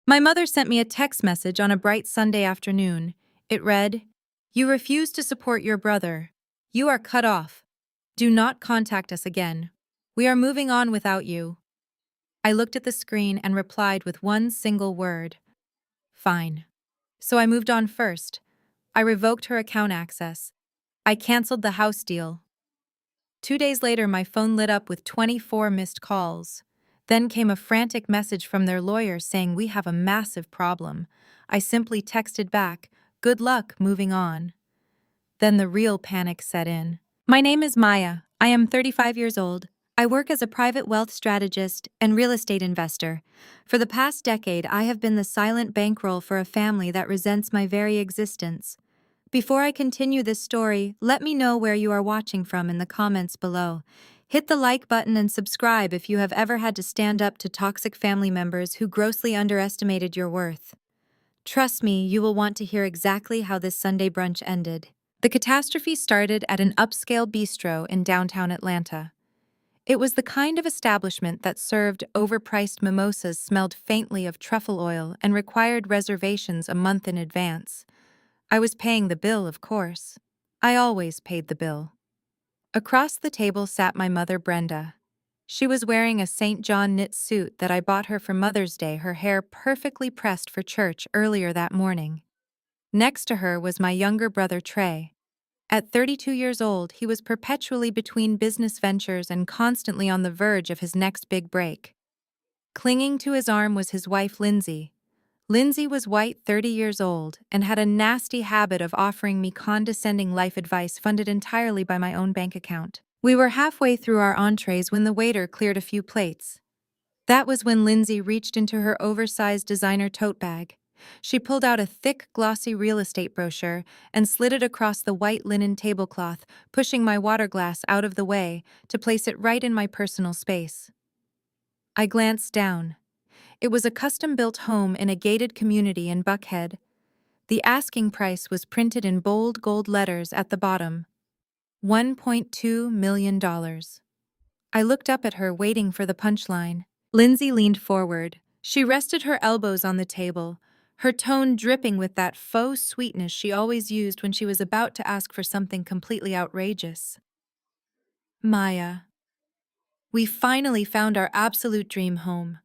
My mother sent me a text message on a bright Sunday afternoon. It read, "You refuse to support your brother. You are cut off. Do not contact us again. We are moving on without you." I looked at the screen and replied with one single word, "Fine." So I moved on first. I revoked her account access. I canceled the house deal. 2 days later, my phone lit up with 24 missed calls. Then came a frantic message from their lawyer saying we have a massive problem. I simply texted back, "Good luck moving on." Then the real panic set in. My name is Maya. I am 35 years old. I work as a private wealth strategist and real estate investor. For the past decade, I have been the silent bankroll for a family that resents my very existence. Before I continue this story, let me know where you are watching from in the comments below. Hit the like button and subscribe if you have ever had to stand up to toxic family members who grossly underestimated your worth. Trust me, you will want to hear exactly how this Sunday brunch ended. The catastrophe started at an upscale bistro in downtown Atlanta. It was the kind of establishment that served overpriced mimosas, smelled faintly of truffle oil, and required reservations a month in advance. I was paying the bill, of course. I always paid the bill. Across the table sat my mother, Brenda. She was wearing a St. John knit suit that I bought her for Mother's Day, her hair perfectly pressed for church earlier that morning. Next to her was my younger brother, Trey. At 32 years old, he was perpetually between business ventures and constantly on the verge of his next big break. Clinging to his arm was his wife, Lindsay. Lindsay was white, 30 years old, and had a nasty habit of offering me condescending life advice funded entirely by my own bank account. We were halfway through our entrees when the waiter cleared a few plates. That was when Lindsay reached into her oversized designer tote bag. She pulled out a thick, glossy real estate brochure and slid it across the white linen tablecloth, pushing my water glass out of the way to place it right in my personal space. I glanced down. It was a custom-built home in a gated community in Buckhead. The asking price was printed in bold gold letters at the bottom. $1.2 million. I looked up at her, waiting for the punchline. Lindsay leaned forward. She rested her elbows on the table, her tone dripping with that faux sweetness she always used when she was about to ask for something completely outrageous. "Maya, we finally found our absolute dream home,"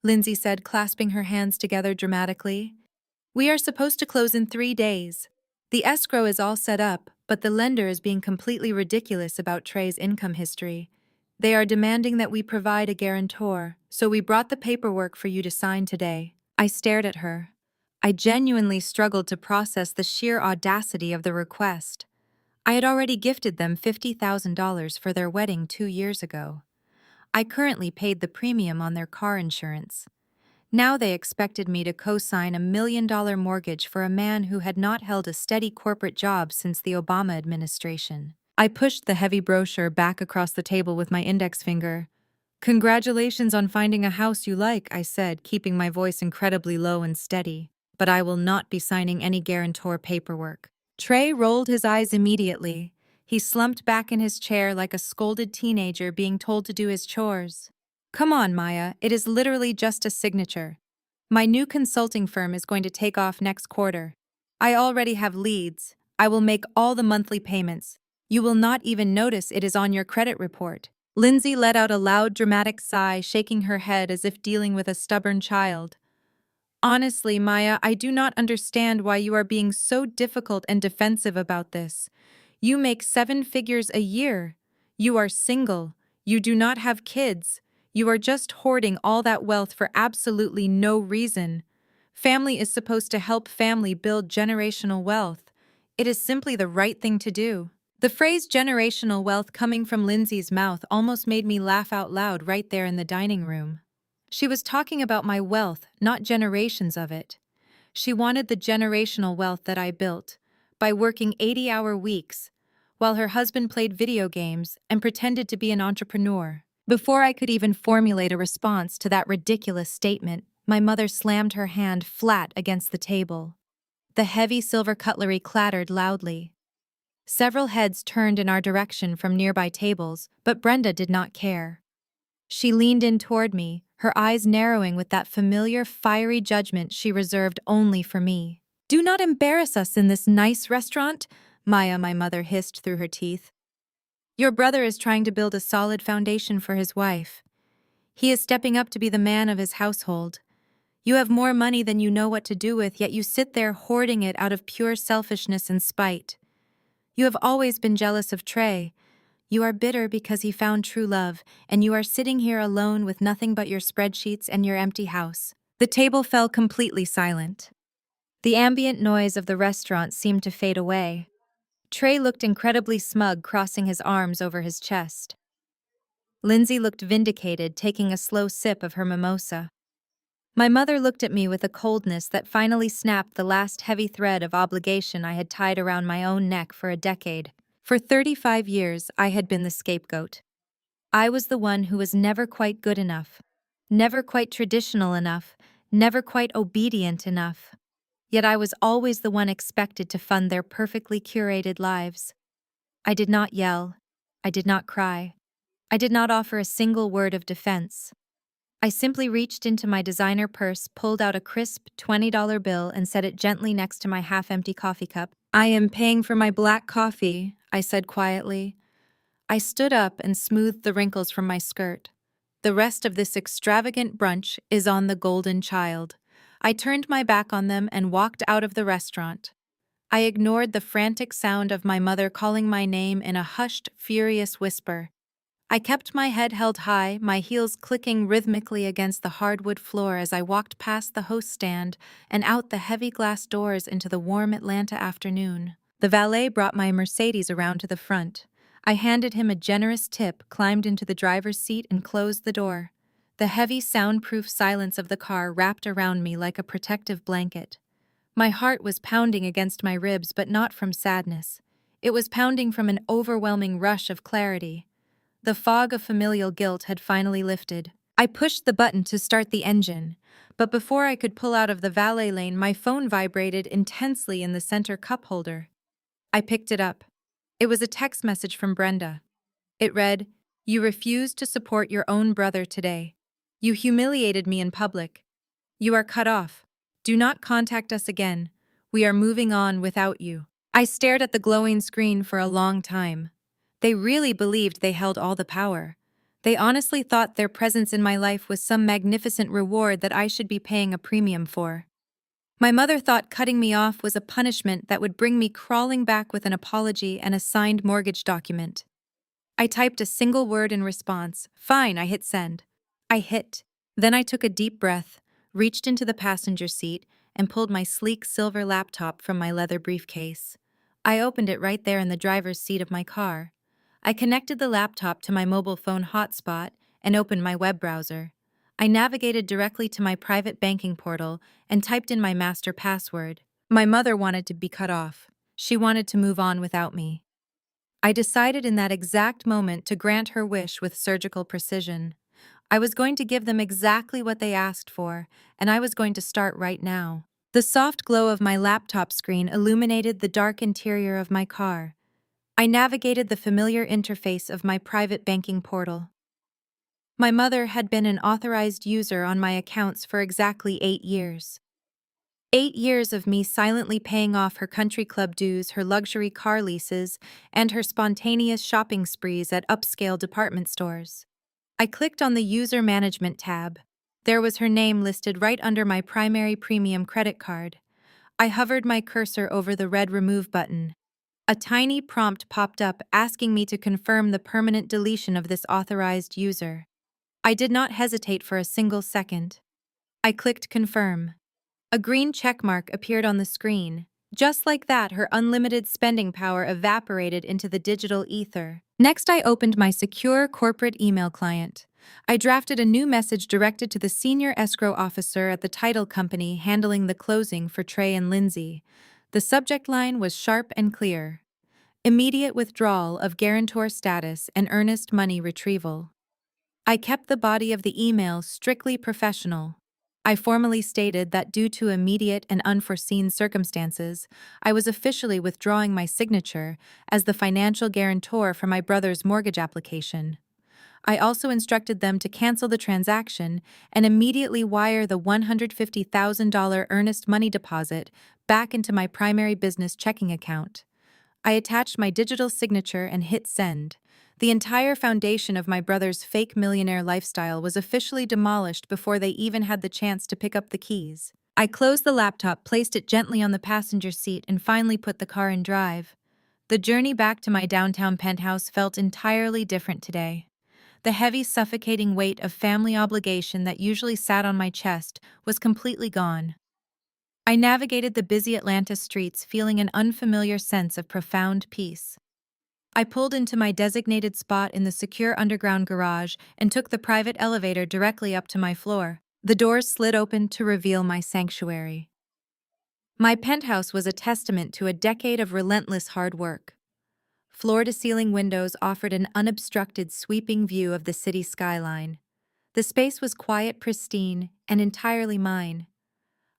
Lindsay said, clasping her hands together dramatically. "We are supposed to close in 3 days. The escrow is all set up, but the lender is being completely ridiculous about Trey's income history. They are demanding that we provide a guarantor, so we brought the paperwork for you to sign today." I stared at her. I genuinely struggled to process the sheer audacity of the request. I had already gifted them $50,000 for their wedding 2 years ago. I currently paid the premium on their car insurance. Now they expected me to co-sign $1 million mortgage for a man who had not held a steady corporate job since the Obama administration. I pushed the heavy brochure back across the table with my index finger. "Congratulations on finding a house you like," I said, keeping my voice incredibly low and steady. "But I will not be signing any guarantor paperwork." Trey rolled his eyes immediately. He slumped back in his chair like a scolded teenager being told to do his chores. "Come on, Maya, it is literally just a signature. My new consulting firm is going to take off next quarter. I already have leads. I will make all the monthly payments. You will not even notice it is on your credit report." Lindsay let out a loud, dramatic sigh, shaking her head as if dealing with a stubborn child. "Honestly, Maya, I do not understand why you are being so difficult and defensive about this. You make 7 figures a year. You are single. You do not have kids. You are just hoarding all that wealth for absolutely no reason. Family is supposed to help family build generational wealth. It is simply the right thing to do." The phrase generational wealth coming from Lindsay's mouth almost made me laugh out loud right there in the dining room. She was talking about my wealth, not generations of it. She wanted the generational wealth that I built by working 80-hour weeks, while her husband played video games and pretended to be an entrepreneur. Before I could even formulate a response to that ridiculous statement, my mother slammed her hand flat against the table. The heavy silver cutlery clattered loudly. Several heads turned in our direction from nearby tables, but Brenda did not care. She leaned in toward me, her eyes narrowing with that familiar fiery judgment she reserved only for me. "Do not embarrass us in this nice restaurant," Maya, my mother, hissed through her teeth. "Your brother is trying to build a solid foundation for his wife. He is stepping up to be the man of his household. You have more money than you know what to do with, yet you sit there hoarding it out of pure selfishness and spite. You have always been jealous of Trey. You are bitter because he found true love, and you are sitting here alone with nothing but your spreadsheets and your empty house." The table fell completely silent. The ambient noise of the restaurant seemed to fade away. Trey looked incredibly smug, crossing his arms over his chest. Lindsay looked vindicated, taking a slow sip of her mimosa. My mother looked at me with a coldness that finally snapped the last heavy thread of obligation I had tied around my own neck for a decade. For 35 years, I had been the scapegoat. I was the one who was never quite good enough, never quite traditional enough, never quite obedient enough. Yet I was always the one expected to fund their perfectly curated lives. I did not yell. I did not cry. I did not offer a single word of defense. I simply reached into my designer purse, pulled out a crisp $20 bill, and set it gently next to my half-empty coffee cup. "I am paying for my black coffee," I said quietly. I stood up and smoothed the wrinkles from my skirt. "The rest of this extravagant brunch is on the golden child." I turned my back on them and walked out of the restaurant. I ignored the frantic sound of my mother calling my name in a hushed, furious whisper. I kept my head held high, my heels clicking rhythmically against the hardwood floor as I walked past the host stand and out the heavy glass doors into the warm Atlanta afternoon. The valet brought my Mercedes around to the front. I handed him a generous tip, climbed into the driver's seat, and closed the door. The heavy, soundproof silence of the car wrapped around me like a protective blanket. My heart was pounding against my ribs, but not from sadness. It was pounding from an overwhelming rush of clarity. The fog of familial guilt had finally lifted. I pushed the button to start the engine, but before I could pull out of the valet lane, my phone vibrated intensely in the center cup holder. I picked it up. It was a text message from Brenda. It read, "You refused to support your own brother today. You humiliated me in public. You are cut off. Do not contact us again. We are moving on without you." I stared at the glowing screen for a long time. They really believed they held all the power. They honestly thought their presence in my life was some magnificent reward that I should be paying a premium for. My mother thought cutting me off was a punishment that would bring me crawling back with an apology and a signed mortgage document. I typed a single word in response. "Fine," I hit send. I hit. Then I took a deep breath, reached into the passenger seat, and pulled my sleek silver laptop from my leather briefcase. I opened it right there in the driver's seat of my car. I connected the laptop to my mobile phone hotspot and opened my web browser. I navigated directly to my private banking portal and typed in my master password. My mother wanted to be cut off. She wanted to move on without me. I decided in that exact moment to grant her wish with surgical precision. I was going to give them exactly what they asked for, and I was going to start right now. The soft glow of my laptop screen illuminated the dark interior of my car. I navigated the familiar interface of my private banking portal. My mother had been an authorized user on my accounts for exactly 8 years. 8 years of me silently paying off her country club dues, her luxury car leases, and her spontaneous shopping sprees at upscale department stores. I clicked on the User Management tab. There was her name listed right under my primary premium credit card. I hovered my cursor over the red Remove button. A tiny prompt popped up asking me to confirm the permanent deletion of this authorized user. I did not hesitate for a single second. I clicked Confirm. A green checkmark appeared on the screen. Just like that, her unlimited spending power evaporated into the digital ether. Next, I opened my secure corporate email client. I drafted a new message directed to the senior escrow officer at the title company handling the closing for Trey and Lindsay. The subject line was sharp and clear. Immediate withdrawal of guarantor status and earnest money retrieval. I kept the body of the email strictly professional. I formally stated that due to immediate and unforeseen circumstances, I was officially withdrawing my signature as the financial guarantor for my brother's mortgage application. I also instructed them to cancel the transaction and immediately wire the $150,000 earnest money deposit back into my primary business checking account. I attached my digital signature and hit send. The entire foundation of my brother's fake millionaire lifestyle was officially demolished before they even had the chance to pick up the keys. I closed the laptop, placed it gently on the passenger seat, and finally put the car in drive. The journey back to my downtown penthouse felt entirely different today. The heavy, suffocating weight of family obligation that usually sat on my chest was completely gone. I navigated the busy Atlanta streets feeling an unfamiliar sense of profound peace. I pulled into my designated spot in the secure underground garage and took the private elevator directly up to my floor. The doors slid open to reveal my sanctuary. My penthouse was a testament to a decade of relentless hard work. Floor-to-ceiling windows offered an unobstructed, sweeping view of the city skyline. The space was quiet, pristine, and entirely mine.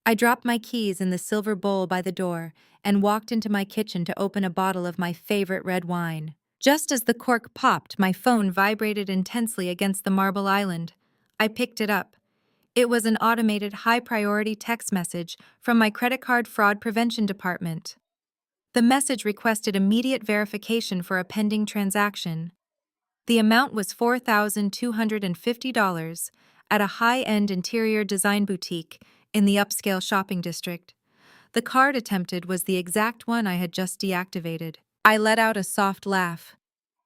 I dropped my keys in the silver bowl by the door and walked into my kitchen to open a bottle of my favorite red wine. Just as the cork popped, my phone vibrated intensely against the marble island. I picked it up. It was an automated, high-priority text message from my credit card fraud prevention department. The message requested immediate verification for a pending transaction. The amount was $4,250 at a high-end interior design boutique in the upscale shopping district. The card attempted was the exact one I had just deactivated. I let out a soft laugh.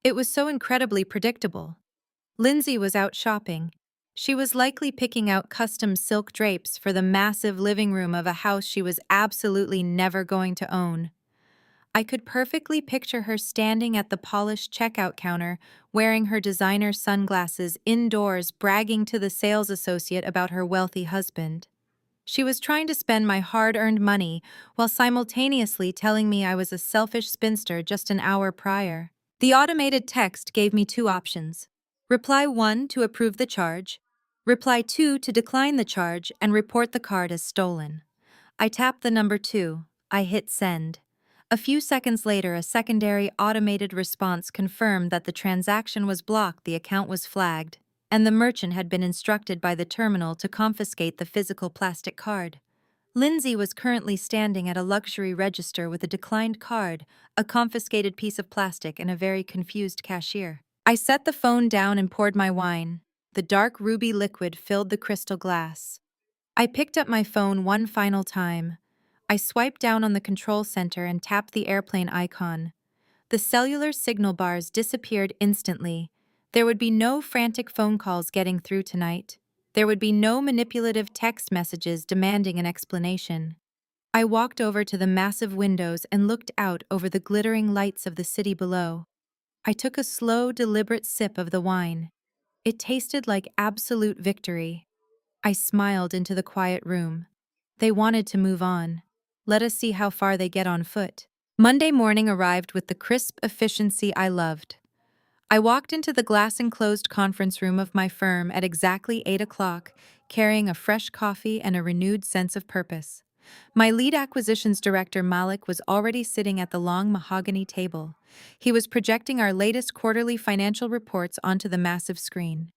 It was so incredibly predictable. Lindsay was out shopping. She was likely picking out custom silk drapes for the massive living room of a house she was absolutely never going to own. I could perfectly picture her standing at the polished checkout counter, wearing her designer sunglasses indoors, bragging to the sales associate about her wealthy husband. She was trying to spend my hard-earned money while simultaneously telling me I was a selfish spinster just an hour prior. The automated text gave me two options. Reply 1 to approve the charge, reply 2 to decline the charge and report the card as stolen. I tapped the number 2. I hit send. A few seconds later, a secondary automated response confirmed that the transaction was blocked, the account was flagged, and the merchant had been instructed by the terminal to confiscate the physical plastic card. Lindsay was currently standing at a luxury register with a declined card, a confiscated piece of plastic, and a very confused cashier. I set the phone down and poured my wine. The dark ruby liquid filled the crystal glass. I picked up my phone one final time. I swiped down on the control center and tapped the airplane icon. The cellular signal bars disappeared instantly. There would be no frantic phone calls getting through tonight. There would be no manipulative text messages demanding an explanation. I walked over to the massive windows and looked out over the glittering lights of the city below. I took a slow, deliberate sip of the wine. It tasted like absolute victory. I smiled into the quiet room. They wanted to move on. Let us see how far they get on foot. Monday morning arrived with the crisp efficiency I loved. I walked into the glass-enclosed conference room of my firm at exactly 8 o'clock, carrying a fresh coffee and a renewed sense of purpose. My lead acquisitions director, Malik, was already sitting at the long mahogany table. He was projecting our latest quarterly financial reports onto the massive screen.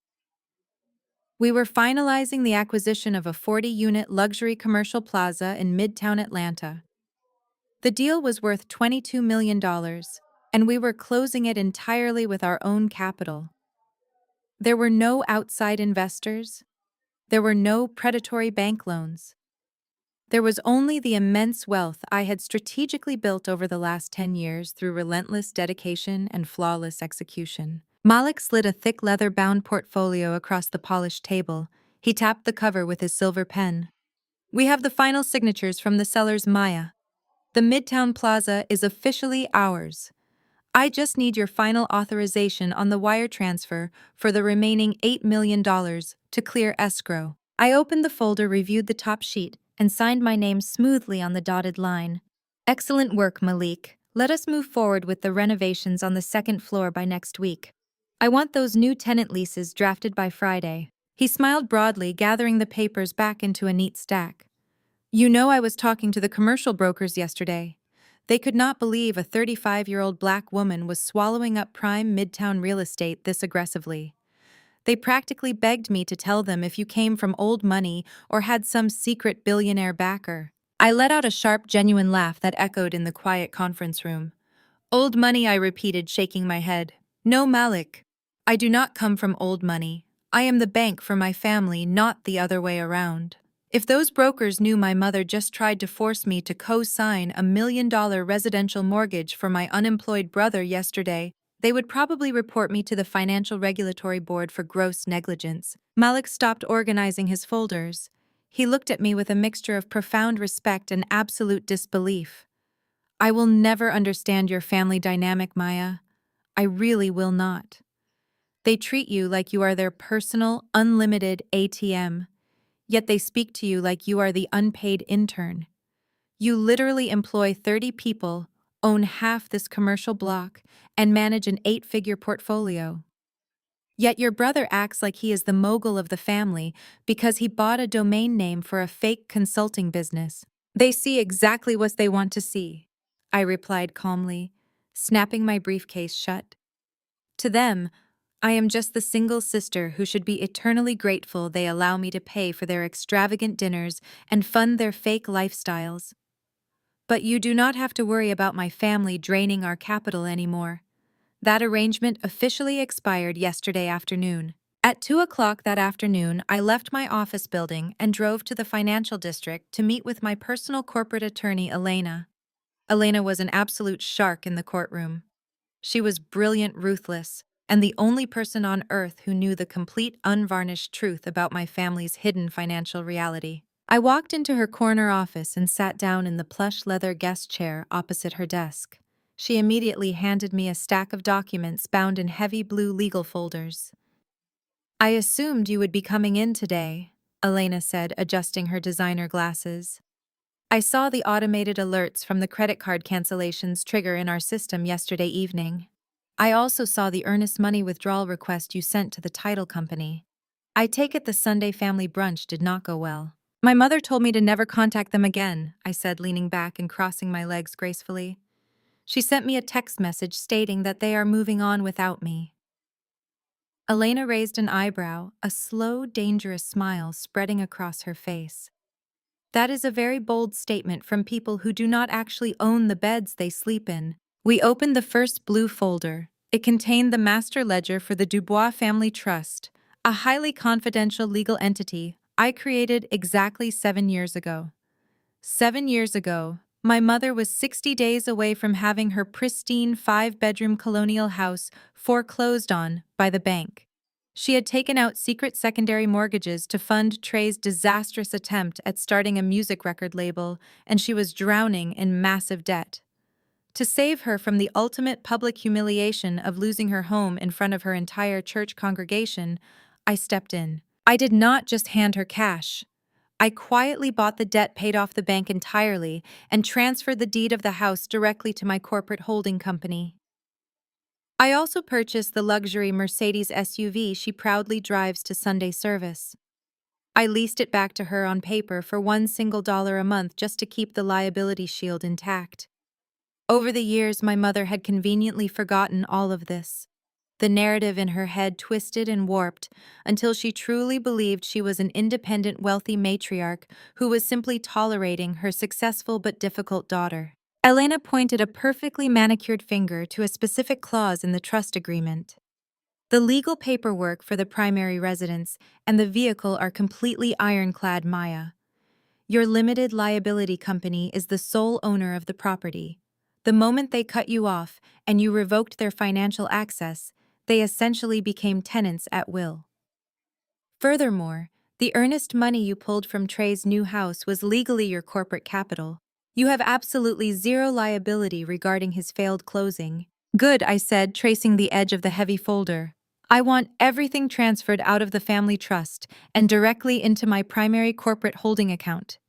We were finalizing the acquisition of a 40-unit luxury commercial plaza in Midtown Atlanta. The deal was worth $22 million, and we were closing it entirely with our own capital. There were no outside investors. There were no predatory bank loans. There was only the immense wealth I had strategically built over the last 10 years through relentless dedication and flawless execution. Malik slid a thick leather-bound portfolio across the polished table. He tapped the cover with his silver pen. We have the final signatures from the sellers, Maya. The Midtown Plaza is officially ours. I just need your final authorization on the wire transfer for the remaining $8 million to clear escrow. I opened the folder, reviewed the top sheet, and signed my name smoothly on the dotted line. Excellent work, Malik. Let us move forward with the renovations on the second floor by next week. I want those new tenant leases drafted by Friday. He smiled broadly, gathering the papers back into a neat stack. You know, I was talking to the commercial brokers yesterday. They could not believe a 35-year-old black woman was swallowing up prime Midtown real estate this aggressively. They practically begged me to tell them if you came from old money or had some secret billionaire backer. I let out a sharp, genuine laugh that echoed in the quiet conference room. Old money, I repeated, shaking my head. No, Malik. I do not come from old money. I am the bank for my family, not the other way around. If those brokers knew my mother just tried to force me to co-sign $1 million residential mortgage for my unemployed brother yesterday, they would probably report me to the Financial Regulatory Board for gross negligence. Malik stopped organizing his folders. He looked at me with a mixture of profound respect and absolute disbelief. I will never understand your family dynamic, Maya. I really will not. They treat you like you are their personal, unlimited ATM, yet they speak to you like you are the unpaid intern. You literally employ 30 people, own half this commercial block, and manage an 8-figure portfolio. Yet your brother acts like he is the mogul of the family because he bought a domain name for a fake consulting business. They see exactly what they want to see, I replied calmly, snapping my briefcase shut. To them, I am just the single sister who should be eternally grateful they allow me to pay for their extravagant dinners and fund their fake lifestyles. But you do not have to worry about my family draining our capital anymore. That arrangement officially expired yesterday afternoon. At 2 o'clock that afternoon, I left my office building and drove to the financial district to meet with my personal corporate attorney, Elena. Elena was an absolute shark in the courtroom. She was brilliant, ruthless, and the only person on earth who knew the complete, unvarnished truth about my family's hidden financial reality. I walked into her corner office and sat down in the plush leather guest chair opposite her desk. She immediately handed me a stack of documents bound in heavy blue legal folders. I assumed you would be coming in today, Elena said, adjusting her designer glasses. I saw the automated alerts from the credit card cancellations trigger in our system yesterday evening. I also saw the earnest money withdrawal request you sent to the title company. I take it the Sunday family brunch did not go well. My mother told me to never contact them again, I said, leaning back and crossing my legs gracefully. She sent me a text message stating that they are moving on without me. Elena raised an eyebrow, a slow, dangerous smile spreading across her face. That is a very bold statement from people who do not actually own the beds they sleep in. We opened the first blue folder. It contained the master ledger for the Dubois Family Trust, a highly confidential legal entity I created exactly 7 years ago. 7 years ago, my mother was 60 days away from having her pristine 5-bedroom colonial house foreclosed on by the bank. She had taken out secret secondary mortgages to fund Trey's disastrous attempt at starting a music record label, and she was drowning in massive debt. To save her from the ultimate public humiliation of losing her home in front of her entire church congregation, I stepped in. I did not just hand her cash. I quietly bought the debt, paid off the bank entirely, and transferred the deed of the house directly to my corporate holding company. I also purchased the luxury Mercedes SUV she proudly drives to Sunday service. I leased it back to her on paper for $1 a month just to keep the liability shield intact. Over the years, my mother had conveniently forgotten all of this. The narrative in her head twisted and warped until she truly believed she was an independent, wealthy matriarch who was simply tolerating her successful but difficult daughter. Elena pointed a perfectly manicured finger to a specific clause in the trust agreement. The legal paperwork for the primary residence and the vehicle are completely ironclad, Maya. Your limited liability company is the sole owner of the property. The moment they cut you off and you revoked their financial access, they essentially became tenants at will. Furthermore, the earnest money you pulled from Trey's new house was legally your corporate capital. You have absolutely zero liability regarding his failed closing. Good, I said, tracing the edge of the heavy folder. I want everything transferred out of the family trust and directly into my primary corporate holding account.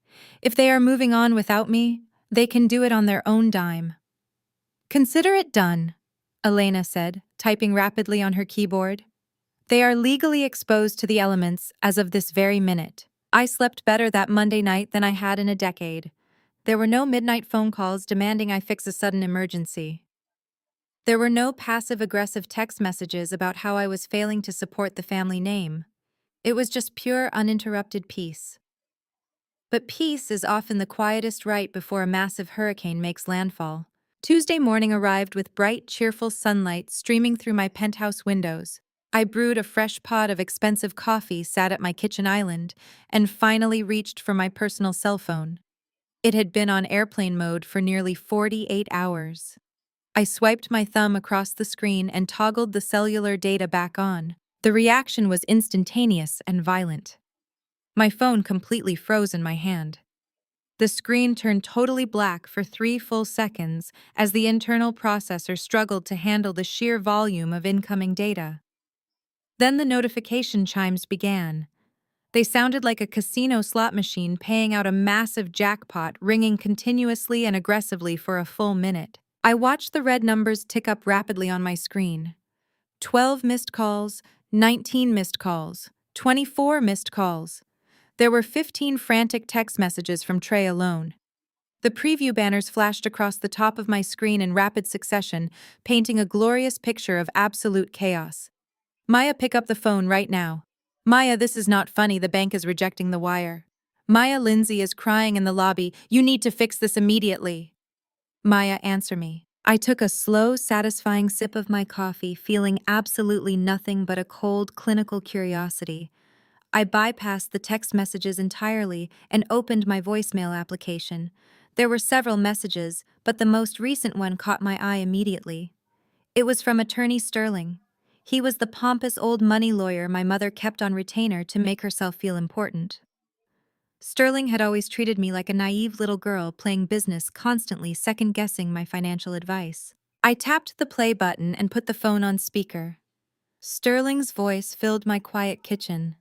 If they are moving on without me, they can do it on their own dime. Consider it done, Elena said, typing rapidly on her keyboard. They are legally exposed to the elements as of this very minute. I slept better that Monday night than I had in a decade. There were no midnight phone calls demanding I fix a sudden emergency. There were no passive-aggressive text messages about how I was failing to support the family name. It was just pure, uninterrupted peace. But peace is often the quietest right before a massive hurricane makes landfall. Tuesday morning arrived with bright, cheerful sunlight streaming through my penthouse windows. I brewed a fresh pot of expensive coffee, sat at my kitchen island, and finally reached for my personal cell phone. It had been on airplane mode for nearly 48 hours. I swiped my thumb across the screen and toggled the cellular data back on. The reaction was instantaneous and violent. My phone completely froze in my hand. The screen turned totally black for 3 full seconds as the internal processor struggled to handle the sheer volume of incoming data. Then the notification chimes began. They sounded like a casino slot machine paying out a massive jackpot, ringing continuously and aggressively for a full minute. I watched the red numbers tick up rapidly on my screen. 12 missed calls, 19 missed calls, 24 missed calls. There were 15 frantic text messages from Trey alone. The preview banners flashed across the top of my screen in rapid succession, painting a glorious picture of absolute chaos. Maya, pick up the phone right now. Maya, this is not funny, the bank is rejecting the wire. Maya, Lindsay is crying in the lobby, you need to fix this immediately. Maya, answer me. I took a slow, satisfying sip of my coffee, feeling absolutely nothing but a cold, clinical curiosity. I bypassed the text messages entirely and opened my voicemail application. There were several messages, but the most recent one caught my eye immediately. It was from attorney Sterling. He was the pompous old money lawyer my mother kept on retainer to make herself feel important. Sterling had always treated me like a naive little girl playing business, constantly second-guessing my financial advice. I tapped the play button and put the phone on speaker. Sterling's voice filled my quiet kitchen.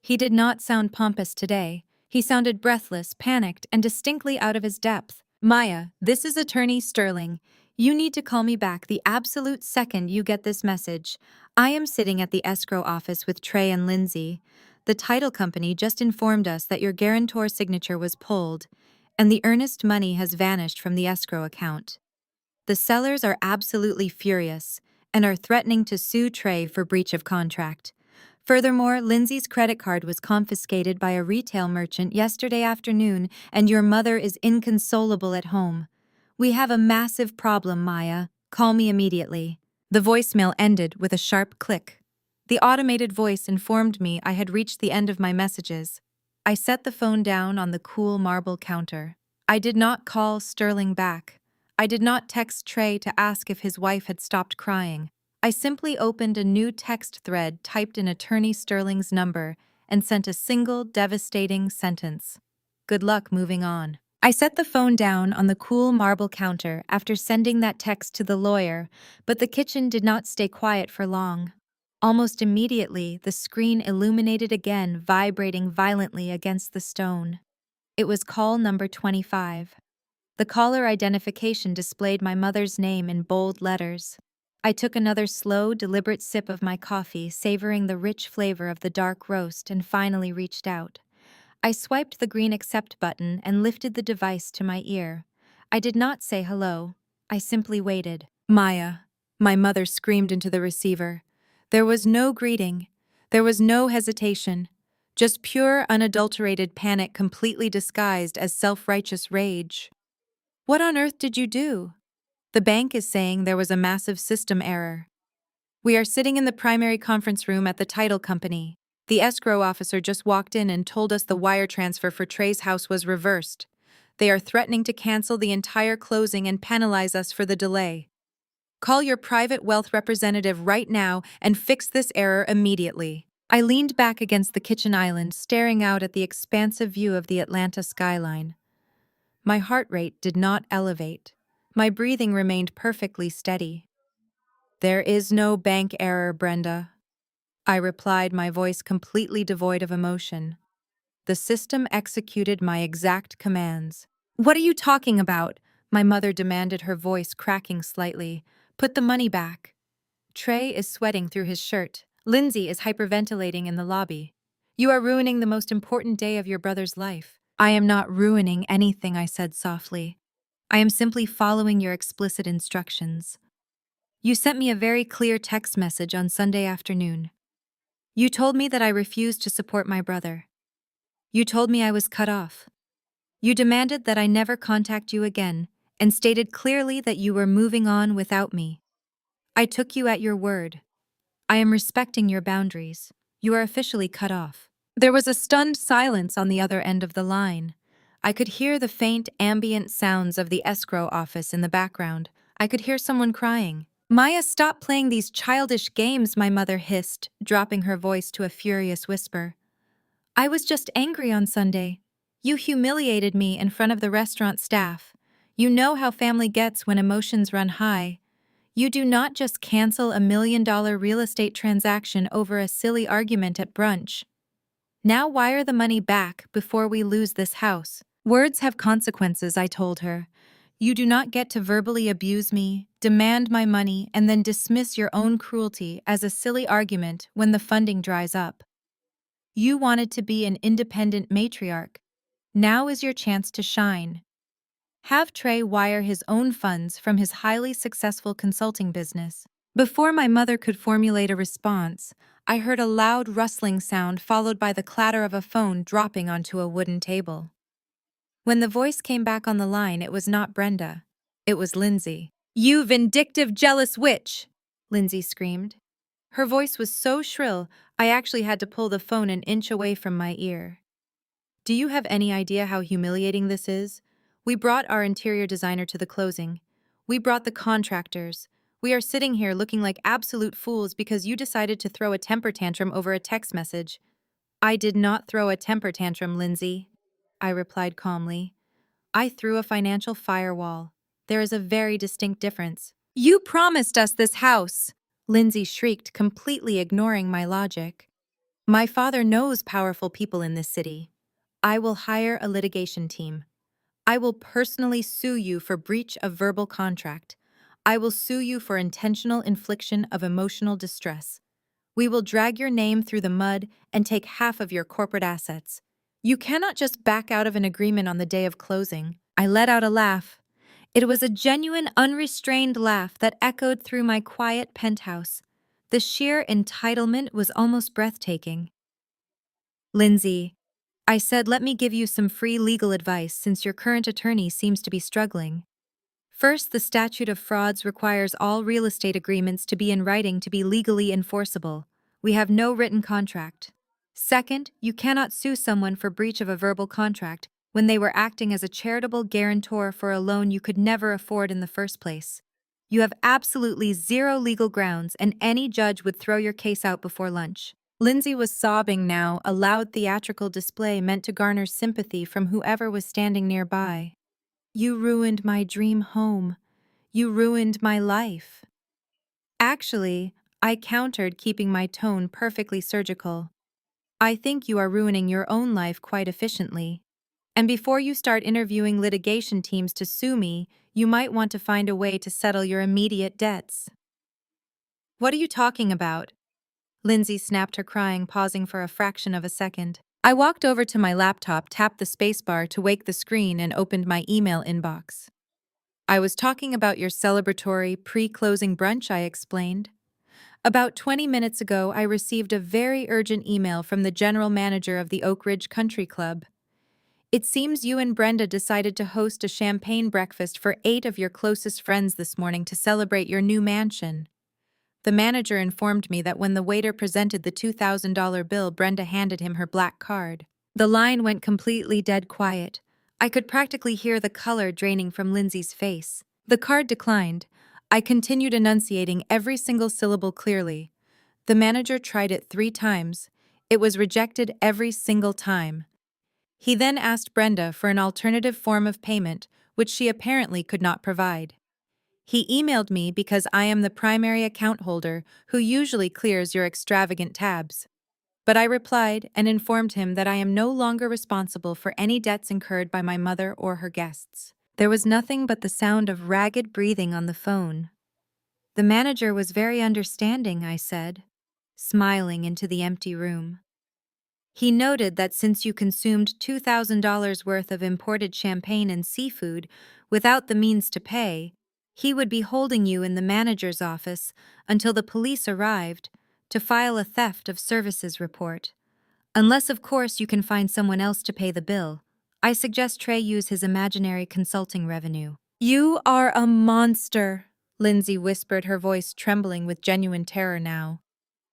He did not sound pompous today. He sounded breathless, panicked, and distinctly out of his depth. Maya, this is Attorney Sterling. You need to call me back the absolute second you get this message. I am sitting at the escrow office with Trey and Lindsay. The title company just informed us that your guarantor signature was pulled, and the earnest money has vanished from the escrow account. The sellers are absolutely furious and are threatening to sue Trey for breach of contract. Furthermore, Lindsay's credit card was confiscated by a retail merchant yesterday afternoon, and your mother is inconsolable at home. We have a massive problem, Maya. Call me immediately. The voicemail ended with a sharp click. The automated voice informed me I had reached the end of my messages. I set the phone down on the cool marble counter. I did not call Sterling back. I did not text Trey to ask if his wife had stopped crying. I simply opened a new text thread, typed in Attorney Sterling's number, and sent a single, devastating sentence. Good luck moving on. I set the phone down on the cool marble counter after sending that text to the lawyer, but the kitchen did not stay quiet for long. Almost immediately, the screen illuminated again, vibrating violently against the stone. It was call number 25. The caller identification displayed my mother's name in bold letters. I took another slow, deliberate sip of my coffee, savoring the rich flavor of the dark roast, and finally reached out. I swiped the green accept button and lifted the device to my ear. I did not say hello. I simply waited. Maya, my mother screamed into the receiver. There was no greeting. There was no hesitation. Just pure, unadulterated panic completely disguised as self-righteous rage. What on earth did you do? The bank is saying there was a massive system error. We are sitting in the primary conference room at the title company. The escrow officer just walked in and told us the wire transfer for Trey's house was reversed. They are threatening to cancel the entire closing and penalize us for the delay. Call your private wealth representative right now and fix this error immediately. I leaned back against the kitchen island, staring out at the expansive view of the Atlanta skyline. My heart rate did not elevate. My breathing remained perfectly steady. There is no bank error, Brenda. I replied, my voice completely devoid of emotion. The system executed my exact commands. What are you talking about? My mother demanded, her voice cracking slightly. Put the money back. Trey is sweating through his shirt. Lindsay is hyperventilating in the lobby. You are ruining the most important day of your brother's life. I am not ruining anything, I said softly. I am simply following your explicit instructions. You sent me a very clear text message on Sunday afternoon. You told me that I refused to support my brother. You told me I was cut off. You demanded that I never contact you again and stated clearly that you were moving on without me. I took you at your word. I am respecting your boundaries. You are officially cut off. There was a stunned silence on the other end of the line. I could hear the faint ambient sounds of the escrow office in the background. I could hear someone crying. Maya, stop playing these childish games, my mother hissed, dropping her voice to a furious whisper. I was just angry on Sunday. You humiliated me in front of the restaurant staff. You know how family gets when emotions run high. You do not just cancel $1 million real estate transaction over a silly argument at brunch. Now wire the money back before we lose this house. Words have consequences, I told her. You do not get to verbally abuse me, demand my money, and then dismiss your own cruelty as a silly argument when the funding dries up. You wanted to be an independent matriarch. Now is your chance to shine. Have Trey wire his own funds from his highly successful consulting business. Before my mother could formulate a response, I heard a loud rustling sound followed by the clatter of a phone dropping onto a wooden table. When the voice came back on the line, it was not Brenda. It was Lindsay. You vindictive, jealous witch! Lindsay screamed. Her voice was so shrill, I actually had to pull the phone an inch away from my ear. Do you have any idea how humiliating this is? We brought our interior designer to the closing. We brought the contractors. We are sitting here looking like absolute fools because you decided to throw a temper tantrum over a text message. I did not throw a temper tantrum, Lindsay, I replied calmly. I threw a financial firewall. There is a very distinct difference. You promised us this house, Lindsay shrieked, completely ignoring my logic. My father knows powerful people in this city. I will hire a litigation team. I will personally sue you for breach of verbal contract. I will sue you for intentional infliction of emotional distress. We will drag your name through the mud and take half of your corporate assets. You cannot just back out of an agreement on the day of closing. I let out a laugh. It was a genuine, unrestrained laugh that echoed through my quiet penthouse. The sheer entitlement was almost breathtaking. Lindsay, I said, let me give you some free legal advice since your current attorney seems to be struggling. First, the statute of frauds requires all real estate agreements to be in writing to be legally enforceable. We have no written contract. Second, you cannot sue someone for breach of a verbal contract when they were acting as a charitable guarantor for a loan you could never afford in the first place. You have absolutely zero legal grounds, and any judge would throw your case out before lunch. Lindsay was sobbing now, a loud theatrical display meant to garner sympathy from whoever was standing nearby. You ruined my dream home. You ruined my life. Actually, I countered, keeping my tone perfectly surgical. I think you are ruining your own life quite efficiently. And before you start interviewing litigation teams to sue me, you might want to find a way to settle your immediate debts. What are you talking about? Lindsay snapped her, crying, pausing for a fraction of a second. I walked over to my laptop, tapped the spacebar to wake the screen, and opened my email inbox. I was talking about your celebratory pre-closing brunch, I explained. About 20 minutes ago, I received a very urgent email from the general manager of the Oak Ridge Country Club. It seems you and Brenda decided to host a champagne breakfast for 8 of your closest friends this morning to celebrate your new mansion. The manager informed me that when the waiter presented the $2,000 bill, Brenda handed him her black card. The line went completely dead quiet. I could practically hear the color draining from Lindsay's face. The card declined. I continued enunciating every single syllable clearly. The manager tried it 3 times. It was rejected every single time. He then asked Brenda for an alternative form of payment, which she apparently could not provide. He emailed me because I am the primary account holder who usually clears your extravagant tabs. But I replied and informed him that I am no longer responsible for any debts incurred by my mother or her guests. There was nothing but the sound of ragged breathing on the phone. The manager was very understanding, I said, smiling into the empty room. He noted that since you consumed $2,000 worth of imported champagne and seafood without the means to pay, He would be holding you in the manager's office until the police arrived to file a theft of services report. Unless, of course, you can find someone else to pay the bill. I suggest Trey use his imaginary consulting revenue. You are a monster, Lindsay whispered, her voice trembling with genuine terror now.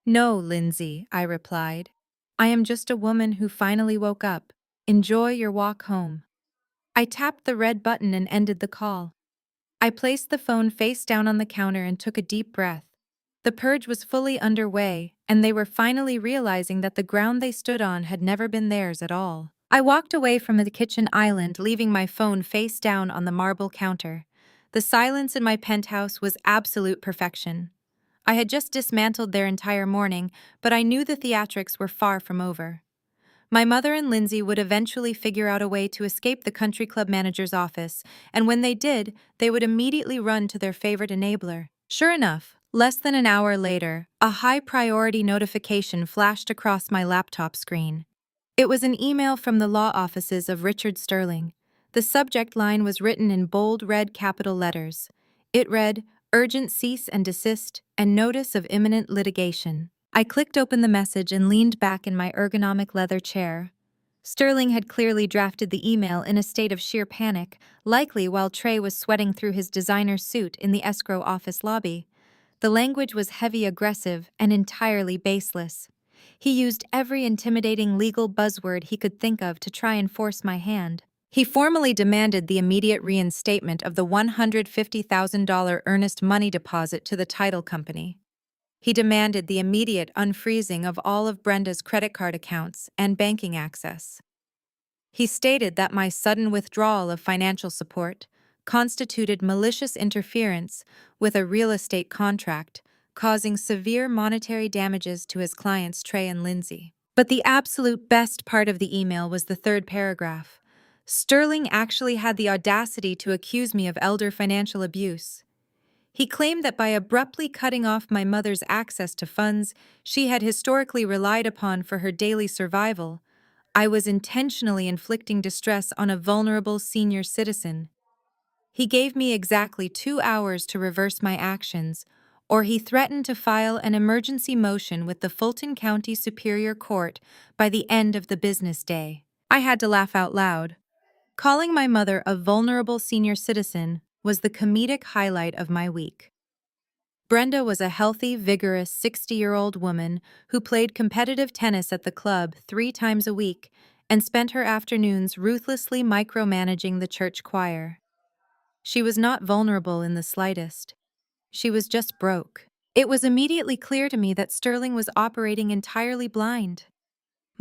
No, Lindsay, I replied. I am just a woman who finally woke up. Enjoy your walk home. I tapped the red button and ended the call. I placed the phone face down on the counter and took a deep breath. The purge was fully underway, and they were finally realizing that the ground they stood on had never been theirs at all. I walked away from the kitchen island, leaving my phone face down on the marble counter. The silence in my penthouse was absolute perfection. I had just dismantled their entire morning, but I knew the theatrics were far from over. My mother and Lindsay would eventually figure out a way to escape the country club manager's office, and when they did, they would immediately run to their favorite enabler. Sure enough, less than an hour later, a high-priority notification flashed across my laptop screen. It was an email from the law offices of Richard Sterling. The subject line was written in bold red capital letters. It read, "Urgent cease and desist, and notice of imminent litigation." I clicked open the message and leaned back in my ergonomic leather chair. Sterling had clearly drafted the email in a state of sheer panic, likely while Trey was sweating through his designer suit in the escrow office lobby. The language was heavy, aggressive, and entirely baseless. He used every intimidating legal buzzword he could think of to try and force my hand. He formally demanded the immediate reinstatement of the $150,000 earnest money deposit to the title company. He demanded the immediate unfreezing of all of Brenda's credit card accounts and banking access. He stated that my sudden withdrawal of financial support constituted malicious interference with a real estate contract, causing severe monetary damages to his clients Trey and Lindsay. But the absolute best part of the email was the third paragraph. Sterling actually had the audacity to accuse me of elder financial abuse. He claimed that by abruptly cutting off my mother's access to funds she had historically relied upon for her daily survival, I was intentionally inflicting distress on a vulnerable senior citizen. He gave me exactly 2 hours to reverse my actions, or he threatened to file an emergency motion with the Fulton County Superior Court by the end of the business day. I had to laugh out loud. Calling my mother a vulnerable senior citizen was the comedic highlight of my week. Brenda was a healthy, vigorous 60-year-old woman who played competitive tennis at the club 3 times a week and spent her afternoons ruthlessly micromanaging the church choir. She was not vulnerable in the slightest. She was just broke. It was immediately clear to me that Sterling was operating entirely blind.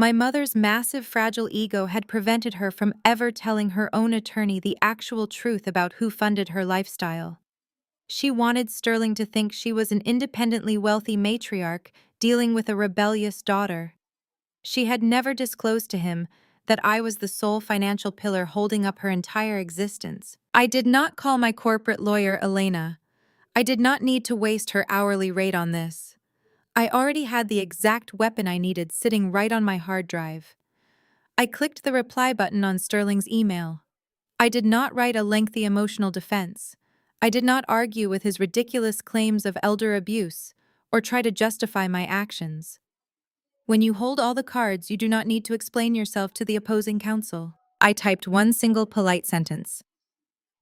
My mother's massive, fragile ego had prevented her from ever telling her own attorney the actual truth about who funded her lifestyle. She wanted Sterling to think she was an independently wealthy matriarch dealing with a rebellious daughter. She had never disclosed to him that I was the sole financial pillar holding up her entire existence. I did not call my corporate lawyer Elena. I did not need to waste her hourly rate on this. I already had the exact weapon I needed sitting right on my hard drive. I clicked the reply button on Sterling's email. I did not write a lengthy emotional defense. I did not argue with his ridiculous claims of elder abuse or try to justify my actions. When you hold all the cards, you do not need to explain yourself to the opposing counsel. I typed one single polite sentence.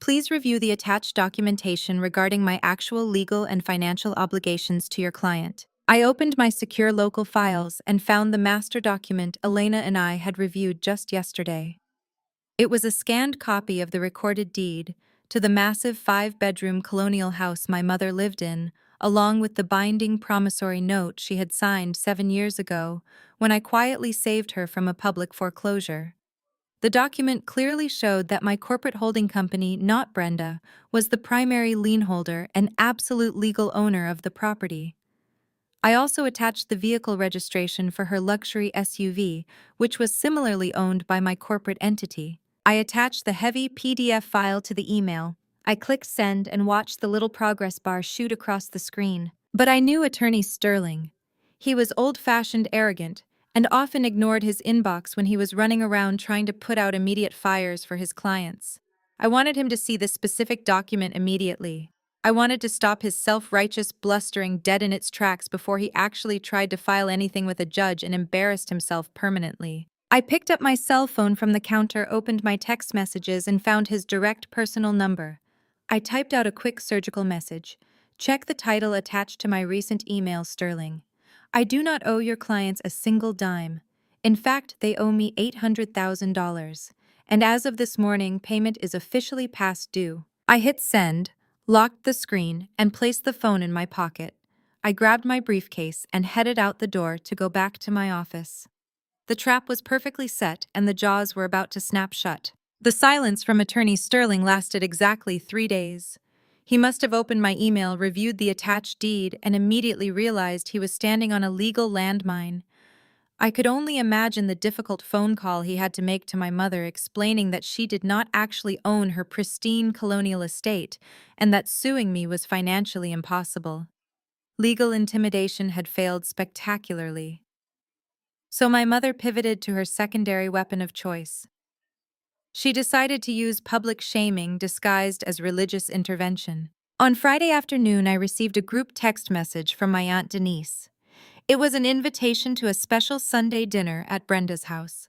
Please review the attached documentation regarding my actual legal and financial obligations to your client. I opened my secure local files and found the master document Elena and I had reviewed just yesterday. It was a scanned copy of the recorded deed to the massive 5-bedroom colonial house my mother lived in, along with the binding promissory note she had signed 7 years ago when I quietly saved her from a public foreclosure. The document clearly showed that my corporate holding company, not Brenda, was the primary lien holder and absolute legal owner of the property. I also attached the vehicle registration for her luxury SUV, which was similarly owned by my corporate entity. I attached the heavy PDF file to the email. I clicked send and watched the little progress bar shoot across the screen. But I knew Attorney Sterling. He was old-fashioned arrogant and often ignored his inbox when he was running around trying to put out immediate fires for his clients. I wanted him to see this specific document immediately. I wanted to stop his self-righteous blustering dead in its tracks before he actually tried to file anything with a judge and embarrassed himself permanently. I picked up my cell phone from the counter, opened my text messages, and found his direct personal number. I typed out a quick surgical message. Check the title attached to my recent email, Sterling. I do not owe your clients a single dime. In fact, they owe me $800,000. And as of this morning, payment is officially past due. I hit send, locked the screen, and placed the phone in my pocket. I grabbed my briefcase and headed out the door to go back to my office. The trap was perfectly set and the jaws were about to snap shut. The silence from Attorney Sterling lasted exactly 3 days. He must have opened my email, reviewed the attached deed, and immediately realized he was standing on a legal landmine. I could only imagine the difficult phone call he had to make to my mother, explaining that she did not actually own her pristine colonial estate and that suing me was financially impossible. Legal intimidation had failed spectacularly. So my mother pivoted to her secondary weapon of choice. She decided to use public shaming disguised as religious intervention. On Friday afternoon, I received a group text message from my Aunt Denise. It was an invitation to a special Sunday dinner at Brenda's house.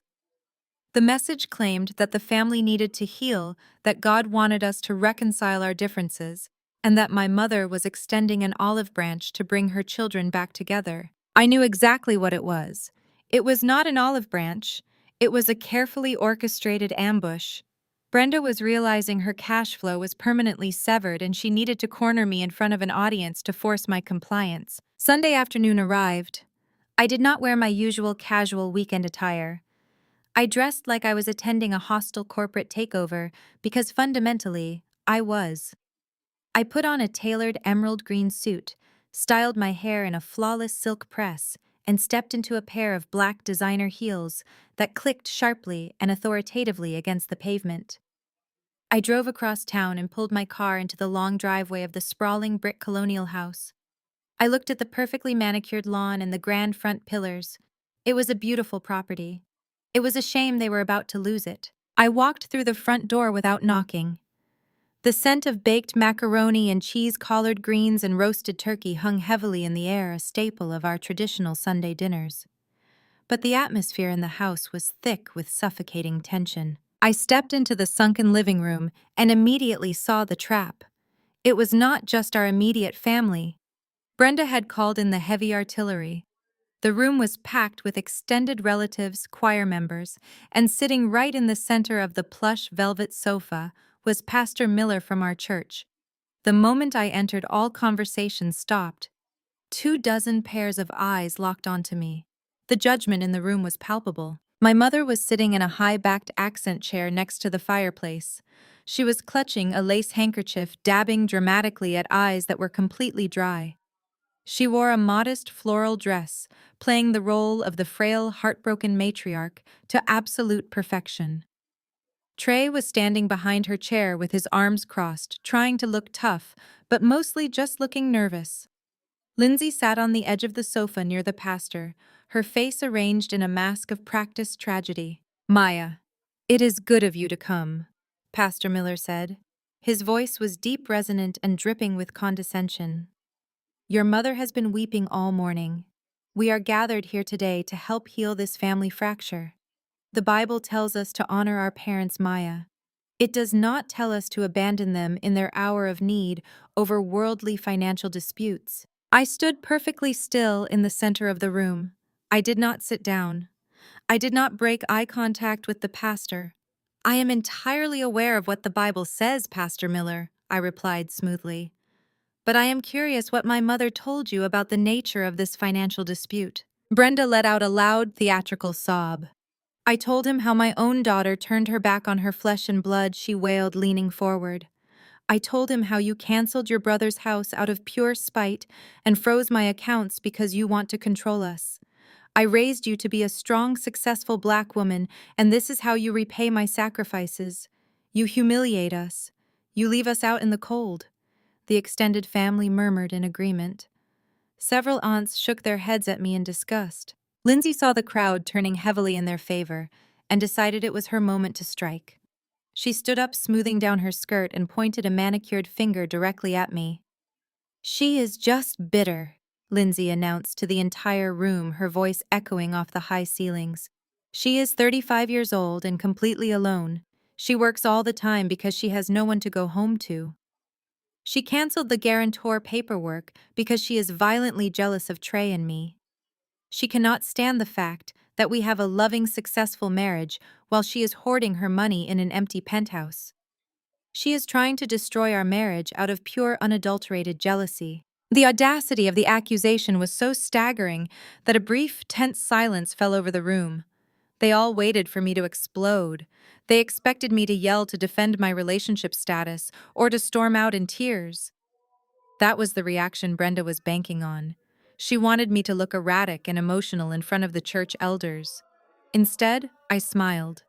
The message claimed that the family needed to heal, that God wanted us to reconcile our differences, and that my mother was extending an olive branch to bring her children back together. I knew exactly what it was. It was not an olive branch. It was a carefully orchestrated ambush. Brenda was realizing her cash flow was permanently severed and she needed to corner me in front of an audience to force my compliance. Sunday afternoon arrived. I did not wear my usual casual weekend attire. I dressed like I was attending a hostile corporate takeover because fundamentally, I was. I put on a tailored emerald green suit, styled my hair in a flawless silk press, and stepped into a pair of black designer heels that clicked sharply and authoritatively against the pavement. I drove across town and pulled my car into the long driveway of the sprawling brick colonial house. I looked at the perfectly manicured lawn and the grand front pillars. It was a beautiful property. It was a shame they were about to lose it. I walked through the front door without knocking. The scent of baked macaroni and cheese, collard greens, and roasted turkey hung heavily in the air, a staple of our traditional Sunday dinners. But the atmosphere in the house was thick with suffocating tension. I stepped into the sunken living room and immediately saw the trap. It was not just our immediate family. Brenda had called in the heavy artillery. The room was packed with extended relatives, choir members, and sitting right in the center of the plush velvet sofa was Pastor Miller from our church. The moment I entered, all conversation stopped. 24 pairs of eyes locked onto me. The judgment in the room was palpable. My mother was sitting in a high-backed accent chair next to the fireplace. She was clutching a lace handkerchief, dabbing dramatically at eyes that were completely dry. She wore a modest floral dress, playing the role of the frail, heartbroken matriarch to absolute perfection. Trey was standing behind her chair with his arms crossed, trying to look tough, but mostly just looking nervous. Lindsay sat on the edge of the sofa near the pastor, her face arranged in a mask of practiced tragedy. "Maya, it is good of you to come," Pastor Miller said. His voice was deep, resonant, and dripping with condescension. "Your mother has been weeping all morning. We are gathered here today to help heal this family fracture. The Bible tells us to honor our parents, Maya. It does not tell us to abandon them in their hour of need over worldly financial disputes." I stood perfectly still in the center of the room. I did not sit down. I did not break eye contact with the pastor. "I am entirely aware of what the Bible says, Pastor Miller," I replied smoothly. "But I am curious what my mother told you about the nature of this financial dispute." Brenda let out a loud, theatrical sob. "I told him how my own daughter turned her back on her flesh and blood," she wailed, leaning forward. "I told him how you canceled your brother's house out of pure spite and froze my accounts because you want to control us. I raised you to be a strong, successful Black woman, and this is how you repay my sacrifices. You humiliate us. You leave us out in the cold." The extended family murmured in agreement. Several aunts shook their heads at me in disgust. Lindsay saw the crowd turning heavily in their favor and decided it was her moment to strike. She stood up, smoothing down her skirt, and pointed a manicured finger directly at me. She is just bitter, Lindsay announced to the entire room, her voice echoing off the high ceilings. She is 35 years old and completely alone. She works all the time because she has no one to go home to. She canceled the guarantor paperwork because she is violently jealous of Trey and me. She cannot stand the fact that we have a loving, successful marriage while she is hoarding her money in an empty penthouse. She is trying to destroy our marriage out of pure, unadulterated jealousy. The audacity of the accusation was so staggering that a brief, tense silence fell over the room. They all waited for me to explode. They expected me to yell to defend my relationship status or to storm out in tears. That was the reaction Brenda was banking on. She wanted me to look erratic and emotional in front of the church elders. Instead, I smiled.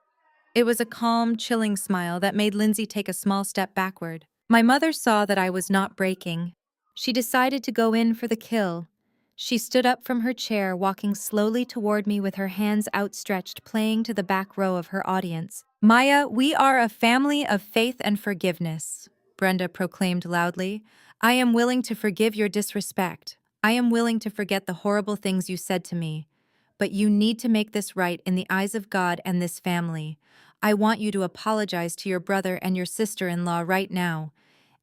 It was a calm, chilling smile that made Lindsay take a small step backward. My mother saw that I was not breaking. She decided to go in for the kill. She stood up from her chair, walking slowly toward me with her hands outstretched, playing to the back row of her audience. "Maya, we are a family of faith and forgiveness," Brenda proclaimed loudly. "I am willing to forgive your disrespect. I am willing to forget the horrible things you said to me. But you need to make this right in the eyes of God and this family. I want you to apologize to your brother and your sister-in-law right now.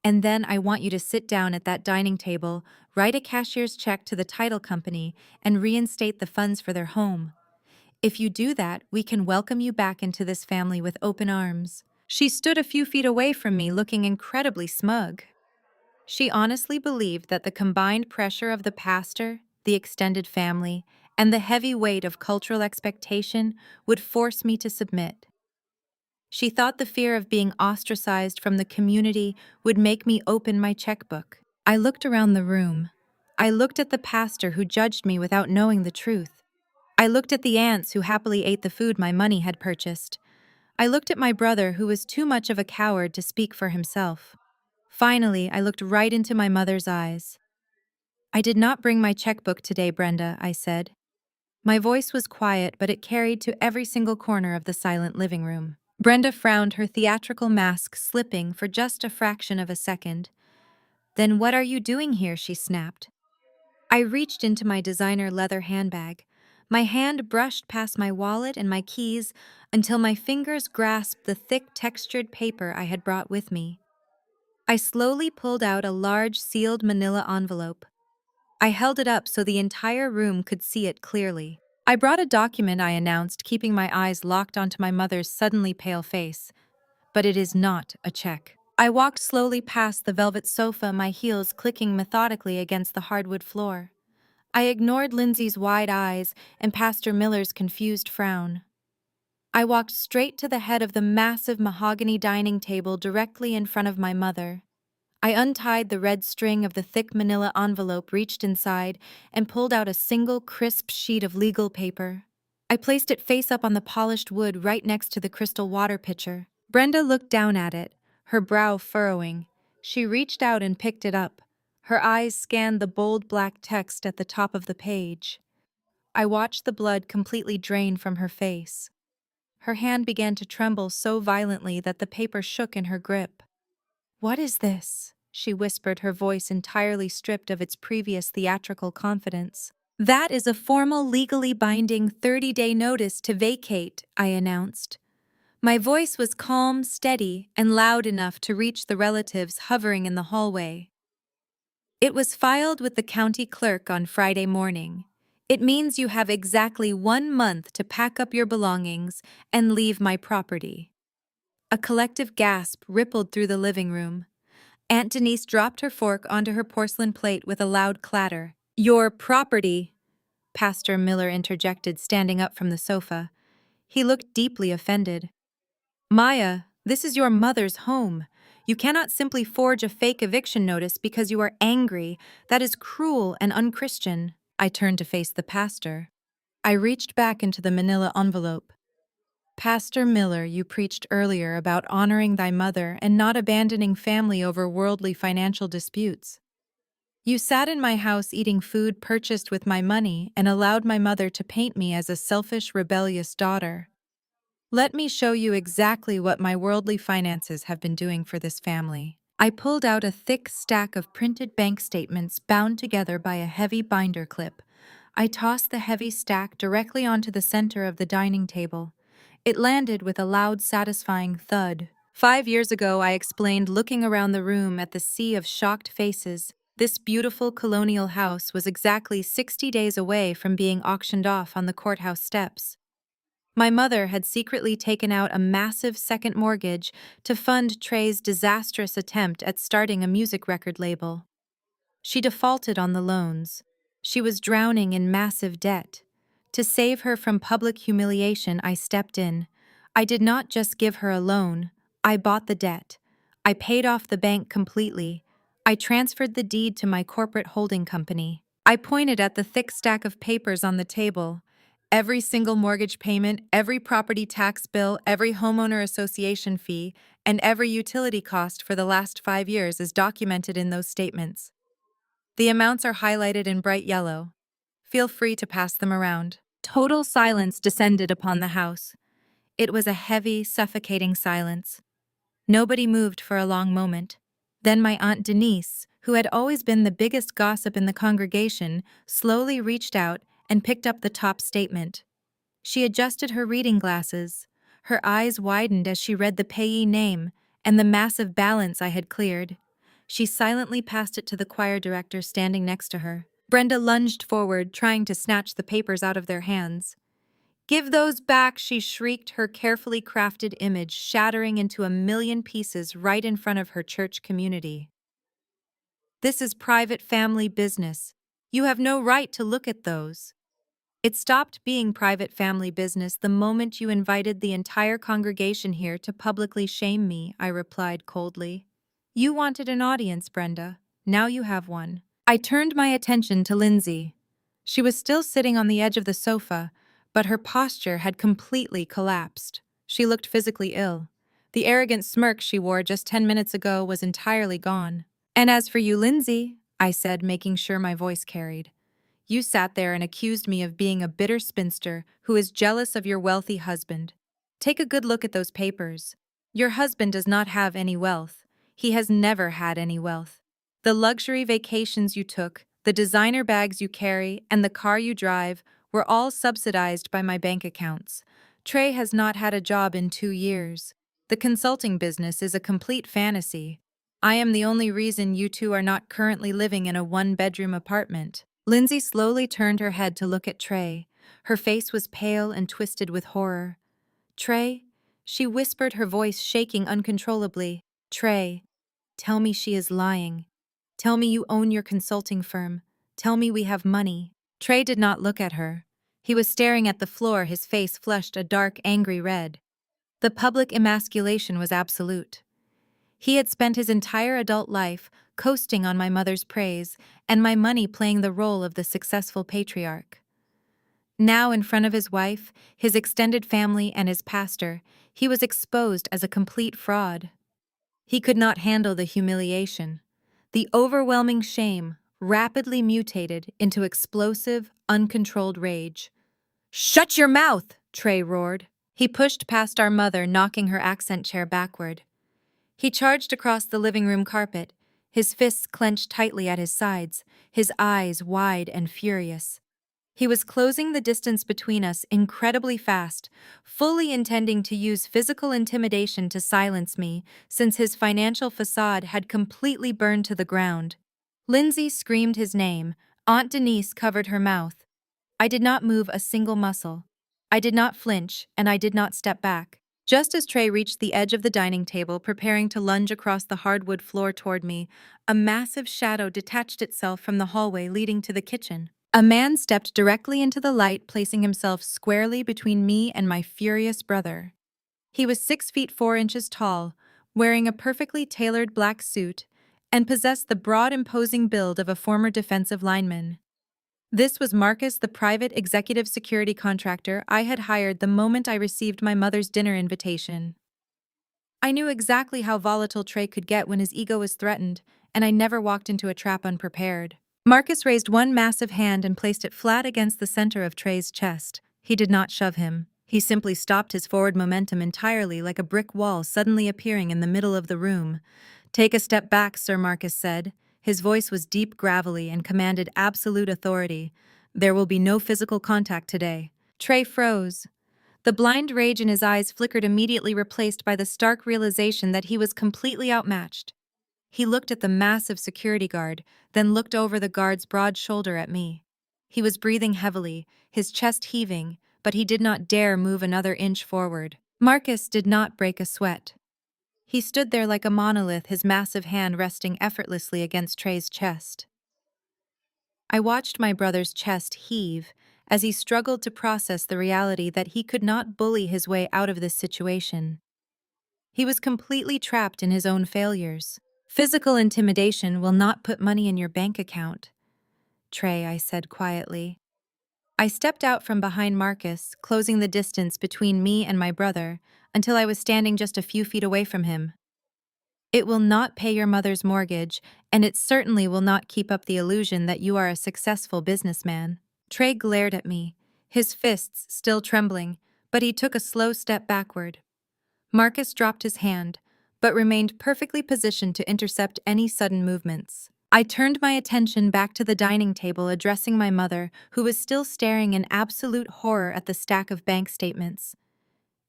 And then I want you to sit down at that dining table, write a cashier's check to the title company, and reinstate the funds for their home. If you do that, we can welcome you back into this family with open arms." She stood a few feet away from me, looking incredibly smug. She honestly believed that the combined pressure of the pastor, the extended family, and the heavy weight of cultural expectation would force me to submit. She thought the fear of being ostracized from the community would make me open my checkbook. I looked around the room. I looked at the pastor who judged me without knowing the truth. I looked at the aunts who happily ate the food my money had purchased. I looked at my brother who was too much of a coward to speak for himself. Finally, I looked right into my mother's eyes. "I did not bring my checkbook today, Brenda," I said. My voice was quiet, but it carried to every single corner of the silent living room. Brenda frowned, her theatrical mask slipping for just a fraction of a second. "Then what are you doing here?" she snapped. I reached into my designer leather handbag. My hand brushed past my wallet and my keys until my fingers grasped the thick, textured paper I had brought with me. I slowly pulled out a large, sealed manila envelope. I held it up so the entire room could see it clearly. "I brought a document," I announced, keeping my eyes locked onto my mother's suddenly pale face. "But it is not a check." I walked slowly past the velvet sofa, my heels clicking methodically against the hardwood floor. I ignored Lindsay's wide eyes and Pastor Miller's confused frown. I walked straight to the head of the massive mahogany dining table directly in front of my mother. I untied the red string of the thick manila envelope, reached inside, and pulled out a single crisp sheet of legal paper. I placed it face up on the polished wood right next to the crystal water pitcher. Brenda looked down at it, her brow furrowing. She reached out and picked it up. Her eyes scanned the bold black text at the top of the page. I watched the blood completely drain from her face. Her hand began to tremble so violently that the paper shook in her grip. "What is this?" she whispered, her voice entirely stripped of its previous theatrical confidence. "That is a formal, legally binding 30-day notice to vacate," I announced. My voice was calm, steady, and loud enough to reach the relatives hovering in the hallway. "It was filed with the county clerk on Friday morning. It means you have exactly 1 month to pack up your belongings and leave my property." A collective gasp rippled through the living room. Aunt Denise dropped her fork onto her porcelain plate with a loud clatter. "Your property," Pastor Miller interjected, standing up from the sofa. He looked deeply offended. "Maya, this is your mother's home. You cannot simply forge a fake eviction notice because you are angry. That is cruel and unchristian." I turned to face the pastor. I reached back into the manila envelope. "Pastor Miller, you preached earlier about honoring thy mother and not abandoning family over worldly financial disputes. You sat in my house eating food purchased with my money and allowed my mother to paint me as a selfish, rebellious daughter. Let me show you exactly what my worldly finances have been doing for this family." I pulled out a thick stack of printed bank statements bound together by a heavy binder clip. I tossed the heavy stack directly onto the center of the dining table. It landed with a loud, satisfying thud. 5 years ago, I explained, looking around the room at the sea of shocked faces. This beautiful colonial house was exactly 60 days away from being auctioned off on the courthouse steps. My mother had secretly taken out a massive second mortgage to fund Trey's disastrous attempt at starting a music record label. She defaulted on the loans. She was drowning in massive debt. To save her from public humiliation, I stepped in. I did not just give her a loan. I bought the debt. I paid off the bank completely. I transferred the deed to my corporate holding company. I pointed at the thick stack of papers on the table. Every single mortgage payment, every property tax bill, every homeowner association fee, and every utility cost for the last 5 years is documented in those statements. The amounts are highlighted in bright yellow. Feel free to pass them around. Total silence descended upon the house. It was a heavy, suffocating silence. Nobody moved for a long moment. Then my Aunt Denise, who had always been the biggest gossip in the congregation, slowly reached out and picked up the top statement. She adjusted her reading glasses. Her eyes widened as she read the payee name and the massive balance I had cleared. She silently passed it to the choir director standing next to her. Brenda lunged forward, trying to snatch the papers out of their hands. "Give those back," she shrieked, her carefully crafted image shattering into a million pieces right in front of her church community. "This is private family business. You have no right to look at those." It stopped being private family business the moment you invited the entire congregation here to publicly shame me, I replied coldly. "You wanted an audience, Brenda. Now you have one." I turned my attention to Lindsay. She was still sitting on the edge of the sofa, but her posture had completely collapsed. She looked physically ill. The arrogant smirk she wore just 10 minutes ago was entirely gone. "And as for you, Lindsay," I said, making sure my voice carried, "you sat there and accused me of being a bitter spinster who is jealous of your wealthy husband. Take a good look at those papers. Your husband does not have any wealth. He has never had any wealth. The luxury vacations you took, the designer bags you carry, and the car you drive were all subsidized by my bank accounts. Trey has not had a job in 2 years. The consulting business is a complete fantasy. I am the only reason you two are not currently living in a one-bedroom apartment." Lindsay slowly turned her head to look at Trey. Her face was pale and twisted with horror. "Trey?" She whispered, her voice shaking uncontrollably. "Trey, tell me she is lying. Tell me you own your consulting firm. Tell me we have money." Trey did not look at her. He was staring at the floor, his face flushed a dark, angry red. The public emasculation was absolute. He had spent his entire adult life coasting on my mother's praise, and my money playing the role of the successful patriarch. Now, in front of his wife, his extended family, and his pastor, he was exposed as a complete fraud. He could not handle the humiliation. The overwhelming shame rapidly mutated into explosive, uncontrolled rage. "Shut your mouth!" Trey roared. He pushed past our mother, knocking her accent chair backward. He charged across the living room carpet, his fists clenched tightly at his sides, his eyes wide and furious. He was closing the distance between us incredibly fast, fully intending to use physical intimidation to silence me, since his financial facade had completely burned to the ground. Lindsay screamed his name. Aunt Denise covered her mouth. I did not move a single muscle. I did not flinch, and I did not step back. Just as Trey reached the edge of the dining table, preparing to lunge across the hardwood floor toward me, a massive shadow detached itself from the hallway leading to the kitchen. A man stepped directly into the light, placing himself squarely between me and my furious brother. He was 6 feet 4 inches tall, wearing a perfectly tailored black suit, and possessed the broad, imposing build of a former defensive lineman. This was Marcus, the private executive security contractor I had hired the moment I received my mother's dinner invitation. I knew exactly how volatile Trey could get when his ego was threatened, and I never walked into a trap unprepared. Marcus raised one massive hand and placed it flat against the center of Trey's chest. He did not shove him. He simply stopped his forward momentum entirely, like a brick wall suddenly appearing in the middle of the room. Take a step back, Sir Marcus said. His voice was deep, gravelly, and commanded absolute authority. There will be no physical contact today. Trey froze. The blind rage in his eyes flickered, immediately replaced by the stark realization that he was completely outmatched. He looked at the massive security guard, then looked over the guard's broad shoulder at me. He was breathing heavily, his chest heaving, but he did not dare move another inch forward. Marcus did not break a sweat. He stood there like a monolith, his massive hand resting effortlessly against Trey's chest. I watched my brother's chest heave as he struggled to process the reality that he could not bully his way out of this situation. He was completely trapped in his own failures. Physical intimidation will not put money in your bank account, Trey, I said quietly. I stepped out from behind Marcus, closing the distance between me and my brother until I was standing just a few feet away from him. It will not pay your mother's mortgage, and it certainly will not keep up the illusion that you are a successful businessman. Trey glared at me, his fists still trembling, but he took a slow step backward. Marcus dropped his hand, but remained perfectly positioned to intercept any sudden movements. I turned my attention back to the dining table, addressing my mother, who was still staring in absolute horror at the stack of bank statements.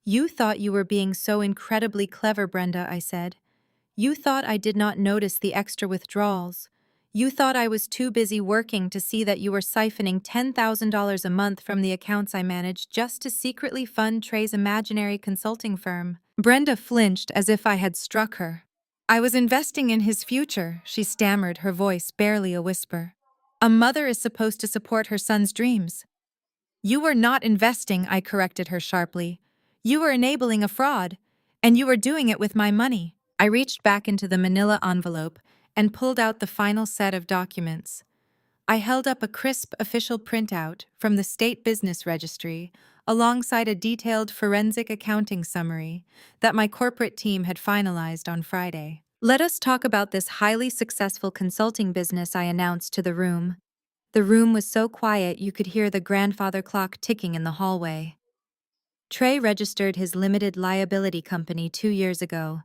You thought you were being so incredibly clever, Brenda, I said. You thought I did not notice the extra withdrawals. You thought I was too busy working to see that you were siphoning $10,000 a month from the accounts I managed just to secretly fund Trey's imaginary consulting firm. Brenda flinched as if I had struck her. I was investing in his future, she stammered, her voice barely a whisper. A mother is supposed to support her son's dreams. You were not investing, I corrected her sharply. You were enabling a fraud, and you were doing it with my money. I reached back into the manila envelope and pulled out the final set of documents. I held up a crisp official printout from the State Business Registry alongside a detailed forensic accounting summary that my corporate team had finalized on Friday. Let us talk about this highly successful consulting business, I announced to the room. The room was so quiet you could hear the grandfather clock ticking in the hallway. Trey registered his limited liability company 2 years ago.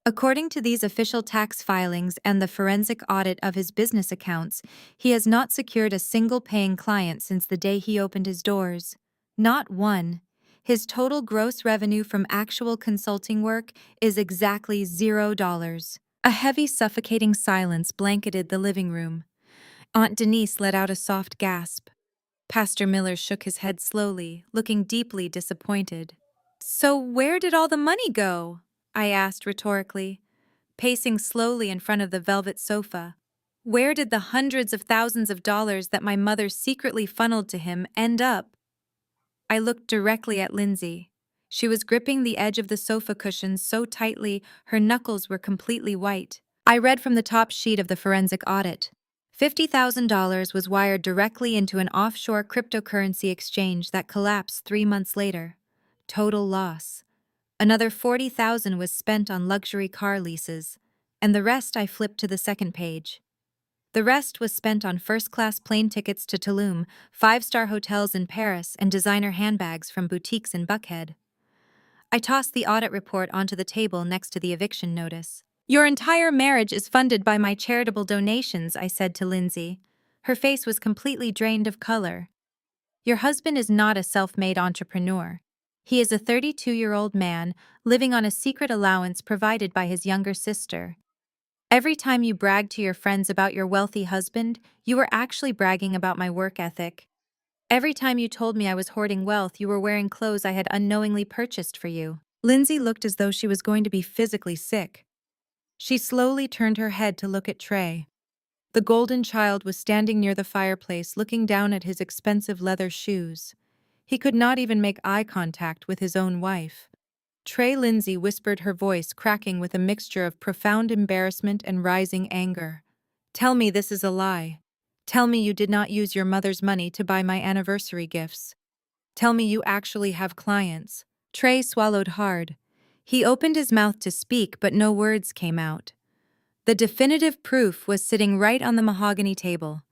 According to these official tax filings and the forensic audit of his business accounts, he has not secured a single paying client since the day he opened his doors. Not one. His total gross revenue from actual consulting work is exactly $0. A heavy, suffocating silence blanketed the living room. Aunt Denise let out a soft gasp. Pastor Miller shook his head slowly, looking deeply disappointed. So where did all the money go? I asked rhetorically, pacing slowly in front of the velvet sofa. Where did the hundreds of thousands of dollars that my mother secretly funneled to him end up? I looked directly at Lindsay. She was gripping the edge of the sofa cushions so tightly her knuckles were completely white. I read from the top sheet of the forensic audit. $50,000 was wired directly into an offshore cryptocurrency exchange that collapsed 3 months later. Total loss. Another $40,000 was spent on luxury car leases, and the rest I flipped to the second page. The rest was spent on first-class plane tickets to Tulum, 5-star hotels in Paris, and designer handbags from boutiques in Buckhead. I tossed the audit report onto the table next to the eviction notice. Your entire marriage is funded by my charitable donations, I said to Lindsay. Her face was completely drained of color. Your husband is not a self-made entrepreneur. He is a 32-year-old man living on a secret allowance provided by his younger sister. Every time you brag to your friends about your wealthy husband, you were actually bragging about my work ethic. Every time you told me I was hoarding wealth, you were wearing clothes I had unknowingly purchased for you. Lindsay looked as though she was going to be physically sick. She slowly turned her head to look at Trey. The golden child was standing near the fireplace, looking down at his expensive leather shoes. He could not even make eye contact with his own wife. Trey, Lindsay whispered, her voice cracking with a mixture of profound embarrassment and rising anger. Tell me this is a lie. Tell me you did not use your mother's money to buy my anniversary gifts. Tell me you actually have clients. Trey swallowed hard. He opened his mouth to speak, but no words came out. The definitive proof was sitting right on the mahogany table.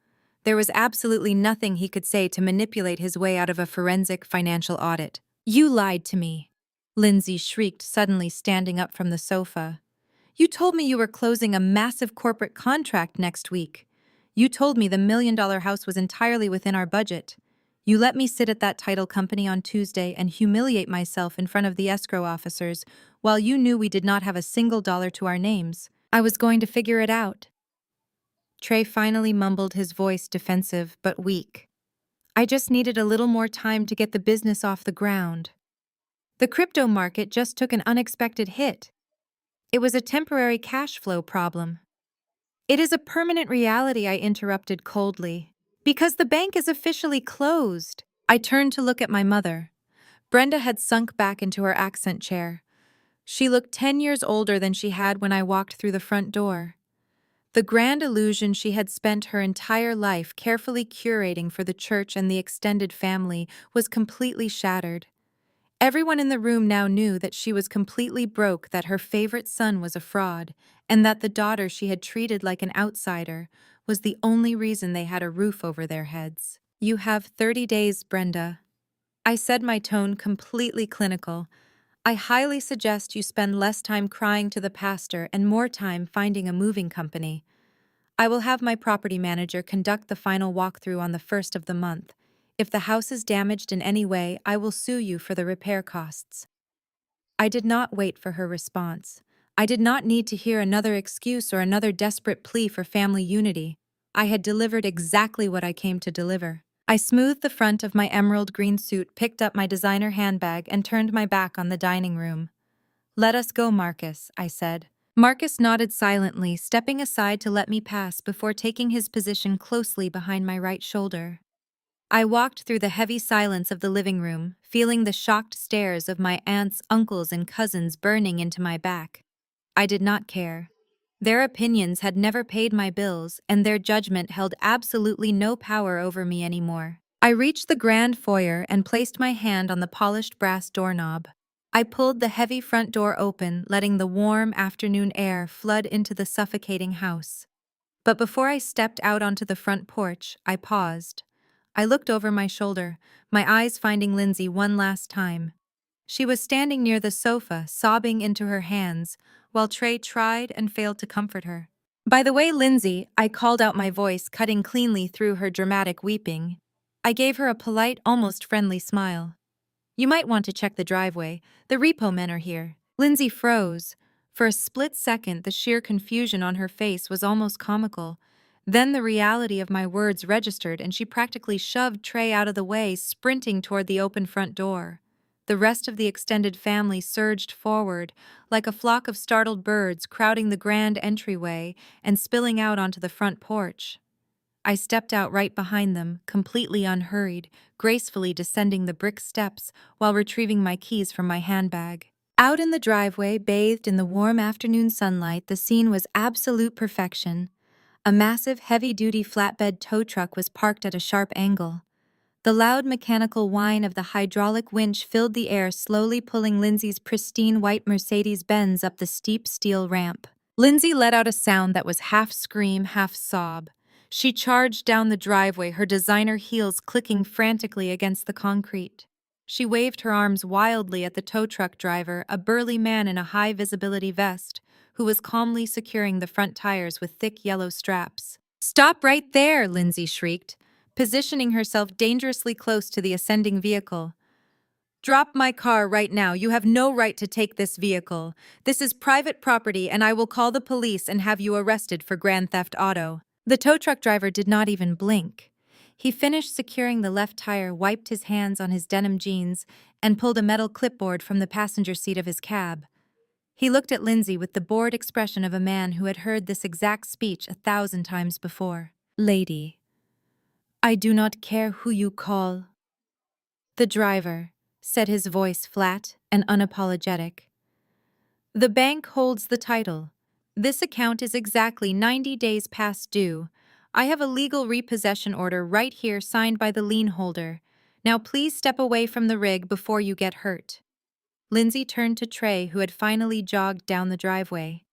There was absolutely nothing he could say to manipulate his way out of a forensic financial audit. You lied to me, Lindsay shrieked, suddenly standing up from the sofa. You told me you were closing a massive corporate contract next week. You told me the $1 million house was entirely within our budget. You let me sit at that title company on Tuesday and humiliate myself in front of the escrow officers while you knew we did not have a single dollar to our names. I was going to figure it out. Trey finally mumbled, his voice defensive but weak. I just needed a little more time to get the business off the ground. The crypto market just took an unexpected hit. It was a temporary cash flow problem. It is a permanent reality, I interrupted coldly. Because the bank is officially closed. I turned to look at my mother. Brenda had sunk back into her accent chair. She looked 10 years older than she had when I walked through the front door. The grand illusion she had spent her entire life carefully curating for the church and the extended family was completely shattered. Everyone in the room now knew that she was completely broke, that her favorite son was a fraud, and that the daughter she had treated like an outsider was the only reason they had a roof over their heads. You have 30 days, Brenda. I said, my tone completely clinical. I highly suggest you spend less time crying to the pastor and more time finding a moving company. I will have my property manager conduct the final walkthrough on the 1st of the month. If the house is damaged in any way, I will sue you for the repair costs. I did not wait for her response. I did not need to hear another excuse or another desperate plea for family unity. I had delivered exactly what I came to deliver. I smoothed the front of my emerald green suit, picked up my designer handbag, and turned my back on the dining room. Let us go, Marcus, I said. Marcus nodded silently, stepping aside to let me pass before taking his position closely behind my right shoulder. I walked through the heavy silence of the living room, feeling the shocked stares of my aunts, uncles, and cousins burning into my back. I did not care. Their opinions had never paid my bills, and their judgment held absolutely no power over me anymore. I reached the grand foyer and placed my hand on the polished brass doorknob. I pulled the heavy front door open, letting the warm afternoon air flood into the suffocating house. But before I stepped out onto the front porch, I paused. I looked over my shoulder, my eyes finding Lindsay one last time. She was standing near the sofa, sobbing into her hands, while Trey tried and failed to comfort her. By the way, Lindsay, I called out, my voice cutting cleanly through her dramatic weeping. I gave her a polite, almost friendly smile. You might want to check the driveway. The repo men are here. Lindsay froze. For a split second, the sheer confusion on her face was almost comical. Then the reality of my words registered, and she practically shoved Trey out of the way, sprinting toward the open front door. The rest of the extended family surged forward, like a flock of startled birds, crowding the grand entryway and spilling out onto the front porch. I stepped out right behind them, completely unhurried, gracefully descending the brick steps while retrieving my keys from my handbag. Out in the driveway, bathed in the warm afternoon sunlight, the scene was absolute perfection. A massive, heavy-duty flatbed tow truck was parked at a sharp angle. The loud mechanical whine of the hydraulic winch filled the air, slowly pulling Lindsay's pristine white Mercedes-Benz up the steep steel ramp. Lindsay let out a sound that was half scream, half sob. She charged down the driveway, her designer heels clicking frantically against the concrete. She waved her arms wildly at the tow truck driver, a burly man in a high-visibility vest, who was calmly securing the front tires with thick yellow straps. "Stop right there!" Lindsay shrieked, positioning herself dangerously close to the ascending vehicle. "Drop my car right now. You have no right to take this vehicle. This is private property, and I will call the police and have you arrested for grand theft auto." The tow truck driver did not even blink. He finished securing the left tire, wiped his hands on his denim jeans, and pulled a metal clipboard from the passenger seat of his cab. He looked at Lindsay with the bored expression of a man who had heard this exact speech 1,000 times before. "Lady, I do not care who you call." "The driver," said his voice flat and unapologetic. "The bank holds the title. This account is exactly 90 days past due. I have a legal repossession order right here signed by the lien holder. Now please step away from the rig before you get hurt." Lindsay turned to Trey, who had finally jogged down the driveway.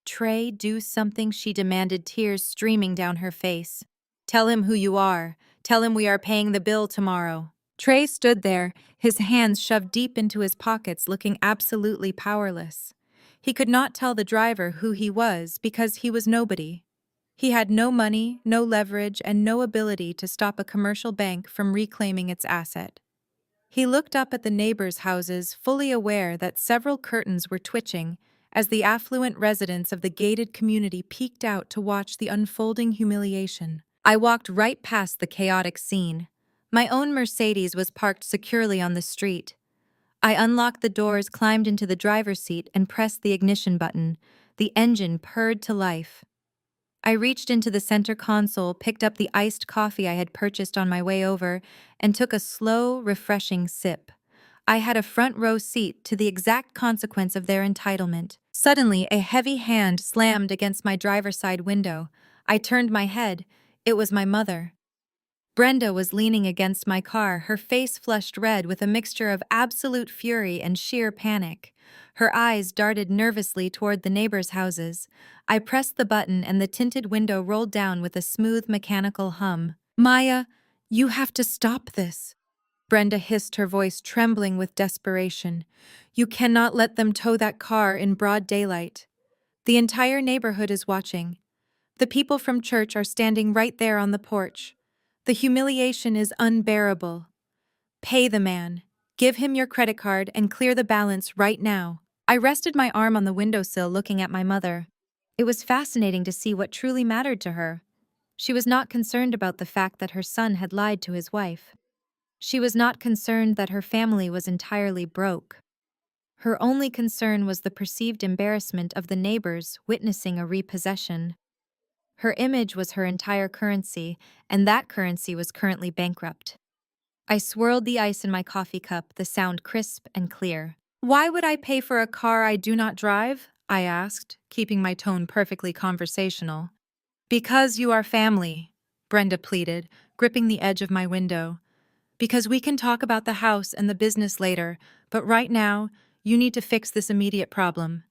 "Trey, do something," she demanded, tears streaming down her face. "Tell him who you are. Tell him we are paying the bill tomorrow." Trey stood there, his hands shoved deep into his pockets, looking absolutely powerless. He could not tell the driver who he was because he was nobody. He had no money, no leverage, and no ability to stop a commercial bank from reclaiming its asset. He looked up at the neighbors' houses, fully aware that several curtains were twitching as the affluent residents of the gated community peeked out to watch the unfolding humiliation. I walked right past the chaotic scene. My own Mercedes was parked securely on the street. I unlocked the doors, climbed into the driver's seat, and pressed the ignition button. The engine purred to life. I reached into the center console, picked up the iced coffee I had purchased on my way over, and took a slow, refreshing sip. I had a front row seat to the exact consequence of their entitlement. Suddenly, a heavy hand slammed against my driver's side window. I turned my head. It was my mother. Brenda was leaning against my car, her face flushed red with a mixture of absolute fury and sheer panic. Her eyes darted nervously toward the neighbors' houses. I pressed the button and the tinted window rolled down with a smooth mechanical hum. "Maya, you have to stop this," Brenda hissed, her voice trembling with desperation. "You cannot let them tow that car in broad daylight. The entire neighborhood is watching. The people from church are standing right there on the porch. The humiliation is unbearable. Pay the man. Give him your credit card and clear the balance right now." I rested my arm on the windowsill looking at my mother. It was fascinating to see what truly mattered to her. She was not concerned about the fact that her son had lied to his wife. She was not concerned that her family was entirely broke. Her only concern was the perceived embarrassment of the neighbors witnessing a repossession. Her image was her entire currency, and that currency was currently bankrupt. I swirled the ice in my coffee cup, the sound crisp and clear. "Why would I pay for a car I do not drive?" I asked, keeping my tone perfectly conversational. "Because you are family," Brenda pleaded, gripping the edge of my window. "Because we can talk about the house and the business later, but right now, you need to fix this immediate problem.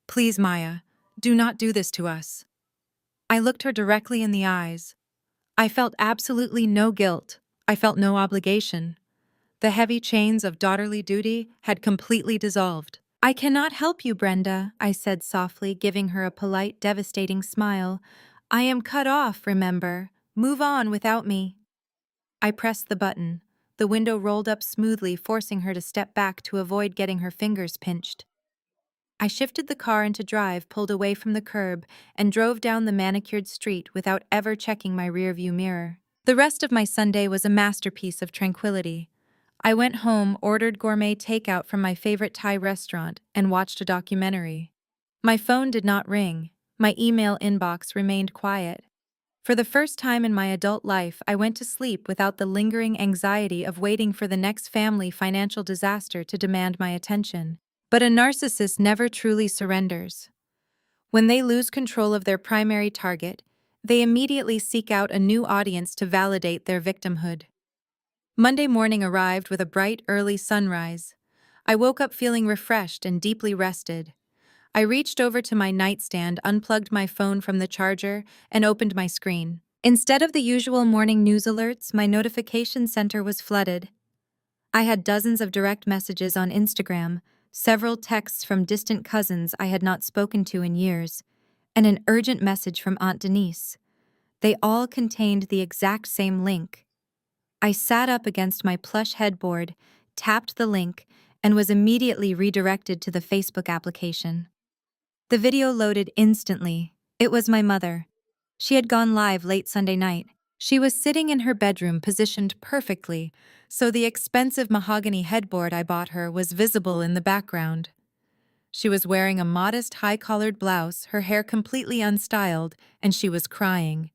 Please, Maya, do not do this to us." I looked her directly in the eyes. I felt absolutely no guilt. I felt no obligation. The heavy chains of daughterly duty had completely dissolved. "I cannot help you, Brenda," I said softly, giving her a polite, devastating smile. "I am cut off, remember. Move on without me." I pressed the button. The window rolled up smoothly, forcing her to step back to avoid getting her fingers pinched. I shifted the car into drive, pulled away from the curb, and drove down the manicured street without ever checking my rearview mirror. The rest of my Sunday was a masterpiece of tranquility. I went home, ordered gourmet takeout from my favorite Thai restaurant, and watched a documentary. My phone did not ring. My email inbox remained quiet. For the first time in my adult life, I went to sleep without the lingering anxiety of waiting for the next family financial disaster to demand my attention. But a narcissist never truly surrenders. When they lose control of their primary target, they immediately seek out a new audience to validate their victimhood. Monday morning arrived with a bright, early sunrise. I woke up feeling refreshed and deeply rested. I reached over to my nightstand, unplugged my phone from the charger, and opened my screen. Instead of the usual morning news alerts, my notification center was flooded. I had dozens of direct messages on Instagram, several texts from distant cousins I had not spoken to in years, and an urgent message from Aunt Denise. They all contained the exact same link. I sat up against my plush headboard, tapped the link, and was immediately redirected to the Facebook application. The video loaded instantly. It was my mother. She had gone live late Sunday night. She was sitting in her bedroom, positioned perfectly, so the expensive mahogany headboard I bought her was visible in the background. She was wearing a modest high-collared blouse, her hair completely unstyled, and she was crying.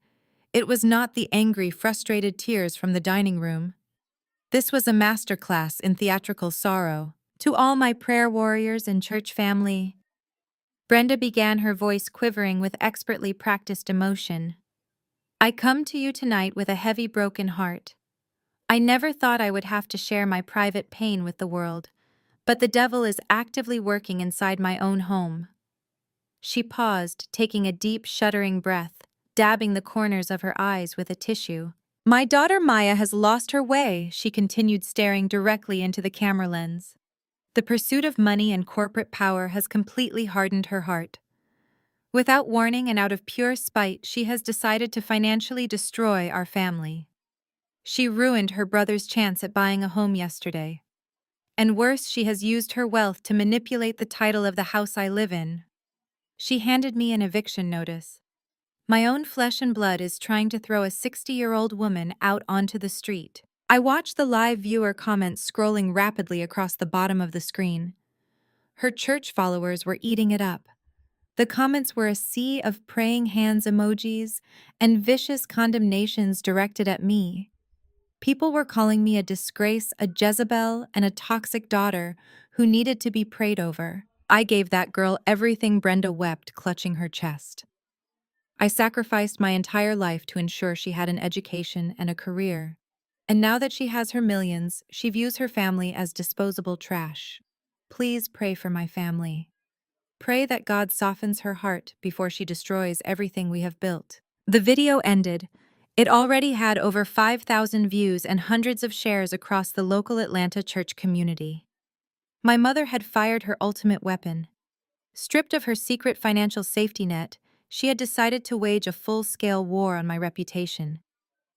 It was not the angry, frustrated tears from the dining room. This was a masterclass in theatrical sorrow. "To all my prayer warriors and church family," Brenda began, her voice quivering with expertly practiced emotion. "I come to you tonight with a heavy, broken heart. I never thought I would have to share my private pain with the world, but the devil is actively working inside my own home." She paused, taking a deep, shuddering breath, dabbing the corners of her eyes with a tissue. "My daughter Maya has lost her way," she continued, staring directly into the camera lens. The pursuit of money and corporate power has completely hardened her heart. Without warning and out of pure spite, she has decided to financially destroy our family. She ruined her brother's chance at buying a home yesterday. And worse, she has used her wealth to manipulate the title of the house I live in. She handed me an eviction notice. My own flesh and blood is trying to throw a 60-year-old woman out onto the street. I watched the live viewer comments scrolling rapidly across the bottom of the screen. Her church followers were eating it up. The comments were a sea of praying hands emojis and vicious condemnations directed at me. People were calling me a disgrace, a Jezebel, and a toxic daughter who needed to be prayed over. I gave that girl everything. Brenda wept, clutching her chest. I sacrificed my entire life to ensure she had an education and a career. And now that she has her millions, she views her family as disposable trash. Please pray for my family. Pray that God softens her heart before she destroys everything we have built. The video ended. It already had over 5,000 views and hundreds of shares across the local Atlanta church community. My mother had fired her ultimate weapon. Stripped of her secret financial safety net, she had decided to wage a full-scale war on my reputation.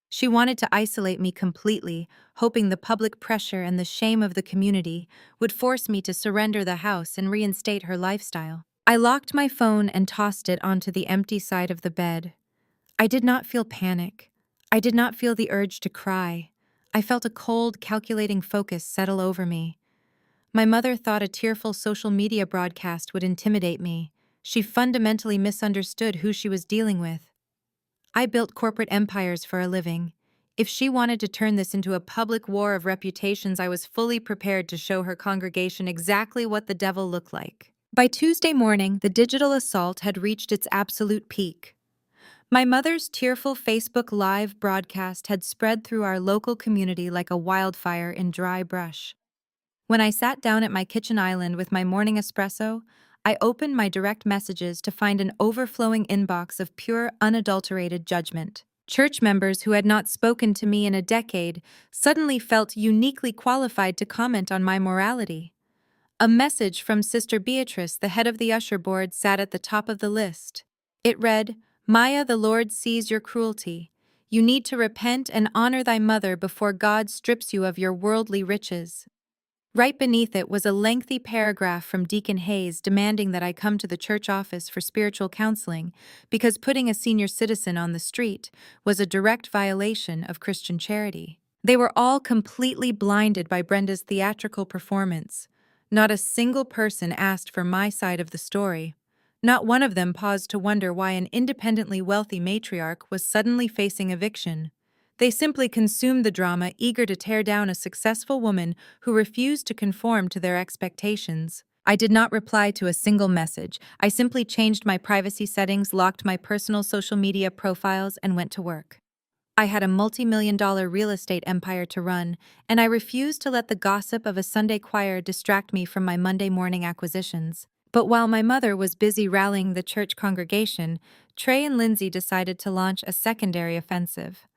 She wanted to isolate me completely, hoping the public pressure and the shame of the community would force me to surrender the house and reinstate her lifestyle. I locked my phone and tossed it onto the empty side of the bed. I did not feel panic. I did not feel the urge to cry. I felt a cold, calculating focus settle over me. My mother thought a tearful social media broadcast would intimidate me. She fundamentally misunderstood who she was dealing with. I built corporate empires for a living. If she wanted to turn this into a public war of reputations, I was fully prepared to show her congregation exactly what the devil looked like. By Tuesday morning, the digital assault had reached its absolute peak. My mother's tearful Facebook Live broadcast had spread through our local community like a wildfire in dry brush. When I sat down at my kitchen island with my morning espresso, I opened my direct messages to find an overflowing inbox of pure, unadulterated judgment. Church members who had not spoken to me in a decade suddenly felt uniquely qualified to comment on my morality. A message from Sister Beatrice, the head of the usher board, sat at the top of the list. It read, "Maya, the Lord sees your cruelty. You need to repent and honor thy mother before God strips you of your worldly riches." Right beneath it was a lengthy paragraph from Deacon Hayes demanding that I come to the church office for spiritual counseling because putting a senior citizen on the street was a direct violation of Christian charity. They were all completely blinded by Brenda's theatrical performance. Not a single person asked for my side of the story. Not one of them paused to wonder why an independently wealthy matriarch was suddenly facing eviction. They simply consumed the drama, eager to tear down a successful woman who refused to conform to their expectations. I did not reply to a single message. I simply changed my privacy settings, locked my personal social media profiles, and went to work. I had a multi-million-dollar real estate empire to run, and I refused to let the gossip of a Sunday choir distract me from my Monday morning acquisitions. But while my mother was busy rallying the church congregation, Trey and Lindsay decided to launch a secondary offensive.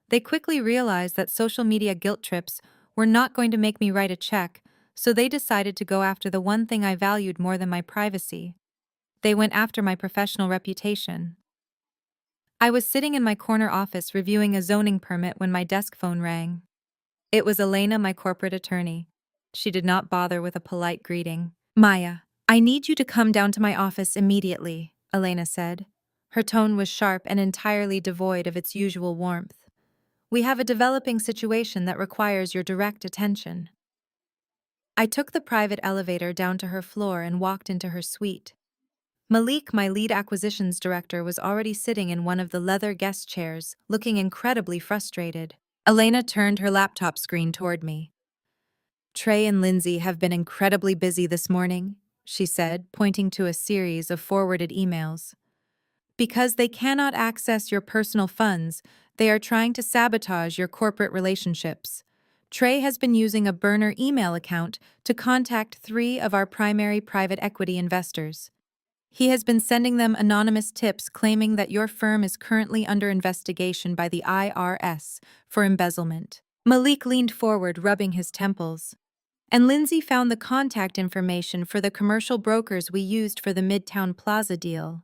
They quickly realized that social media guilt trips were not going to make me write a check, so they decided to go after the one thing I valued more than my privacy. They went after my professional reputation. I was sitting in my corner office reviewing a zoning permit when my desk phone rang. It was Elena, my corporate attorney. She did not bother with a polite greeting. "Maya, I need you to come down to my office immediately," Elena said. Her tone was sharp and entirely devoid of its usual warmth. "We have a developing situation that requires your direct attention." I took the private elevator down to her floor and walked into her suite. Malik, my lead acquisitions director, was already sitting in one of the leather guest chairs, looking incredibly frustrated. Elena turned her laptop screen toward me. "Trey and Lindsay have been incredibly busy this morning," she said, pointing to a series of forwarded emails. "Because they cannot access your personal funds, they are trying to sabotage your corporate relationships. Trey has been using a burner email account to contact 3 of our primary private equity investors. He has been sending them anonymous tips claiming that your firm is currently under investigation by the IRS for embezzlement." Malik leaned forward, rubbing his temples. And Lindsay found the contact information for the commercial brokers we used for the Midtown Plaza deal.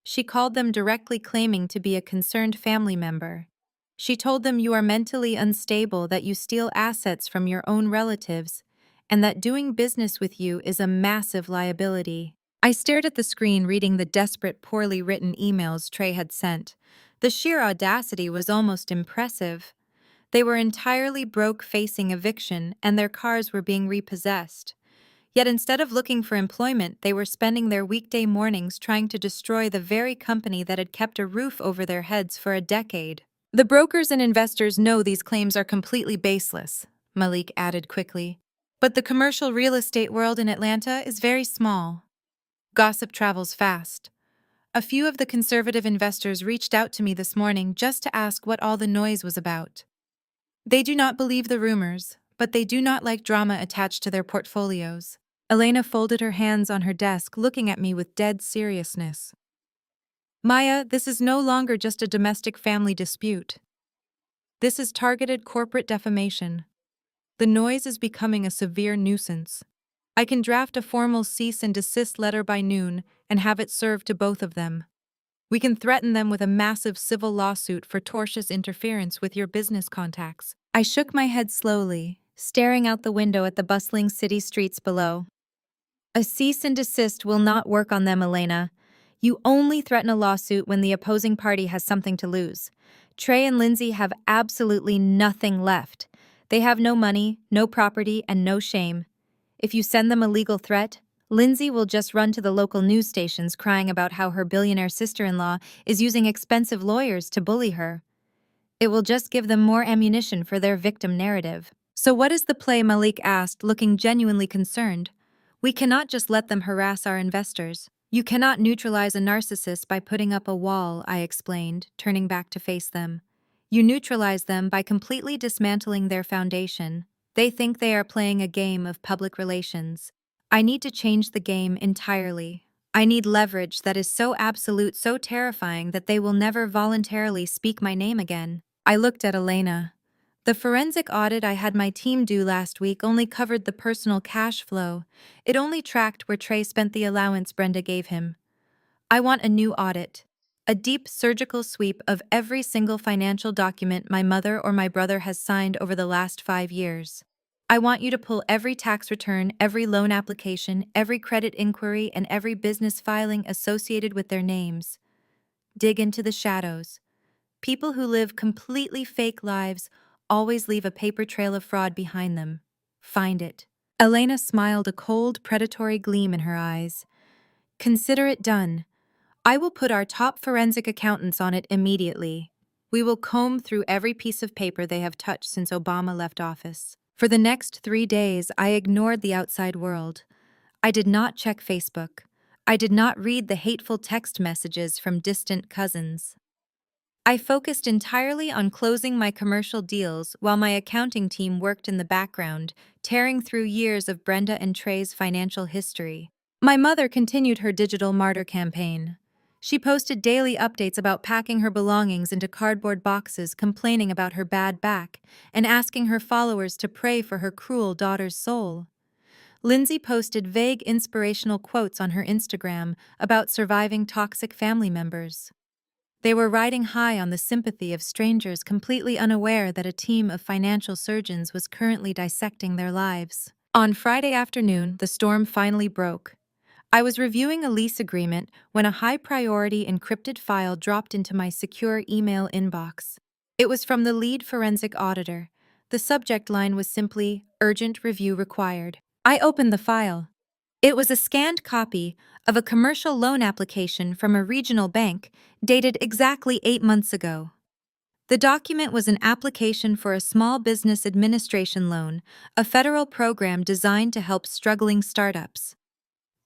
She called them directly claiming to be a concerned family member. She told them you are mentally unstable, that you steal assets from your own relatives, and that doing business with you is a massive liability. I stared at the screen, reading the desperate, poorly written emails Trey had sent. The sheer audacity was almost impressive. They were entirely broke, facing eviction, and their cars were being repossessed. Yet instead of looking for employment, they were spending their weekday mornings trying to destroy the very company that had kept a roof over their heads for a decade. The brokers and investors know these claims are completely baseless, Malik added quickly. But the commercial real estate world in Atlanta is very small. Gossip travels fast. A few of the conservative investors reached out to me this morning just to ask what all the noise was about. They do not believe the rumors, but they do not like drama attached to their portfolios. Elena folded her hands on her desk, looking at me with dead seriousness. Maya, this is no longer just a domestic family dispute. This is targeted corporate defamation. The noise is becoming a severe nuisance. I can draft a formal cease and desist letter by noon and have it served to both of them. We can threaten them with a massive civil lawsuit for tortious interference with your business contacts. I shook my head slowly, staring out the window at the bustling city streets below. A cease and desist will not work on them, Elena. You only threaten a lawsuit when the opposing party has something to lose. Trey and Lindsay have absolutely nothing left. They have no money, no property, and no shame. If you send them a legal threat, Lindsay will just run to the local news stations crying about how her billionaire sister-in-law is using expensive lawyers to bully her. It will just give them more ammunition for their victim narrative. So what is the play? Malik asked, looking genuinely concerned. We cannot just let them harass our investors. You cannot neutralize a narcissist by putting up a wall, I explained, turning back to face them. You neutralize them by completely dismantling their foundation. They think they are playing a game of public relations. I need to change the game entirely. I need leverage that is so absolute, so terrifying that they will never voluntarily speak my name again. I looked at Elena. The forensic audit I had my team do last week only covered the personal cash flow. It only tracked where Trey spent the allowance Brenda gave him. I want a new audit. A deep surgical sweep of every single financial document my mother or my brother has signed over the last 5 years. I want you to pull every tax return, every loan application, every credit inquiry, and every business filing associated with their names. Dig into the shadows. People who live completely fake lives always leave a paper trail of fraud behind them. Find it. Elena smiled, a cold, predatory gleam in her eyes. Consider it done. I will put our top forensic accountants on it immediately. We will comb through every piece of paper they have touched since Obama left office. For the next 3 days, I ignored the outside world. I did not check Facebook. I did not read the hateful text messages from distant cousins. I focused entirely on closing my commercial deals while my accounting team worked in the background, tearing through years of Brenda and Trey's financial history. My mother continued her digital martyr campaign. She posted daily updates about packing her belongings into cardboard boxes, complaining about her bad back, and asking her followers to pray for her cruel daughter's soul. Lindsay posted vague inspirational quotes on her Instagram about surviving toxic family members. They were riding high on the sympathy of strangers, completely unaware that a team of financial surgeons was currently dissecting their lives. On Friday afternoon, the storm finally broke. I was reviewing a lease agreement when a high-priority encrypted file dropped into my secure email inbox. It was from the lead forensic auditor. The subject line was simply, "Urgent review required." I opened the file. It was a scanned copy of a commercial loan application from a regional bank dated exactly 8 months ago. The document was an application for a small business administration loan, a federal program designed to help struggling startups.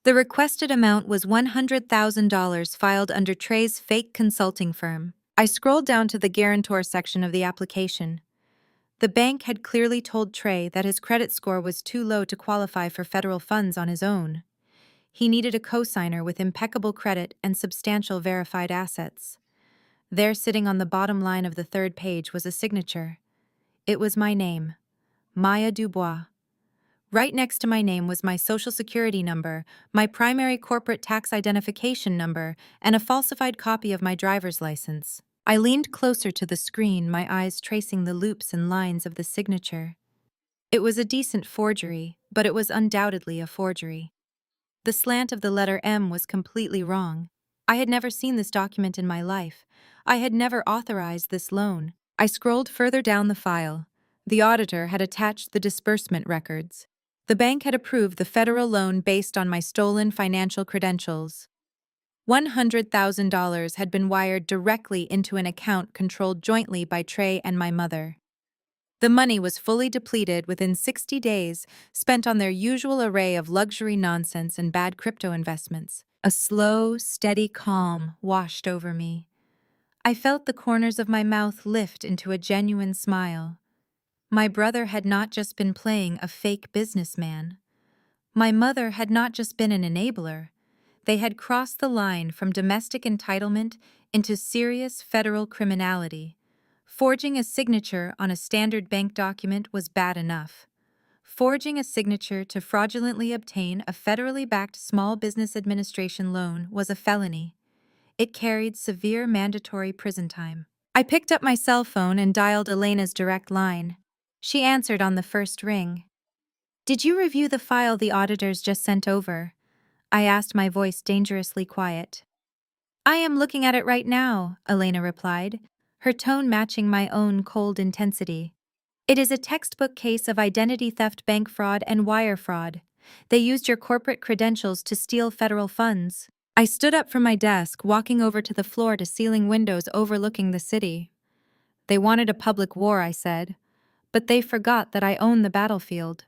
The requested amount was $100,000, filed under Trey's fake consulting firm. I scrolled down to the guarantor section of the application. The bank had clearly told Trey that his credit score was too low to qualify for federal funds on his own. He needed a cosigner with impeccable credit and substantial verified assets. There, sitting on the bottom line of the 3rd page, was a signature. It was my name, Maya Dubois. Right next to my name was my social security number, my primary corporate tax identification number, and a falsified copy of my driver's license. I leaned closer to the screen, my eyes tracing the loops and lines of the signature. It was a decent forgery, but it was undoubtedly a forgery. The slant of the letter M was completely wrong. I had never seen this document in my life. I had never authorized this loan. I scrolled further down the file. The auditor had attached the disbursement records. The bank had approved the federal loan based on my stolen financial credentials. $100,000 had been wired directly into an account controlled jointly by Trey and my mother. The money was fully depleted within 60 days, spent on their usual array of luxury nonsense and bad crypto investments. A slow, steady calm washed over me. I felt the corners of my mouth lift into a genuine smile. My brother had not just been playing a fake businessman. My mother had not just been an enabler. They had crossed the line from domestic entitlement into serious federal criminality. Forging a signature on a standard bank document was bad enough. Forging a signature to fraudulently obtain a federally backed Small Business Administration loan was a felony. It carried severe mandatory prison time. I picked up my cell phone and dialed Elena's direct line. She answered on the first ring. "Did you review the file the auditors just sent over?" I asked, my voice dangerously quiet. "I am looking at it right now," Elena replied, her tone matching my own cold intensity. "It is a textbook case of identity theft, bank fraud, and wire fraud. They used your corporate credentials to steal federal funds." I stood up from my desk, walking over to the floor-to-ceiling windows overlooking the city. "They wanted a public war," I said, "but they forgot that I own the battlefield.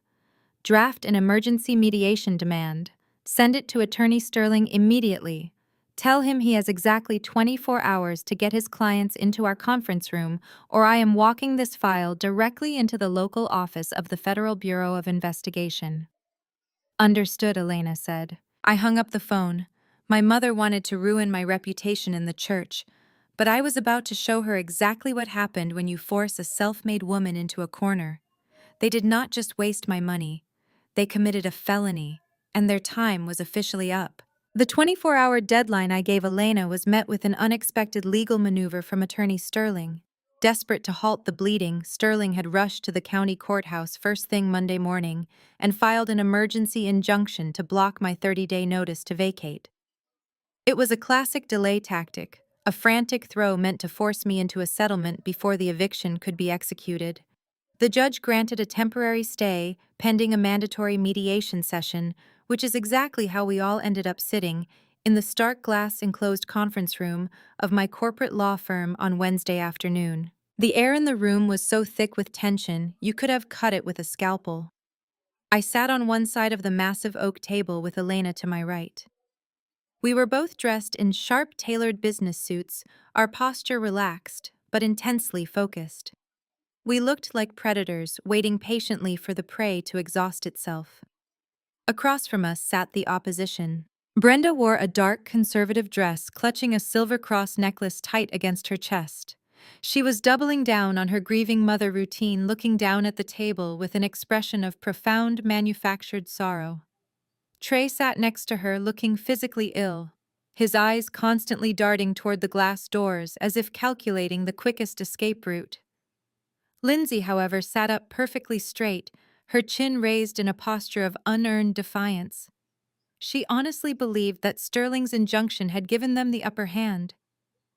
Draft an emergency mediation demand. Send it to Attorney Sterling immediately. Tell him he has exactly 24 hours to get his clients into our conference room, or I am walking this file directly into the local office of the Federal Bureau of Investigation." "Understood," Elena said. I hung up the phone. My mother wanted to ruin my reputation in the church, but I was about to show her exactly what happened when you force a self-made woman into a corner. They did not just waste my money. They committed a felony, and their time was officially up. The 24-hour deadline I gave Elena was met with an unexpected legal maneuver from Attorney Sterling. Desperate to halt the bleeding, Sterling had rushed to the county courthouse first thing Monday morning and filed an emergency injunction to block my 30-day notice to vacate. It was a classic delay tactic, a frantic throw meant to force me into a settlement before the eviction could be executed. The judge granted a temporary stay pending a mandatory mediation session, which is exactly how we all ended up sitting in the stark glass-enclosed conference room of my corporate law firm on Wednesday afternoon. The air in the room was so thick with tension, you could have cut it with a scalpel. I sat on one side of the massive oak table with Elena to my right. We were both dressed in sharp, tailored business suits, our posture relaxed, but intensely focused. We looked like predators, waiting patiently for the prey to exhaust itself. Across from us sat the opposition. Brenda wore a dark, conservative dress, clutching a silver cross necklace tight against her chest. She was doubling down on her grieving mother routine, looking down at the table with an expression of profound, manufactured sorrow. Trey sat next to her, looking physically ill, his eyes constantly darting toward the glass doors as if calculating the quickest escape route. Lindsay, however, sat up perfectly straight, her chin raised in a posture of unearned defiance. She honestly believed that Sterling's injunction had given them the upper hand.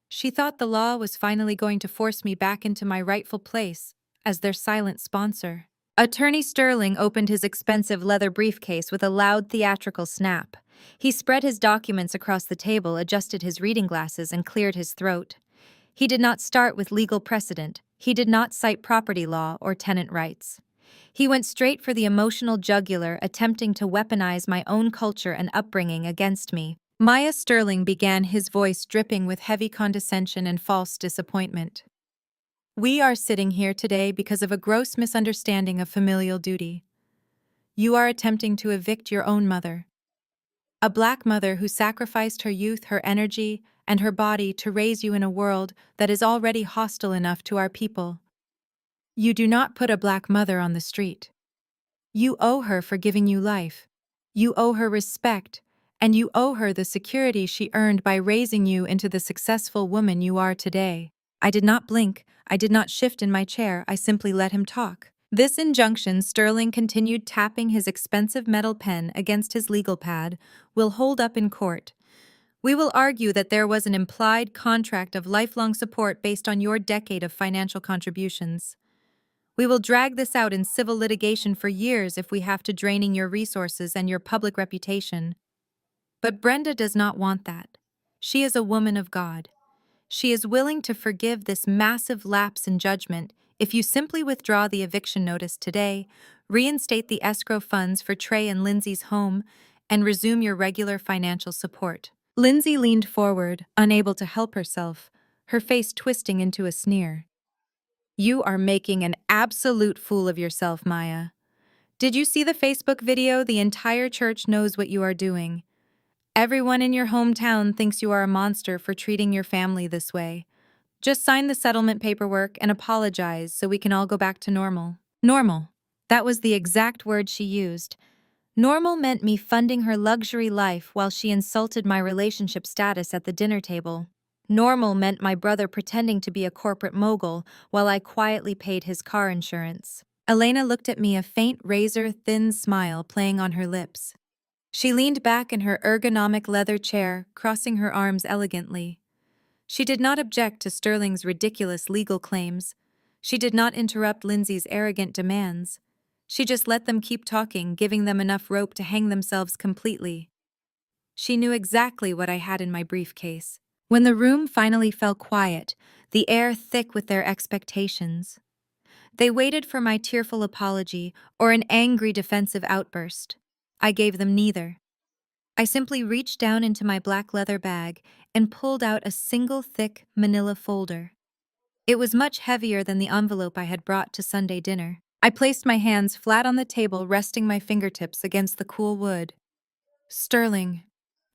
She thought the law was finally going to force me back into my rightful place as their silent sponsor. Attorney Sterling opened his expensive leather briefcase with a loud theatrical snap. He spread his documents across the table, adjusted his reading glasses, and cleared his throat. He did not start with legal precedent. He did not cite property law or tenant rights. He went straight for the emotional jugular, attempting to weaponize my own culture and upbringing against me. Maya Sterling began, his voice dripping with heavy condescension and false disappointment. "We are sitting here today because of a gross misunderstanding of familial duty. You are attempting to evict your own mother. A black mother who sacrificed her youth, her energy, and her body to raise you in a world that is already hostile enough to our people. You do not put a black mother on the street. You owe her for giving you life. You owe her respect, and you owe her the security she earned by raising you into the successful woman you are today. I did not blink, I did not shift in my chair, I simply let him talk. This injunction, Sterling continued tapping his expensive metal pen against his legal pad, will hold up in court. We will argue that there was an implied contract of lifelong support based on your decade of financial contributions. We will drag this out in civil litigation for years if we have to, draining your resources and your public reputation. But Brenda does not want that. She is a woman of God. She is willing to forgive this massive lapse in judgment if you simply withdraw the eviction notice today, reinstate the escrow funds for Trey and Lindsay's home, and resume your regular financial support. Lindsay leaned forward, unable to help herself, her face twisting into a sneer. You are making an absolute fool of yourself, Maya. Did you see the Facebook video? The entire church knows what you are doing. Everyone in your hometown thinks you are a monster for treating your family this way. Just sign the settlement paperwork and apologize so we can all go back to normal. Normal. That was the exact word she used. Normal meant me funding her luxury life while she insulted my relationship status at the dinner table. Normal meant my brother pretending to be a corporate mogul while I quietly paid his car insurance. Elena looked at me, a faint razor-thin smile playing on her lips. She leaned back in her ergonomic leather chair, crossing her arms elegantly. She did not object to Sterling's ridiculous legal claims. She did not interrupt Lindsay's arrogant demands. She just let them keep talking, giving them enough rope to hang themselves completely. She knew exactly what I had in my briefcase. When the room finally fell quiet, the air thick with their expectations, they waited for my tearful apology or an angry defensive outburst. I gave them neither. I simply reached down into my black leather bag and pulled out a single thick manila folder. It was much heavier than the envelope I had brought to Sunday dinner. I placed my hands flat on the table, resting my fingertips against the cool wood. Sterling,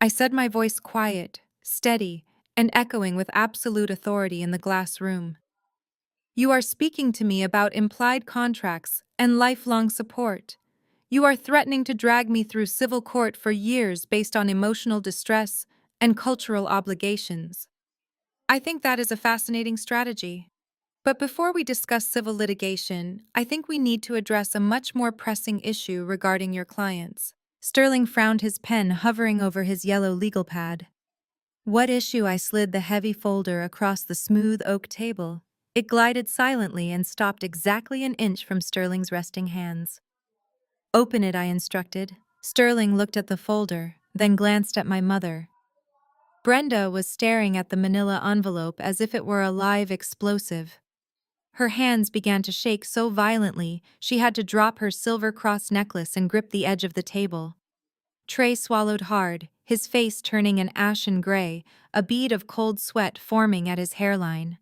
I said, my voice quiet, steady, and echoing with absolute authority in the glass room. You are speaking to me about implied contracts and lifelong support. You are threatening to drag me through civil court for years based on emotional distress and cultural obligations. I think that is a fascinating strategy. But before we discuss civil litigation, I think we need to address a much more pressing issue regarding your clients. Sterling frowned, his pen hovering over his yellow legal pad. What issue? I slid the heavy folder across the smooth oak table. It glided silently and stopped exactly an inch from Sterling's resting hands. Open it, I instructed. Sterling looked at the folder, then glanced at my mother. Brenda was staring at the manila envelope as if it were a live explosive. Her hands began to shake so violently she had to drop her silver cross necklace and grip the edge of the table. Trey swallowed hard, his face turning an ashen gray, a bead of cold sweat forming at his hairline.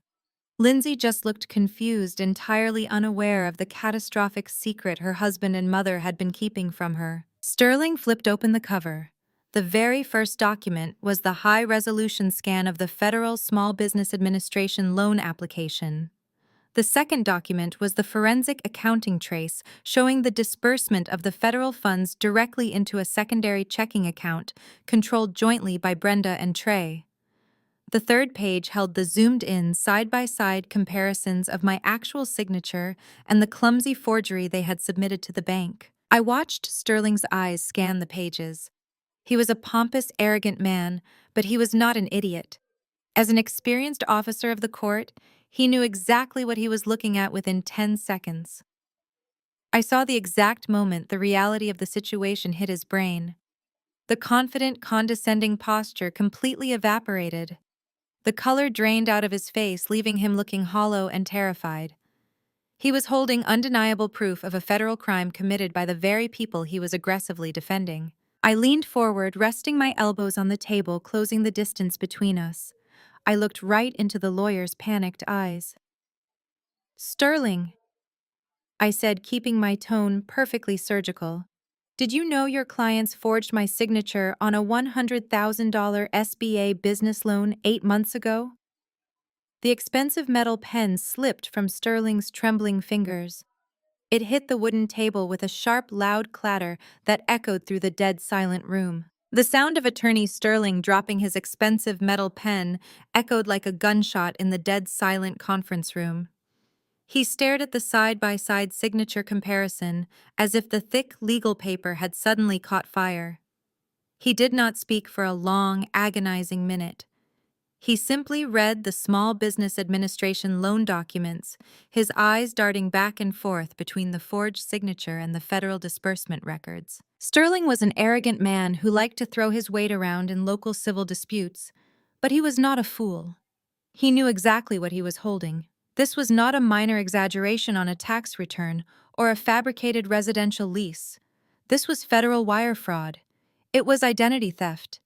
Lindsay just looked confused, entirely unaware of the catastrophic secret her husband and mother had been keeping from her. Sterling flipped open the cover. The very first document was the high-resolution scan of the Federal Small Business Administration loan application. The second document was the forensic accounting trace showing the disbursement of the federal funds directly into a secondary checking account controlled jointly by Brenda and Trey. The third page held the zoomed-in, side-by-side comparisons of my actual signature and the clumsy forgery they had submitted to the bank. I watched Sterling's eyes scan the pages. He was a pompous, arrogant man, but he was not an idiot. As an experienced officer of the court, he knew exactly what he was looking at within 10 seconds. I saw the exact moment the reality of the situation hit his brain. The confident, condescending posture completely evaporated. The color drained out of his face, leaving him looking hollow and terrified. He was holding undeniable proof of a federal crime committed by the very people he was aggressively defending. I leaned forward, resting my elbows on the table, closing the distance between us. I looked right into the lawyer's panicked eyes. Sterling, I said, keeping my tone perfectly surgical. Did you know your clients forged my signature on a $100,000 SBA business loan 8 months ago? The expensive metal pen slipped from Sterling's trembling fingers. It hit the wooden table with a sharp, loud clatter that echoed through the dead silent room. The sound of Attorney Sterling dropping his expensive metal pen echoed like a gunshot in the dead silent conference room. He stared at the side-by-side signature comparison as if the thick legal paper had suddenly caught fire. He did not speak for a long, agonizing minute. He simply read the Small Business Administration loan documents, his eyes darting back and forth between the forged signature and the federal disbursement records. Sterling was an arrogant man who liked to throw his weight around in local civil disputes, but he was not a fool. He knew exactly what he was holding. This was not a minor exaggeration on a tax return or a fabricated residential lease. This was federal wire fraud. It was identity theft.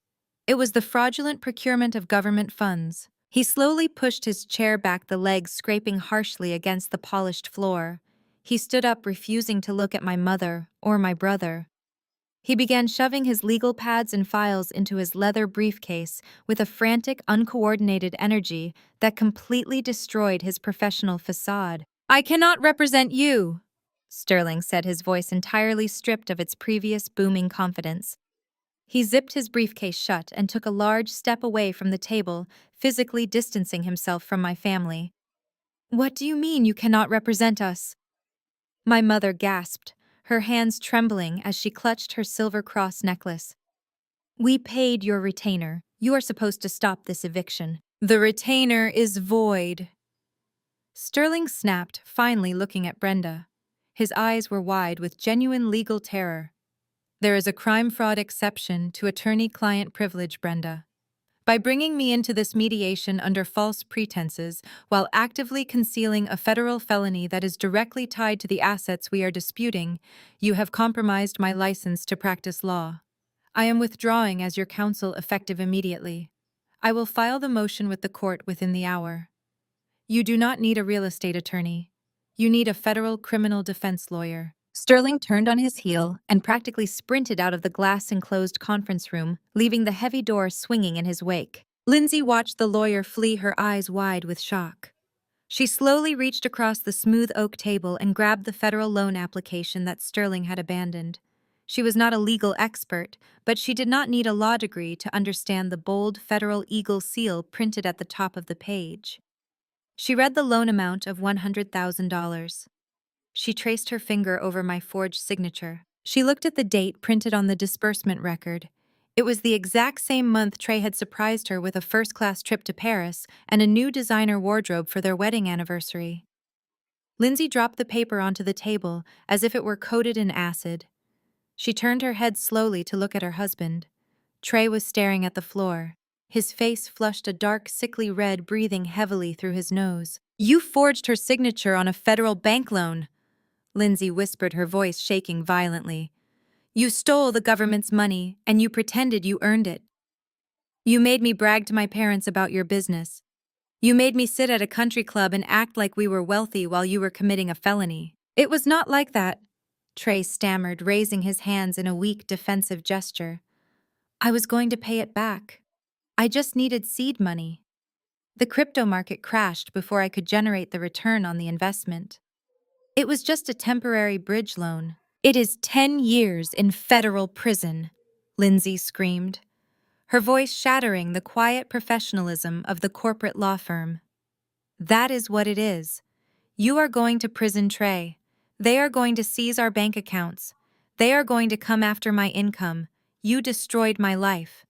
It was the fraudulent procurement of government funds. He slowly pushed his chair back, the legs scraping harshly against the polished floor. He stood up, refusing to look at my mother or my brother. He began shoving his legal pads and files into his leather briefcase with a frantic, uncoordinated energy that completely destroyed his professional facade. "I cannot represent you," Sterling said, his voice entirely stripped of its previous booming confidence. He zipped his briefcase shut and took a large step away from the table, physically distancing himself from my family. "What do you mean you cannot represent us?" My mother gasped, her hands trembling as she clutched her silver cross necklace. "We paid your retainer. You are supposed to stop this eviction." "The retainer is void," Sterling snapped, finally looking at Brenda. His eyes were wide with genuine legal terror. "There is a crime-fraud exception to attorney-client privilege, Brenda. By bringing me into this mediation under false pretenses, while actively concealing a federal felony that is directly tied to the assets we are disputing, you have compromised my license to practice law. I am withdrawing as your counsel effective immediately. I will file the motion with the court within the hour. You do not need a real estate attorney. You need a federal criminal defense lawyer." Sterling turned on his heel and practically sprinted out of the glass-enclosed conference room, leaving the heavy door swinging in his wake. Lindsay watched the lawyer flee, her eyes wide with shock. She slowly reached across the smooth oak table and grabbed the federal loan application that Sterling had abandoned. She was not a legal expert, but she did not need a law degree to understand the bold federal eagle seal printed at the top of the page. She read the loan amount of $100,000. She traced her finger over my forged signature. She looked at the date printed on the disbursement record. It was the exact same month Trey had surprised her with a first-class trip to Paris and a new designer wardrobe for their wedding anniversary. Lindsay dropped the paper onto the table as if it were coated in acid. She turned her head slowly to look at her husband. Trey was staring at the floor. His face flushed a dark, sickly red, breathing heavily through his nose. "You forged her signature on a federal bank loan," Lindsay whispered, her voice shaking violently. "You stole the government's money, and you pretended you earned it. You made me brag to my parents about your business. You made me sit at a country club and act like we were wealthy while you were committing a felony." "It was not like that," Trey stammered, raising his hands in a weak, defensive gesture. "I was going to pay it back. I just needed seed money. The crypto market crashed before I could generate the return on the investment. It was just a temporary bridge loan." "It is 10 years in federal prison," Lindsay screamed, her voice shattering the quiet professionalism of the corporate law firm. "That is what it is. You are going to prison, Trey. They are going to seize our bank accounts. They are going to come after my income. You destroyed my life."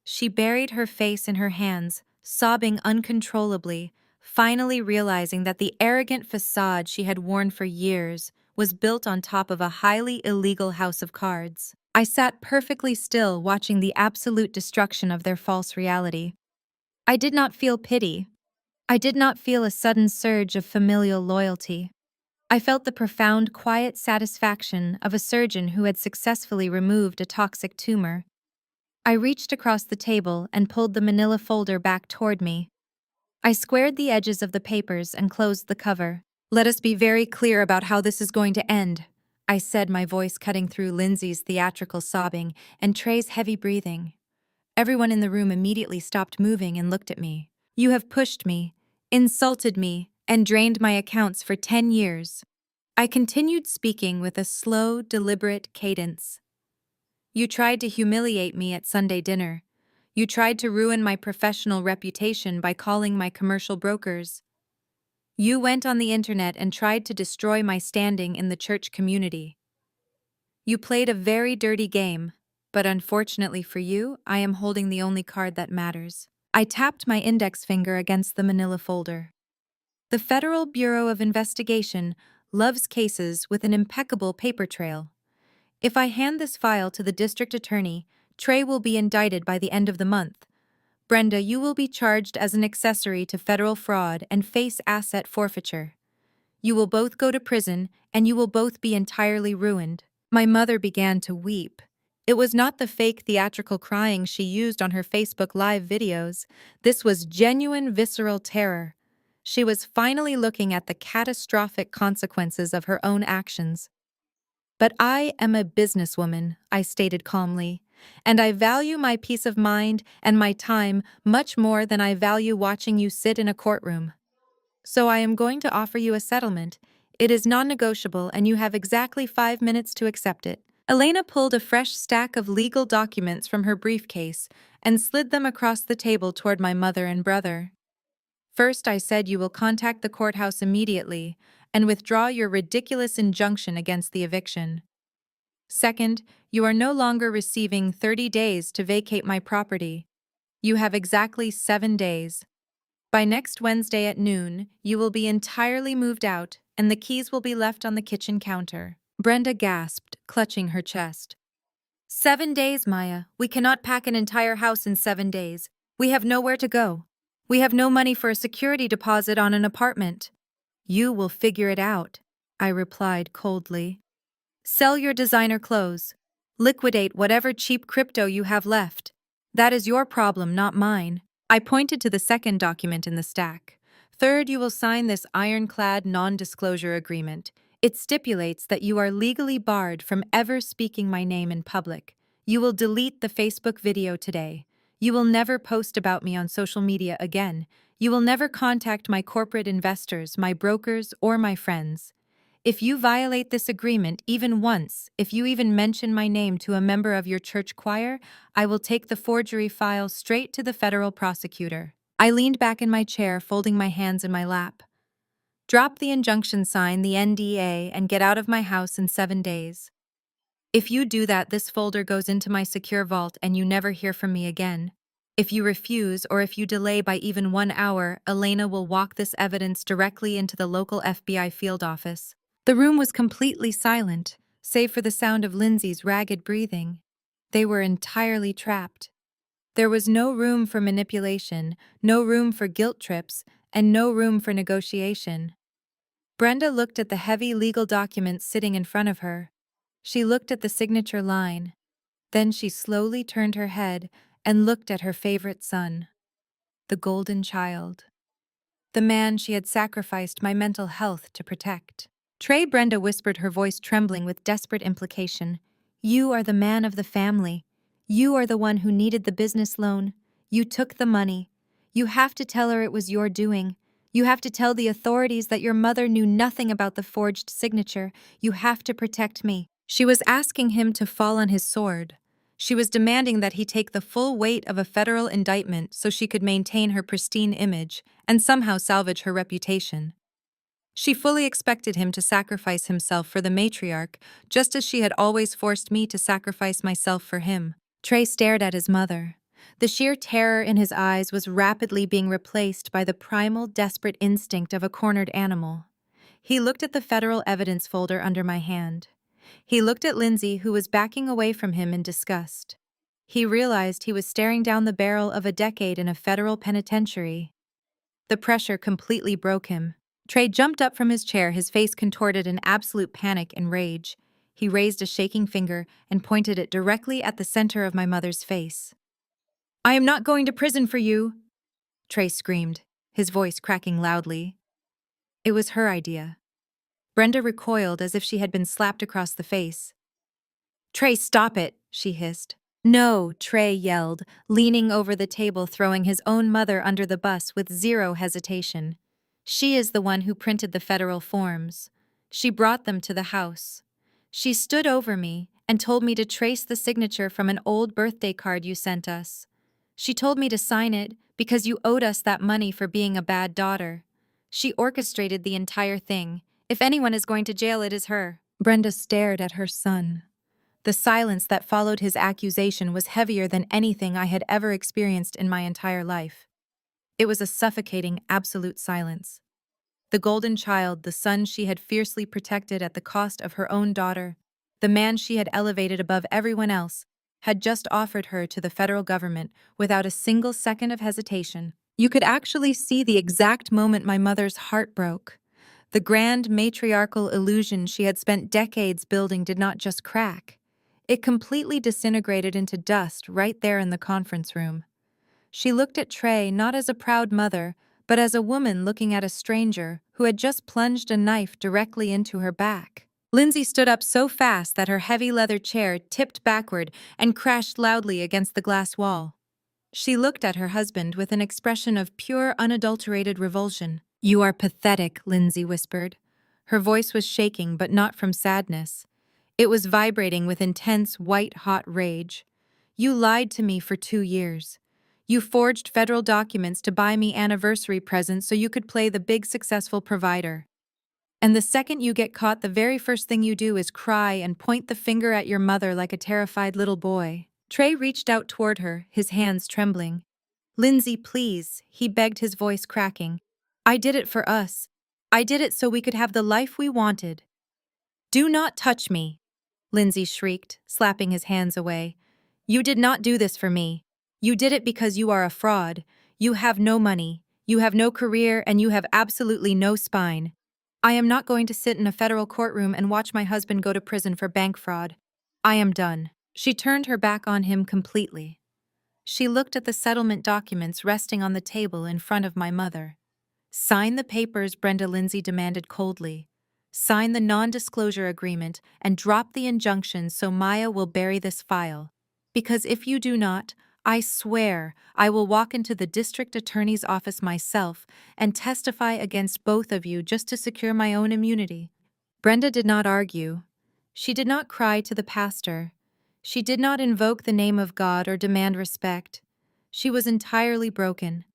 She buried her face in her hands, sobbing uncontrollably, finally realizing that the arrogant facade she had worn for years was built on top of a highly illegal house of cards. I sat perfectly still, watching the absolute destruction of their false reality. I did not feel pity. I did not feel a sudden surge of familial loyalty. I felt the profound, quiet satisfaction of a surgeon who had successfully removed a toxic tumor. I reached across the table and pulled the manila folder back toward me. I squared the edges of the papers and closed the cover. "Let us be very clear about how this is going to end," I said, my voice cutting through Lindsay's theatrical sobbing and Trey's heavy breathing. Everyone in the room immediately stopped moving and looked at me. "You have pushed me, insulted me, and drained my accounts for 10 years. I continued speaking with a slow, deliberate cadence. You tried to humiliate me at Sunday dinner. You tried to ruin my professional reputation by calling my commercial brokers. You went on the internet and tried to destroy my standing in the church community. You played a very dirty game, but unfortunately for you, I am holding the only card that matters. I tapped my index finger against the manila folder. The Federal Bureau of Investigation loves cases with an impeccable paper trail. If I hand this file to the district attorney, Trey will be indicted by the end of the month. Brenda, you will be charged as an accessory to federal fraud and face asset forfeiture. You will both go to prison, and you will both be entirely ruined. My mother began to weep. It was not the fake theatrical crying she used on her Facebook Live videos. This was genuine visceral terror. She was finally looking at the catastrophic consequences of her own actions. But I am a businesswoman, I stated calmly, and I value my peace of mind and my time much more than I value watching you sit in a courtroom. So I am going to offer you a settlement. It is non-negotiable and you have exactly 5 minutes to accept it. Elena pulled a fresh stack of legal documents from her briefcase and slid them across the table toward my mother and brother. First, I said you will contact the courthouse immediately and withdraw your ridiculous injunction against the eviction. Second, you are no longer receiving 30 days to vacate my property. You have exactly 7 days. By next Wednesday at noon, you will be entirely moved out, and the keys will be left on the kitchen counter. Brenda gasped, clutching her chest. 7 days, Maya. We cannot pack an entire house in 7 days. We have nowhere to go. We have no money for a security deposit on an apartment. You will figure it out, I replied coldly. Sell your designer clothes. Liquidate whatever cheap crypto you have left. That is your problem, not mine. I pointed to the second document in the stack. Third, you will sign this ironclad non-disclosure agreement. It stipulates that you are legally barred from ever speaking my name in public. You will delete the Facebook video today. You will never post about me on social media again. You will never contact my corporate investors, my brokers, or my friends. If you violate this agreement even once, if you even mention my name to a member of your church choir, I will take the forgery file straight to the federal prosecutor. I leaned back in my chair, folding my hands in my lap. Drop the injunction sign, the NDA, and get out of my house in 7 days. If you do that, this folder goes into my secure vault and you never hear from me again. If you refuse or if you delay by even 1 hour, Elena will walk this evidence directly into the local FBI field office. The room was completely silent, save for the sound of Lindsay's ragged breathing. They were entirely trapped. There was no room for manipulation, no room for guilt trips, and no room for negotiation. Brenda looked at the heavy legal documents sitting in front of her. She looked at the signature line. Then she slowly turned her head and looked at her favorite son, the golden child, the man she had sacrificed my mental health to protect. Trey, Brenda whispered, her voice trembling with desperate implication. You are the man of the family. You are the one who needed the business loan. You took the money. You have to tell her it was your doing. You have to tell the authorities that your mother knew nothing about the forged signature. You have to protect me. She was asking him to fall on his sword. She was demanding that he take the full weight of a federal indictment so she could maintain her pristine image and somehow salvage her reputation. She fully expected him to sacrifice himself for the matriarch, just as she had always forced me to sacrifice myself for him. Trey stared at his mother. The sheer terror in his eyes was rapidly being replaced by the primal, desperate instinct of a cornered animal. He looked at the federal evidence folder under my hand. He looked at Lindsay, who was backing away from him in disgust. He realized he was staring down the barrel of a decade in a federal penitentiary. The pressure completely broke him. Trey jumped up from his chair, his face contorted in absolute panic and rage. He raised a shaking finger and pointed it directly at the center of my mother's face. I am not going to prison for you, Trey screamed, his voice cracking loudly. It was her idea. Brenda recoiled as if she had been slapped across the face. Trey, stop it, she hissed. No, Trey yelled, leaning over the table, throwing his own mother under the bus with zero hesitation. She is the one who printed the federal forms. She brought them to the house. She stood over me and told me to trace the signature from an old birthday card you sent us. She told me to sign it because you owed us that money for being a bad daughter. She orchestrated the entire thing. If anyone is going to jail, it is her. Brenda stared at her son. The silence that followed his accusation was heavier than anything I had ever experienced in my entire life. It was a suffocating, absolute silence. The golden child, the son she had fiercely protected at the cost of her own daughter, the man she had elevated above everyone else, had just offered her to the federal government without a single second of hesitation. You could actually see the exact moment my mother's heart broke. The grand matriarchal illusion she had spent decades building did not just crack. It completely disintegrated into dust right there in the conference room. She looked at Trey not as a proud mother, but as a woman looking at a stranger who had just plunged a knife directly into her back. Lindsay stood up so fast that her heavy leather chair tipped backward and crashed loudly against the glass wall. She looked at her husband with an expression of pure, unadulterated revulsion. "You are pathetic," Lindsay whispered. Her voice was shaking, but not from sadness. It was vibrating with intense, white-hot rage. "You lied to me for 2 years. You forged federal documents to buy me anniversary presents so you could play the big successful provider. And the second you get caught, the very first thing you do is cry and point the finger at your mother like a terrified little boy." Trey reached out toward her, his hands trembling. "Lindsay, please," he begged, his voice cracking. "I did it for us. I did it so we could have the life we wanted." "Do not touch me," Lindsay shrieked, slapping his hands away. "You did not do this for me. You did it because you are a fraud. You have no money, you have no career, and you have absolutely no spine. I am not going to sit in a federal courtroom and watch my husband go to prison for bank fraud. I am done." She turned her back on him completely. She looked at the settlement documents resting on the table in front of my mother. "Sign the papers," Brenda Lindsay demanded coldly. "Sign the non-disclosure agreement and drop the injunction so Maya will bury this file. Because if you do not, I swear I will walk into the district attorney's office myself and testify against both of you just to secure my own immunity." Brenda did not argue. She did not cry to the pastor. She did not invoke the name of God or demand respect. She was entirely broken.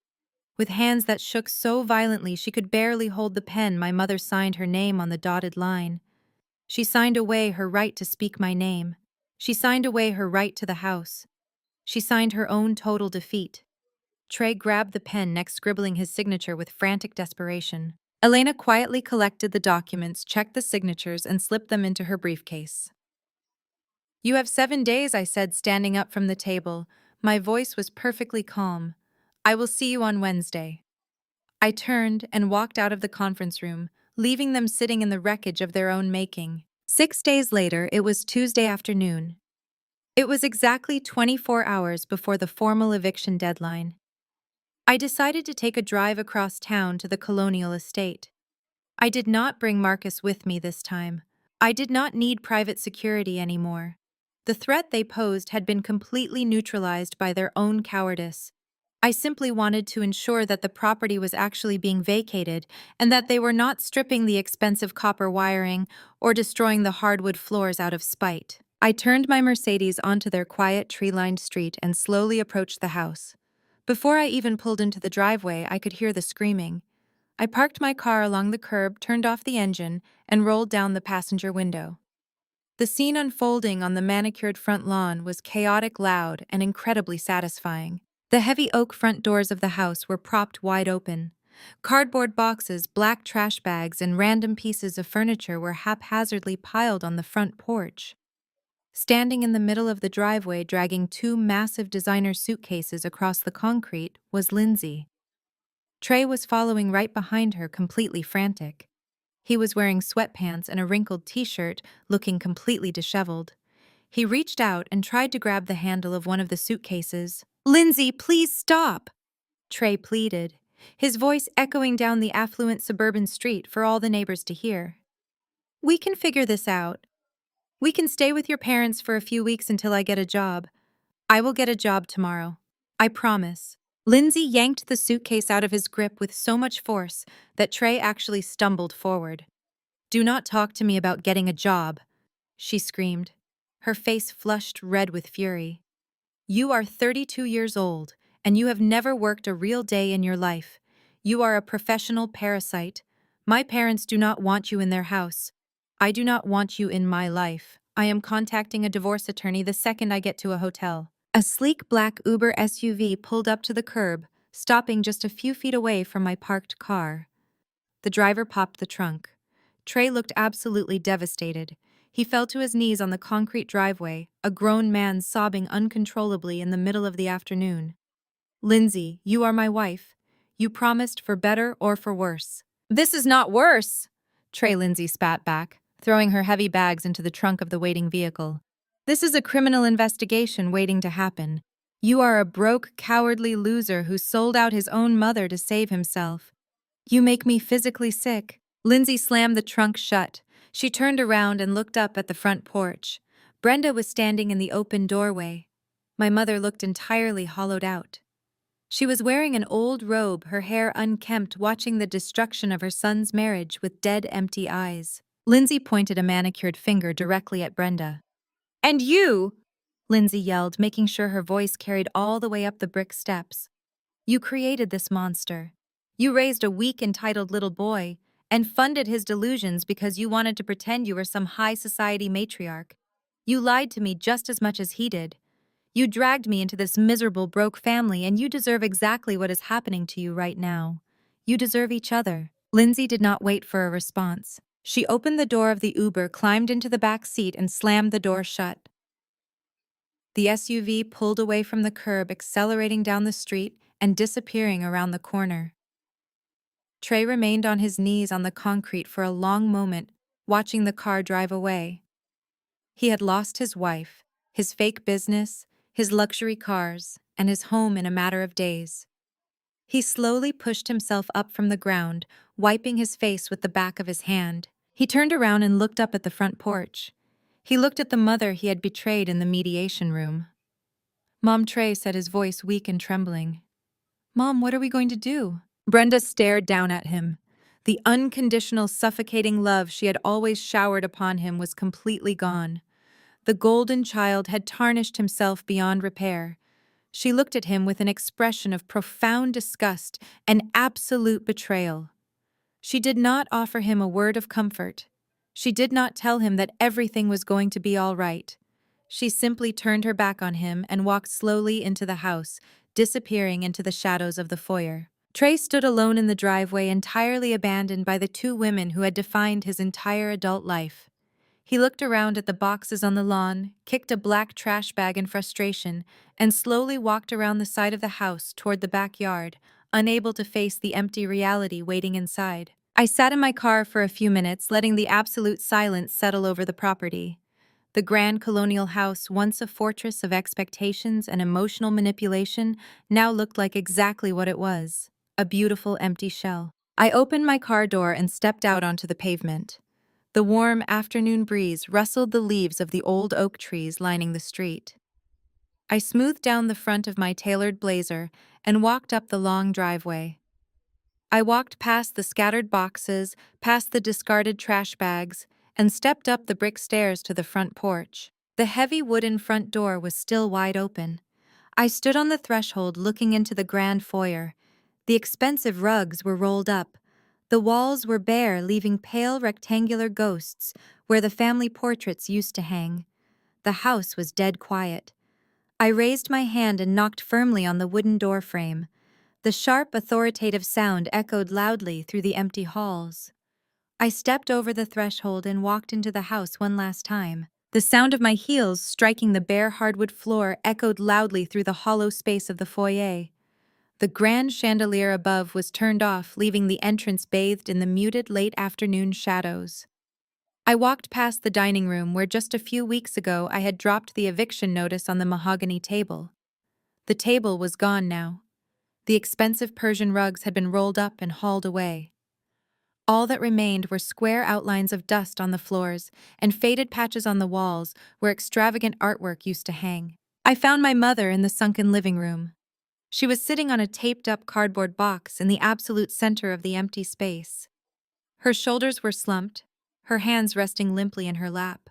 With hands that shook so violently she could barely hold the pen, my mother signed her name on the dotted line. She signed away her right to speak my name. She signed away her right to the house. She signed her own total defeat. Trey grabbed the pen, next scribbling his signature with frantic desperation. Elena quietly collected the documents, checked the signatures, and slipped them into her briefcase. "You have 7 days," I said, standing up from the table. My voice was perfectly calm. "I will see you on Wednesday." I turned and walked out of the conference room, leaving them sitting in the wreckage of their own making. 6 days later, it was Tuesday afternoon. It was exactly 24 hours before the formal eviction deadline. I decided to take a drive across town to the colonial estate. I did not bring Marcus with me this time. I did not need private security anymore. The threat they posed had been completely neutralized by their own cowardice. I simply wanted to ensure that the property was actually being vacated and that they were not stripping the expensive copper wiring or destroying the hardwood floors out of spite. I turned my Mercedes onto their quiet, tree-lined street and slowly approached the house. Before I even pulled into the driveway, I could hear the screaming. I parked my car along the curb, turned off the engine, and rolled down the passenger window. The scene unfolding on the manicured front lawn was chaotic, loud, and incredibly satisfying. The heavy oak front doors of the house were propped wide open. Cardboard boxes, black trash bags, and random pieces of furniture were haphazardly piled on the front porch. Standing in the middle of the driveway, dragging 2 massive designer suitcases across the concrete, was Lindsay. Trey was following right behind her, completely frantic. He was wearing sweatpants and a wrinkled t-shirt, looking completely disheveled. He reached out and tried to grab the handle of one of the suitcases. "Lindsay, please stop!" Trey pleaded, his voice echoing down the affluent suburban street for all the neighbors to hear. "We can figure this out. We can stay with your parents for a few weeks until I get a job. I will get a job tomorrow. I promise." Lindsay yanked the suitcase out of his grip with so much force that Trey actually stumbled forward. Do not talk to me about getting a job, she screamed, her face flushed red with fury. You are 32 years old, and you have never worked a real day in your life. You are a professional parasite. My parents do not want you in their house. I do not want you in my life. I am contacting a divorce attorney the second I get to a hotel. A sleek black Uber SUV pulled up to the curb, stopping just a few feet away from my parked car. The driver popped the trunk. Trey looked absolutely devastated. He fell to his knees on the concrete driveway, a grown man sobbing uncontrollably in the middle of the afternoon. Lindsay, you are my wife. You promised for better or for worse. This is not worse, Trey Lindsay spat back, throwing her heavy bags into the trunk of the waiting vehicle. This is a criminal investigation waiting to happen. You are a broke, cowardly loser who sold out his own mother to save himself. You make me physically sick. Lindsay slammed the trunk shut. She turned around and looked up at the front porch. Brenda was standing in the open doorway. My mother looked entirely hollowed out. She was wearing an old robe, her hair unkempt, watching the destruction of her son's marriage with dead, empty eyes. Lindsay pointed a manicured finger directly at Brenda. And you! Lindsay yelled, making sure her voice carried all the way up the brick steps. You created this monster. You raised a weak, entitled little boy and funded his delusions because you wanted to pretend you were some high society matriarch. You lied to me just as much as he did. You dragged me into this miserable, broke family, and you deserve exactly what is happening to you right now. You deserve each other. Lindsay did not wait for a response. She opened the door of the Uber, climbed into the back seat, and slammed the door shut. The SUV pulled away from the curb, accelerating down the street and disappearing around the corner. Trey remained on his knees on the concrete for a long moment, watching the car drive away. He had lost his wife, his fake business, his luxury cars, and his home in a matter of days. He slowly pushed himself up from the ground, wiping his face with the back of his hand. He turned around and looked up at the front porch. He looked at the mother he had betrayed in the mediation room. Mom, Trey said, his voice weak and trembling. Mom, what are we going to do? Brenda stared down at him. The unconditional, suffocating love she had always showered upon him was completely gone. The golden child had tarnished himself beyond repair. She looked at him with an expression of profound disgust and absolute betrayal. She did not offer him a word of comfort. She did not tell him that everything was going to be all right. She simply turned her back on him and walked slowly into the house, disappearing into the shadows of the foyer. Trey stood alone in the driveway, entirely abandoned by the two women who had defined his entire adult life. He looked around at the boxes on the lawn, kicked a black trash bag in frustration, and slowly walked around the side of the house toward the backyard, unable to face the empty reality waiting inside. I sat in my car for a few minutes, letting the absolute silence settle over the property. The grand colonial house, once a fortress of expectations and emotional manipulation, now looked like exactly what it was: a beautiful empty shell. I opened my car door and stepped out onto the pavement. The warm afternoon breeze rustled the leaves of the old oak trees lining the street. I smoothed down the front of my tailored blazer and walked up the long driveway. I walked past the scattered boxes, past the discarded trash bags, and stepped up the brick stairs to the front porch. The heavy wooden front door was still wide open. I stood on the threshold looking into the grand foyer. The expensive rugs were rolled up. The walls were bare, leaving pale rectangular ghosts where the family portraits used to hang. The house was dead quiet. I raised my hand and knocked firmly on the wooden door frame. The sharp, authoritative sound echoed loudly through the empty halls. I stepped over the threshold and walked into the house one last time. The sound of my heels striking the bare hardwood floor echoed loudly through the hollow space of the foyer. The grand chandelier above was turned off, leaving the entrance bathed in the muted late afternoon shadows. I walked past the dining room where just a few weeks ago I had dropped the eviction notice on the mahogany table. The table was gone now. The expensive Persian rugs had been rolled up and hauled away. All that remained were square outlines of dust on the floors and faded patches on the walls where extravagant artwork used to hang. I found my mother in the sunken living room. She was sitting on a taped-up cardboard box in the absolute center of the empty space. Her shoulders were slumped, her hands resting limply in her lap.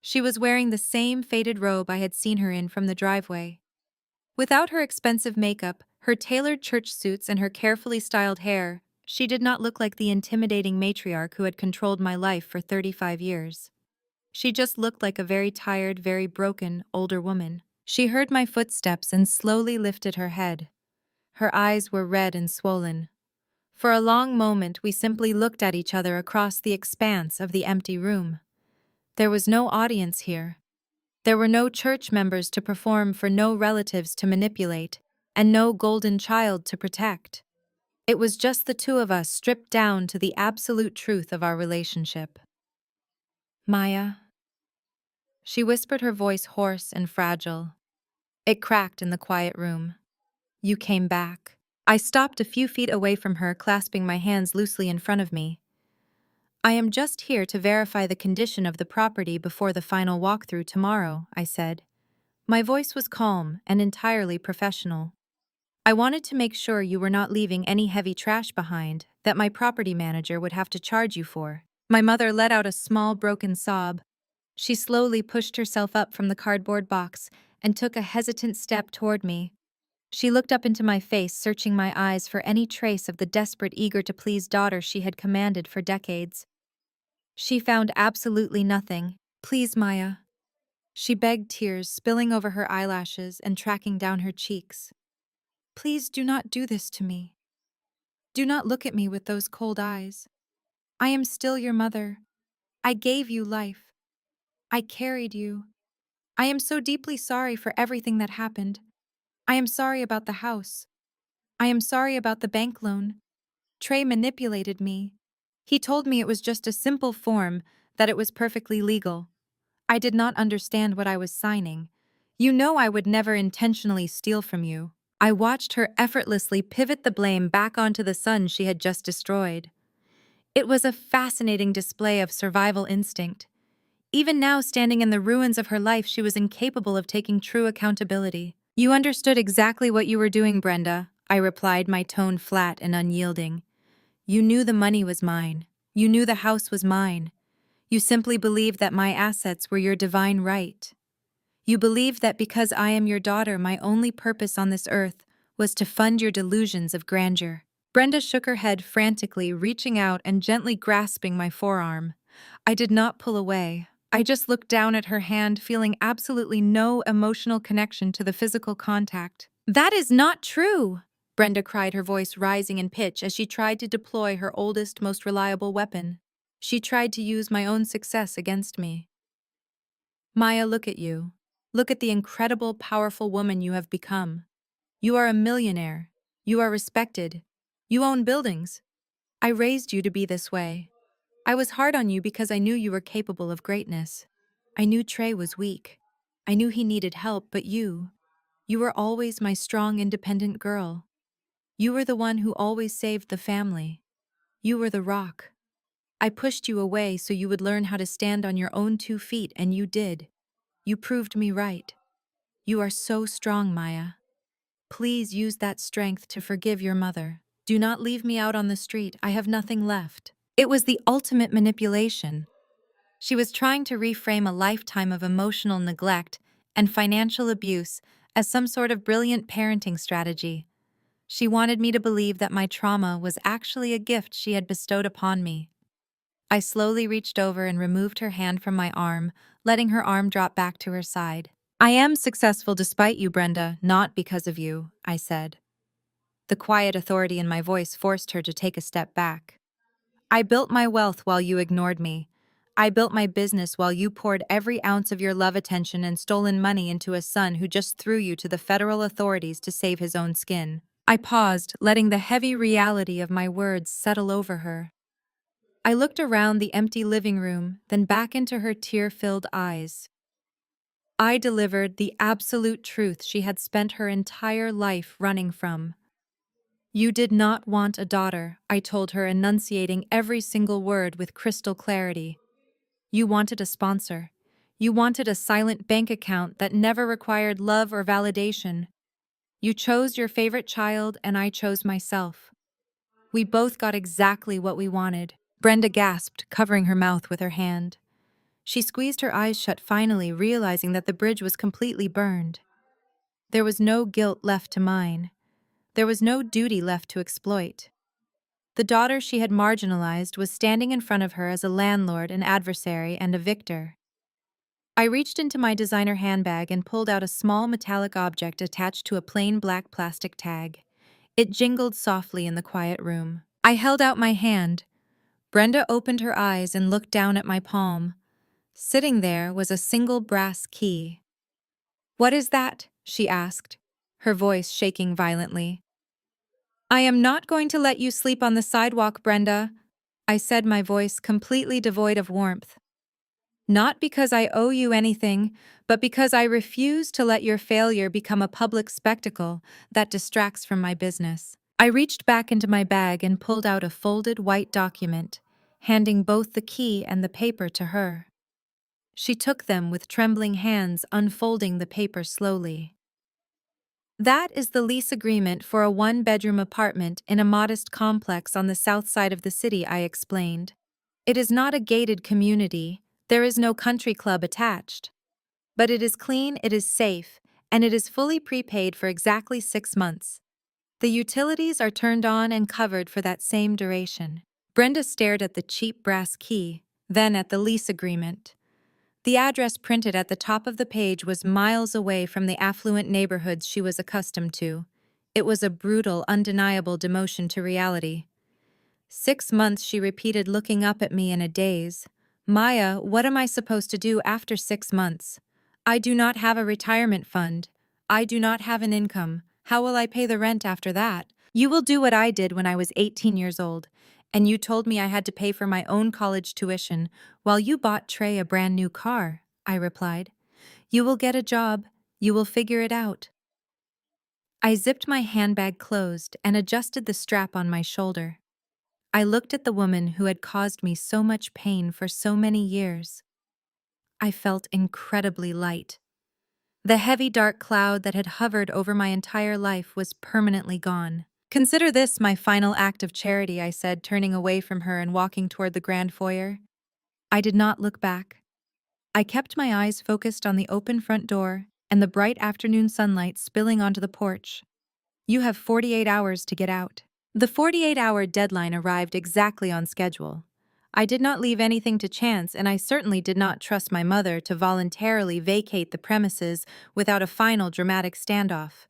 She was wearing the same faded robe I had seen her in from the driveway. Without her expensive makeup, her tailored church suits, and her carefully styled hair, she did not look like the intimidating matriarch who had controlled my life for 35 years. She just looked like a very tired, very broken, older woman. She heard my footsteps and slowly lifted her head. Her eyes were red and swollen. For a long moment, we simply looked at each other across the expanse of the empty room. There was no audience here. There were no church members to perform for, no relatives to manipulate, and no golden child to protect. It was just the two of us stripped down to the absolute truth of our relationship. Maya, she whispered, her voice hoarse and fragile. It cracked in the quiet room. You came back. I stopped a few feet away from her, clasping my hands loosely in front of me. I am just here to verify the condition of the property before the final walkthrough tomorrow, I said. My voice was calm and entirely professional. I wanted to make sure you were not leaving any heavy trash behind that my property manager would have to charge you for. My mother let out a small, broken sob. She slowly pushed herself up from the cardboard box and took a hesitant step toward me. She looked up into my face, searching my eyes for any trace of the desperate, eager-to-please daughter she had commanded for decades. She found absolutely nothing. Please, Maya. She begged, tears spilling over her eyelashes and tracking down her cheeks. Please do not do this to me. Do not look at me with those cold eyes. I am still your mother. I gave you life. I carried you. I am so deeply sorry for everything that happened. I am sorry about the house. I am sorry about the bank loan. Trey manipulated me. He told me it was just a simple form, that it was perfectly legal. I did not understand what I was signing. You know I would never intentionally steal from you. I watched her effortlessly pivot the blame back onto the son she had just destroyed. It was a fascinating display of survival instinct. Even now, standing in the ruins of her life, she was incapable of taking true accountability. You understood exactly what you were doing, Brenda, I replied, my tone flat and unyielding. You knew the money was mine. You knew the house was mine. You simply believed that my assets were your divine right. You believed that because I am your daughter, my only purpose on this earth was to fund your delusions of grandeur. Brenda shook her head frantically, reaching out and gently grasping my forearm. I did not pull away. I just looked down at her hand, feeling absolutely no emotional connection to the physical contact. That is not true, Brenda cried, her voice rising in pitch as she tried to deploy her oldest, most reliable weapon. She tried to use my own success against me. Maya, look at you. Look at the incredible, powerful woman you have become. You are a millionaire. You are respected. You own buildings. I raised you to be this way. I was hard on you because I knew you were capable of greatness. I knew Trey was weak. I knew he needed help, but you were always my strong, independent girl. You were the one who always saved the family. You were the rock. I pushed you away so you would learn how to stand on your own 2 feet, and you did. You proved me right. You are so strong, Maya. Please use that strength to forgive your mother. Do not leave me out on the street. I have nothing left. It was the ultimate manipulation. She was trying to reframe a lifetime of emotional neglect and financial abuse as some sort of brilliant parenting strategy. She wanted me to believe that my trauma was actually a gift she had bestowed upon me. I slowly reached over and removed her hand from my arm, letting her arm drop back to her side. I am successful despite you, Brenda, not because of you, I said. The quiet authority in my voice forced her to take a step back. I built my wealth while you ignored me. I built my business while you poured every ounce of your love, attention, and stolen money into a son who just threw you to the federal authorities to save his own skin. I paused, letting the heavy reality of my words settle over her. I looked around the empty living room, then back into her tear-filled eyes. I delivered the absolute truth she had spent her entire life running from. You did not want a daughter, I told her, enunciating every single word with crystal clarity. You wanted a sponsor. You wanted a silent bank account that never required love or validation. You chose your favorite child, and I chose myself. We both got exactly what we wanted. Brenda gasped, covering her mouth with her hand. She squeezed her eyes shut, finally realizing that the bridge was completely burned. There was no guilt left to mine. There was no duty left to exploit. The daughter she had marginalized was standing in front of her as a landlord, an adversary, and a victor. I reached into my designer handbag and pulled out a small metallic object attached to a plain black plastic tag. It jingled softly in the quiet room. I held out my hand. Brenda opened her eyes and looked down at my palm. Sitting there was a single brass key. "What is that?" she asked, her voice shaking violently. "I am not going to let you sleep on the sidewalk, Brenda," I said, my voice completely devoid of warmth. "Not because I owe you anything, but because I refuse to let your failure become a public spectacle that distracts from my business." I reached back into my bag and pulled out a folded white document, handing both the key and the paper to her. She took them with trembling hands, unfolding the paper slowly. "That is the lease agreement for a one-bedroom apartment in a modest complex on the south side of the city," I explained. "It is not a gated community, there is no country club attached. But it is clean, it is safe, and it is fully prepaid for exactly 6 months. The utilities are turned on and covered for that same duration." Brenda stared at the cheap brass key, then at the lease agreement. The address printed at the top of the page was miles away from the affluent neighborhoods she was accustomed to. It was a brutal, undeniable demotion to reality. 6 months, she repeated, looking up at me in a daze. "Maya, what am I supposed to do after 6 months? I do not have a retirement fund. I do not have an income. How will I pay the rent after that?" "You will do what I did when I was 18 years old, and you told me I had to pay for my own college tuition while you bought Trey a brand new car," I replied. "You will get a job. You will figure it out." I zipped my handbag closed and adjusted the strap on my shoulder. I looked at the woman who had caused me so much pain for so many years. I felt incredibly light. The heavy dark cloud that had hovered over my entire life was permanently gone. "Consider this my final act of charity," I said, turning away from her and walking toward the grand foyer. I did not look back. I kept my eyes focused on the open front door and the bright afternoon sunlight spilling onto the porch. "You have 48 hours to get out." The 48-hour deadline arrived exactly on schedule. I did not leave anything to chance, and I certainly did not trust my mother to voluntarily vacate the premises without a final dramatic standoff.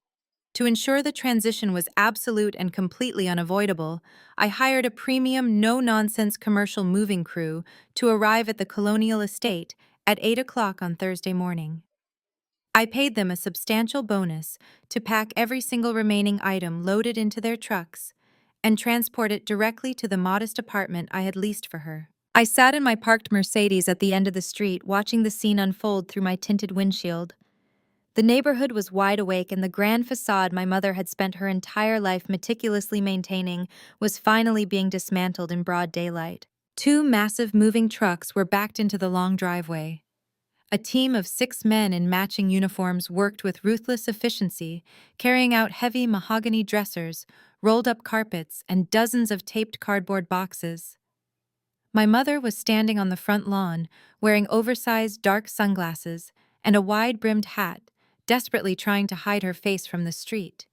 To ensure the transition was absolute and completely unavoidable, I hired a premium, no-nonsense commercial moving crew to arrive at the colonial estate at 8 o'clock on Thursday morning. I paid them a substantial bonus to pack every single remaining item loaded into their trucks and transport it directly to the modest apartment I had leased for her. I sat in my parked Mercedes at the end of the street, watching the scene unfold through my tinted windshield. The neighborhood was wide awake, and the grand facade my mother had spent her entire life meticulously maintaining was finally being dismantled in broad daylight. 2 massive moving trucks were backed into the long driveway. A team of 6 men in matching uniforms worked with ruthless efficiency, carrying out heavy mahogany dressers, rolled-up carpets, and dozens of taped cardboard boxes. My mother was standing on the front lawn, wearing oversized dark sunglasses and a wide-brimmed hat, desperately trying to hide her face from the street.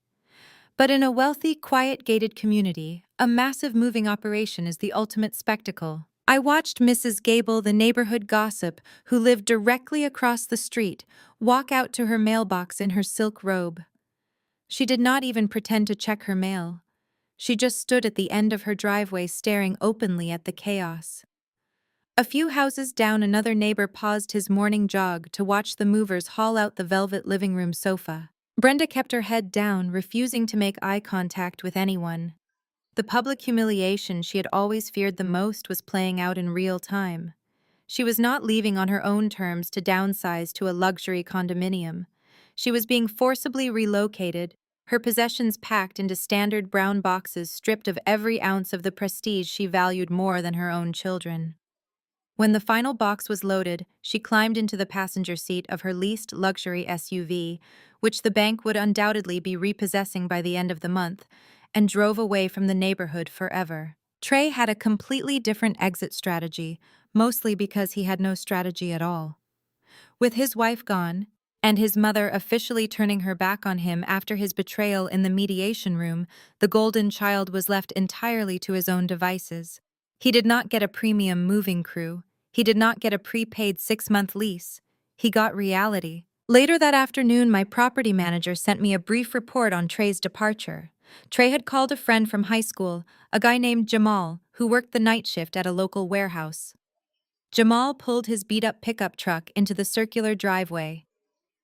But in a wealthy, quiet, gated community, a massive moving operation is the ultimate spectacle. I watched Mrs. Gable, the neighborhood gossip, who lived directly across the street, walk out to her mailbox in her silk robe. She did not even pretend to check her mail. She just stood at the end of her driveway staring openly at the chaos. A few houses down, another neighbor paused his morning jog to watch the movers haul out the velvet living room sofa. Brenda kept her head down, refusing to make eye contact with anyone. The public humiliation she had always feared the most was playing out in real time. She was not leaving on her own terms to downsize to a luxury condominium. She was being forcibly relocated, her possessions packed into standard brown boxes, stripped of every ounce of the prestige she valued more than her own children. When the final box was loaded, she climbed into the passenger seat of her leased luxury SUV, which the bank would undoubtedly be repossessing by the end of the month, and drove away from the neighborhood forever. Trey had a completely different exit strategy, mostly because he had no strategy at all. With his wife gone, and his mother officially turning her back on him after his betrayal in the mediation room, the golden child was left entirely to his own devices. He did not get a premium moving crew. He did not get a prepaid 6-month lease. He got reality. Later that afternoon, my property manager sent me a brief report on Trey's departure. Trey had called a friend from high school, a guy named Jamal, who worked the night shift at a local warehouse. Jamal pulled his beat-up pickup truck into the circular driveway.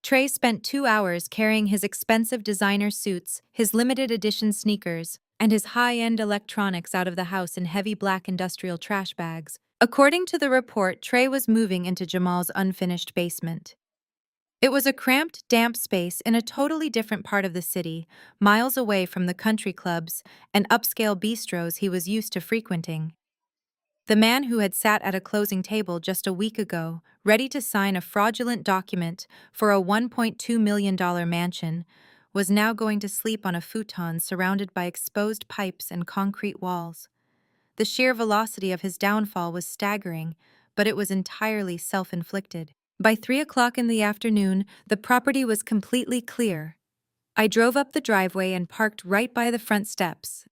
Trey spent 2 hours carrying his expensive designer suits, his limited edition sneakers, and his high-end electronics out of the house in heavy black industrial trash bags. According to the report, Trey was moving into Jamal's unfinished basement. It was a cramped, damp space in a totally different part of the city, miles away from the country clubs and upscale bistros he was used to frequenting. The man who had sat at a closing table just a week ago, ready to sign a fraudulent document for a $1.2 million mansion, was now going to sleep on a futon surrounded by exposed pipes and concrete walls. The sheer velocity of his downfall was staggering, but it was entirely self-inflicted. By 3 o'clock in the afternoon, the property was completely clear. I drove up the driveway and parked right by the front steps.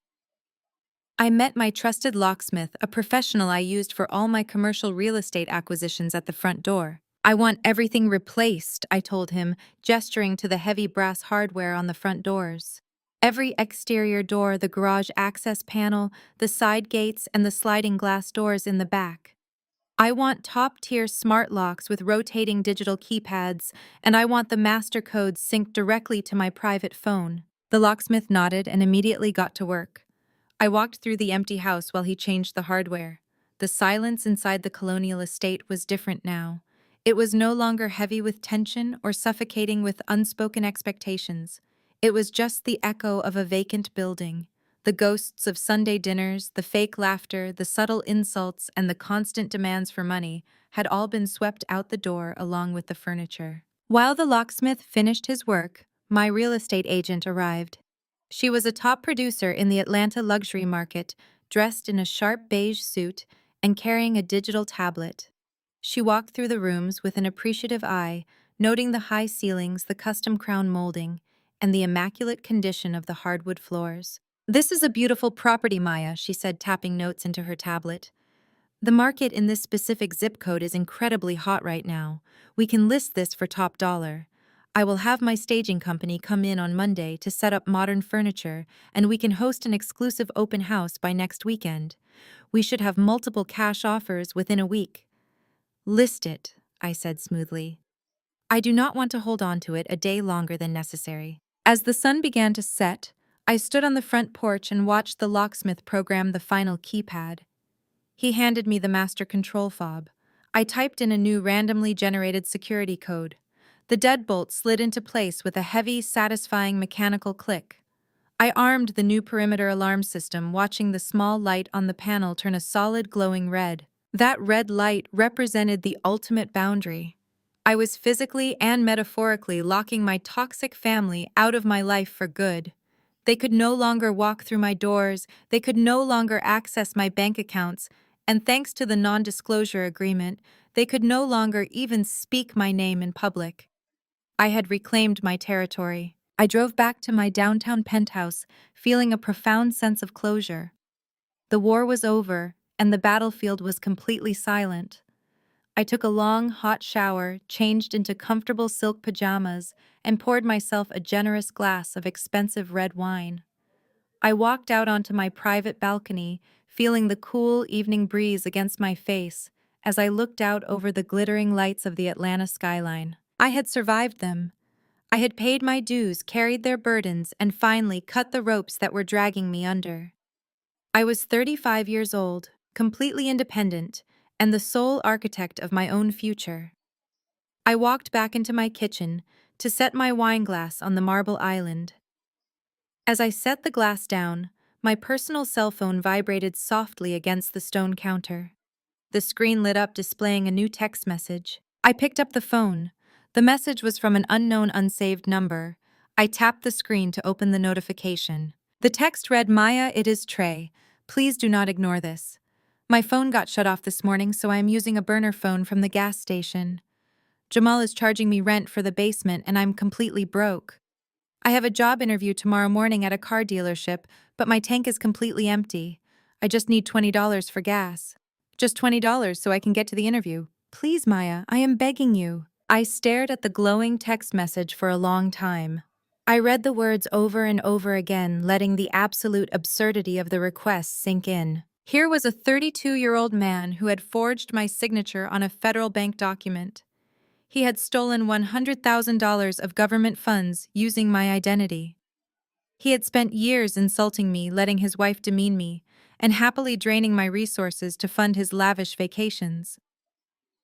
I met my trusted locksmith, a professional I used for all my commercial real estate acquisitions, at the front door. "I want everything replaced," I told him, gesturing to the heavy brass hardware on the front doors. Every exterior door, the garage access panel, the side gates, and the sliding glass doors in the back. "I want top-tier smart locks with rotating digital keypads, and I want the master codes synced directly to my private phone." The locksmith nodded and immediately got to work. I walked through the empty house while he changed the hardware. The silence inside the colonial estate was different now. It was no longer heavy with tension or suffocating with unspoken expectations. It was just the echo of a vacant building. The ghosts of Sunday dinners, the fake laughter, the subtle insults, and the constant demands for money had all been swept out the door along with the furniture. While the locksmith finished his work, my real estate agent arrived. She was a top producer in the Atlanta luxury market, dressed in a sharp beige suit and carrying a digital tablet. She walked through the rooms with an appreciative eye, noting the high ceilings, the custom crown molding, and the immaculate condition of the hardwood floors. "This is a beautiful property, Maya," she said, tapping notes into her tablet. "The market in this specific zip code is incredibly hot right now. We can list this for top dollar. I will have my staging company come in on Monday to set up modern furniture, and we can host an exclusive open house by next weekend. We should have multiple cash offers within a week." "List it," I said smoothly. I do not want to hold on to it a day longer than necessary. As the sun began to set, I stood on the front porch and watched the locksmith program the final keypad. He handed me the master control fob. I typed in a new randomly generated security code. The deadbolt slid into place with a heavy, satisfying mechanical click. I armed the new perimeter alarm system, watching the small light on the panel turn a solid glowing red. That red light represented the ultimate boundary. I was physically and metaphorically locking my toxic family out of my life for good. They could no longer walk through my doors, they could no longer access my bank accounts, and thanks to the non-disclosure agreement, they could no longer even speak my name in public. I had reclaimed my territory. I drove back to my downtown penthouse, feeling a profound sense of closure. The war was over, and the battlefield was completely silent. I took a long, hot shower, changed into comfortable silk pajamas, and poured myself a generous glass of expensive red wine. I walked out onto my private balcony, feeling the cool evening breeze against my face as I looked out over the glittering lights of the Atlanta skyline. I had survived them. I had paid my dues, carried their burdens, and finally cut the ropes that were dragging me under. I was 35 years old, completely independent, and the sole architect of my own future. I walked back into my kitchen to set my wine glass on the marble island. As I set the glass down, my personal cell phone vibrated softly against the stone counter. The screen lit up, displaying a new text message. I picked up the phone. The message was from an unknown unsaved number. I tapped the screen to open the notification. The text read, "Maya, it is Trey. Please do not ignore this. My phone got shut off this morning, so I am using a burner phone from the gas station. Jamal is charging me rent for the basement and I'm completely broke. I have a job interview tomorrow morning at a car dealership, but my tank is completely empty. I just need $20 for gas. Just $20 so I can get to the interview. Please, Maya, I am begging you. I stared at the glowing text message for a long time. I read the words over and over again, letting the absolute absurdity of the request sink in. Here was a 32-year-old man who had forged my signature on a federal bank document. He had stolen $100,000 of government funds using my identity. He had spent years insulting me, letting his wife demean me, and happily draining my resources to fund his lavish vacations.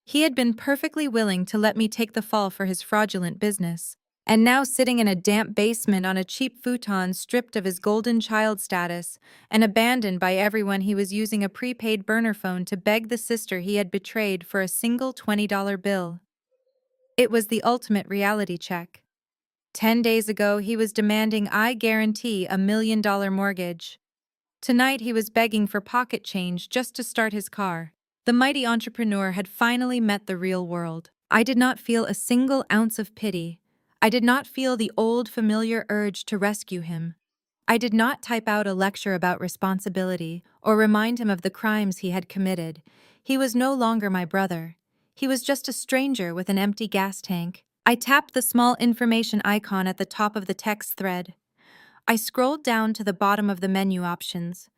He had been perfectly willing to let me take the fall for his fraudulent business, and now sitting in a damp basement on a cheap futon stripped of his golden child status and abandoned by everyone, he was using a prepaid burner phone to beg the sister he had betrayed for a single $20 bill. It was the ultimate reality check. 10 days ago, he was demanding I guarantee $1 million mortgage. Tonight, he was begging for pocket change just to start his car. The mighty entrepreneur had finally met the real world. I did not feel a single ounce of pity. I did not feel the old familiar urge to rescue him. I did not type out a lecture about responsibility or remind him of the crimes he had committed. He was no longer my brother. He was just a stranger with an empty gas tank. I tapped the small information icon at the top of the text thread. I scrolled down to the bottom of the menu options.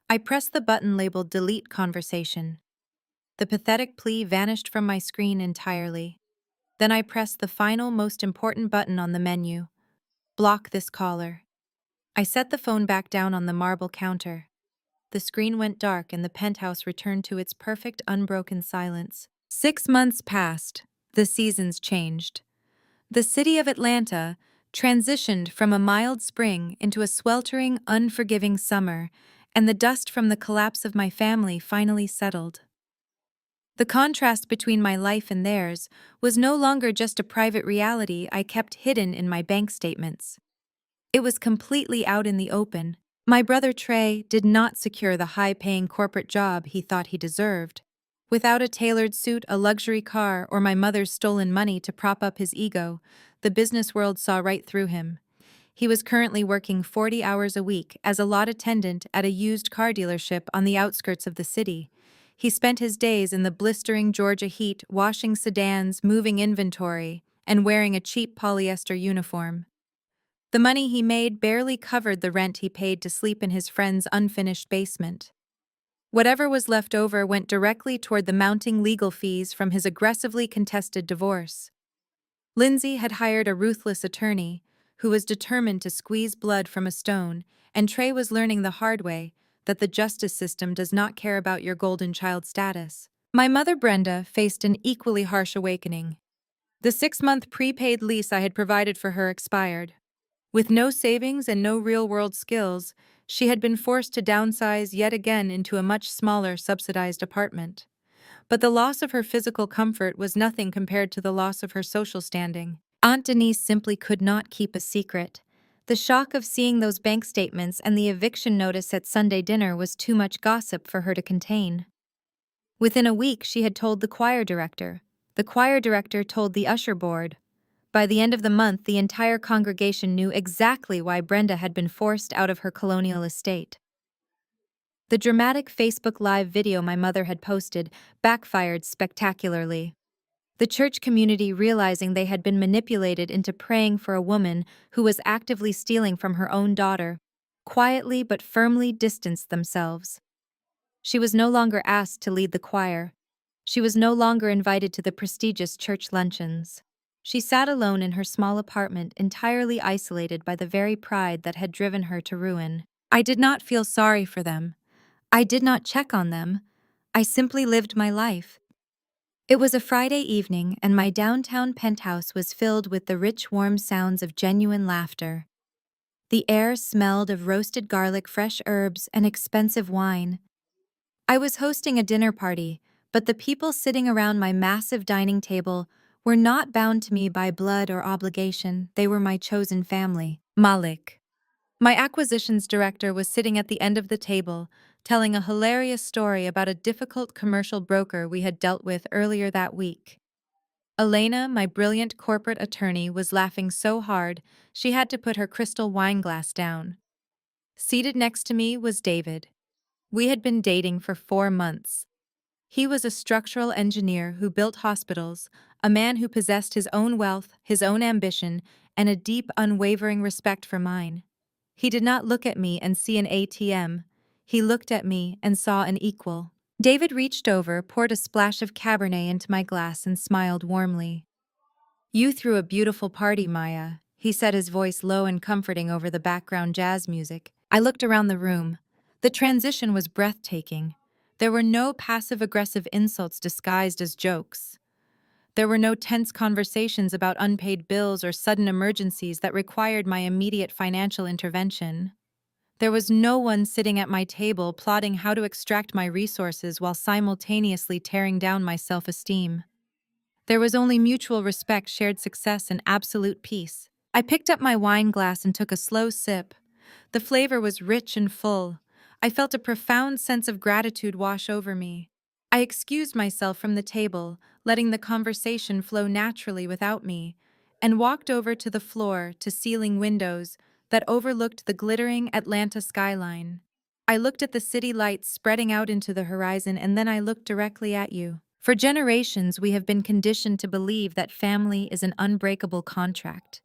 I pressed the button labeled Delete Conversation. The pathetic plea vanished from my screen entirely. Then I pressed the final, most important button on the menu. Block this caller. I set the phone back down on the marble counter. The screen went dark and the penthouse returned to its perfect, unbroken silence. 6 months passed. The seasons changed. The city of Atlanta transitioned from a mild spring into a sweltering, unforgiving summer, and the dust from the collapse of my family finally settled. The contrast between my life and theirs was no longer just a private reality I kept hidden in my bank statements. It was completely out in the open. My brother Trey did not secure the high-paying corporate job he thought he deserved. Without a tailored suit, a luxury car, or my mother's stolen money to prop up his ego, the business world saw right through him. He was currently working 40 hours a week as a lot attendant at a used car dealership on the outskirts of the city. He spent his days in the blistering Georgia heat, washing sedans, moving inventory, and wearing a cheap polyester uniform. The money he made barely covered the rent he paid to sleep in his friend's unfinished basement. Whatever was left over went directly toward the mounting legal fees from his aggressively contested divorce. Lindsay had hired a ruthless attorney who was determined to squeeze blood from a stone, and Trey was learning the hard way that the justice system does not care about your golden child status. My mother Brenda faced an equally harsh awakening. The 6-month prepaid lease I had provided for her expired. With no savings and no real-world skills, she had been forced to downsize yet again into a much smaller, subsidized apartment. But the loss of her physical comfort was nothing compared to the loss of her social standing. Aunt Denise simply could not keep a secret. The shock of seeing those bank statements and the eviction notice at Sunday dinner was too much gossip for her to contain. Within a week, she had told the choir director. The choir director told the usher board. By the end of the month, the entire congregation knew exactly why Brenda had been forced out of her colonial estate. The dramatic Facebook Live video my mother had posted backfired spectacularly. The church community, realizing they had been manipulated into praying for a woman who was actively stealing from her own daughter, quietly but firmly distanced themselves. She was no longer asked to lead the choir. She was no longer invited to the prestigious church luncheons. She sat alone in her small apartment, entirely isolated by the very pride that had driven her to ruin. I did not feel sorry for them. I did not check on them. I simply lived my life. It was a Friday evening, and my downtown penthouse was filled with the rich, warm sounds of genuine laughter. The air smelled of roasted garlic, fresh herbs, and expensive wine. I was hosting a dinner party, but the people sitting around my massive dining table were not bound to me by blood or obligation. They were my chosen family. Malik, my acquisitions director, was sitting at the end of the table, telling a hilarious story about a difficult commercial broker we had dealt with earlier that week. Elena, my brilliant corporate attorney, was laughing so hard she had to put her crystal wine glass down. Seated next to me was David. We had been dating for 4 months. He was a structural engineer who built hospitals, a man who possessed his own wealth, his own ambition, and a deep, unwavering respect for mine. He did not look at me and see an ATM. He looked at me and saw an equal. David reached over, poured a splash of Cabernet into my glass, and smiled warmly. "You threw a beautiful party, Maya," he said, his voice low and comforting over the background jazz music. I looked around the room. The transition was breathtaking. There were no passive-aggressive insults disguised as jokes. There were no tense conversations about unpaid bills or sudden emergencies that required my immediate financial intervention. There was no one sitting at my table plotting how to extract my resources while simultaneously tearing down my self-esteem. There was only mutual respect, shared success, and absolute peace. I picked up my wine glass and took a slow sip. The flavor was rich and full. I felt a profound sense of gratitude wash over me. I excused myself from the table, letting the conversation flow naturally without me, and walked over to the floor-to-ceiling windows that overlooked the glittering Atlanta skyline. I looked at the city lights spreading out into the horizon, and then I looked directly at you. For generations, we have been conditioned to believe that family is an unbreakable contract.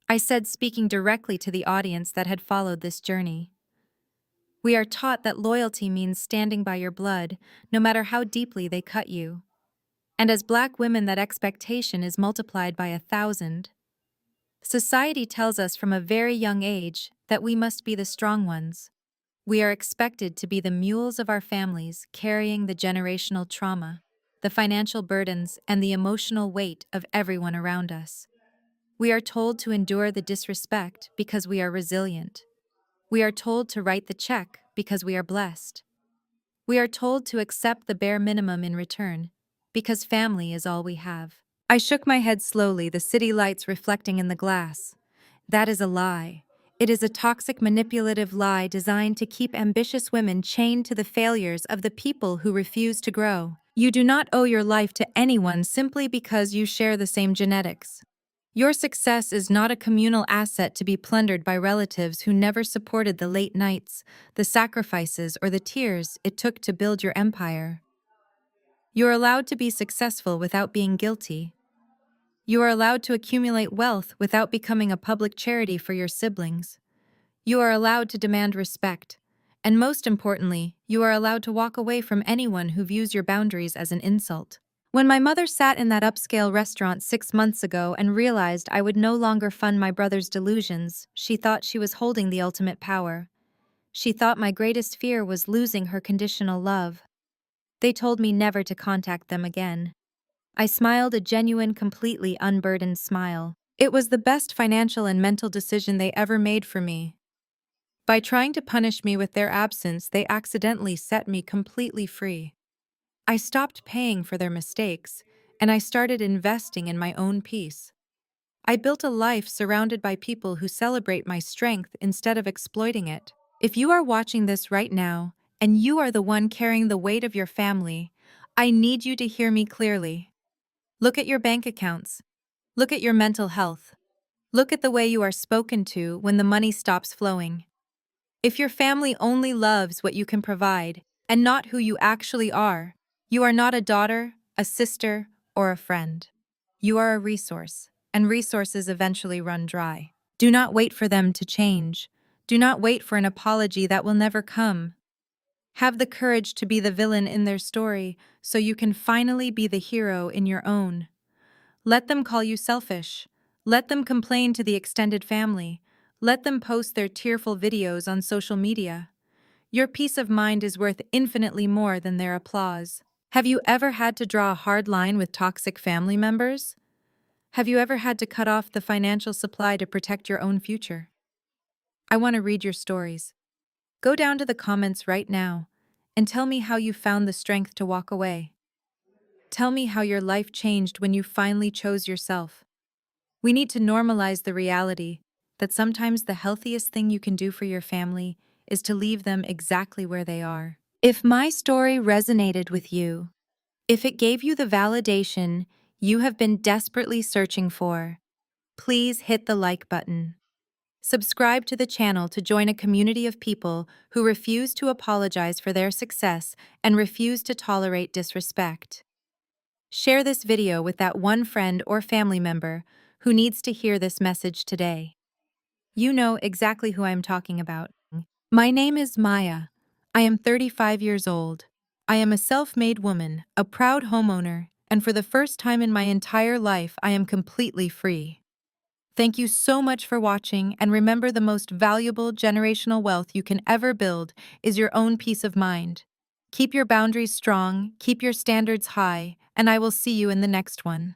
I said, speaking directly to the audience that had followed this journey. We are taught that loyalty means standing by your blood, no matter how deeply they cut you. And as Black women, that expectation is multiplied by 1,000. Society tells us from a very young age that we must be the strong ones. We are expected to be the mules of our families, carrying the generational trauma, the financial burdens, and the emotional weight of everyone around us. We are told to endure the disrespect because we are resilient. We are told to write the check because we are blessed. We are told to accept the bare minimum in return because family is all we have. I shook my head slowly, the city lights reflecting in the glass. That is a lie. It is a toxic, manipulative lie designed to keep ambitious women chained to the failures of the people who refuse to grow. You do not owe your life to anyone simply because you share the same genetics. Your success is not a communal asset to be plundered by relatives who never supported the late nights, the sacrifices, or the tears it took to build your empire. You are allowed to be successful without being guilty. You are allowed to accumulate wealth without becoming a public charity for your siblings. You are allowed to demand respect. And most importantly, you are allowed to walk away from anyone who views your boundaries as an insult. When my mother sat in that upscale restaurant 6 months ago and realized I would no longer fund my brother's delusions, she thought she was holding the ultimate power. She thought my greatest fear was losing her conditional love. They told me never to contact them again. I smiled, a genuine, completely unburdened smile. It was the best financial and mental decision they ever made for me. By trying to punish me with their absence, they accidentally set me completely free. I stopped paying for their mistakes, and I started investing in my own peace. I built a life surrounded by people who celebrate my strength instead of exploiting it. If you are watching this right now, and you are the one carrying the weight of your family, I need you to hear me clearly. Look at your bank accounts. Look at your mental health. Look at the way you are spoken to when the money stops flowing. If your family only loves what you can provide, and not who you actually are, you are not a daughter, a sister, or a friend. You are a resource, and resources eventually run dry. Do not wait for them to change. Do not wait for an apology that will never come. Have the courage to be the villain in their story so you can finally be the hero in your own. Let them call you selfish. Let them complain to the extended family. Let them post their tearful videos on social media. Your peace of mind is worth infinitely more than their applause. Have you ever had to draw a hard line with toxic family members? Have you ever had to cut off the financial supply to protect your own future? I want to read your stories. Go down to the comments right now and tell me how you found the strength to walk away. Tell me how your life changed when you finally chose yourself. We need to normalize the reality that sometimes the healthiest thing you can do for your family is to leave them exactly where they are. If my story resonated with you, if it gave you the validation you have been desperately searching for, please hit the like button. Subscribe to the channel to join a community of people who refuse to apologize for their success and refuse to tolerate disrespect. Share this video with that one friend or family member who needs to hear this message today. You know exactly who I am talking about. My name is Maya. I am 35 years old. I am a self-made woman, a proud homeowner, and for the first time in my entire life, I am completely free. Thank you so much for watching, and remember, the most valuable generational wealth you can ever build is your own peace of mind. Keep your boundaries strong, keep your standards high, and I will see you in the next one.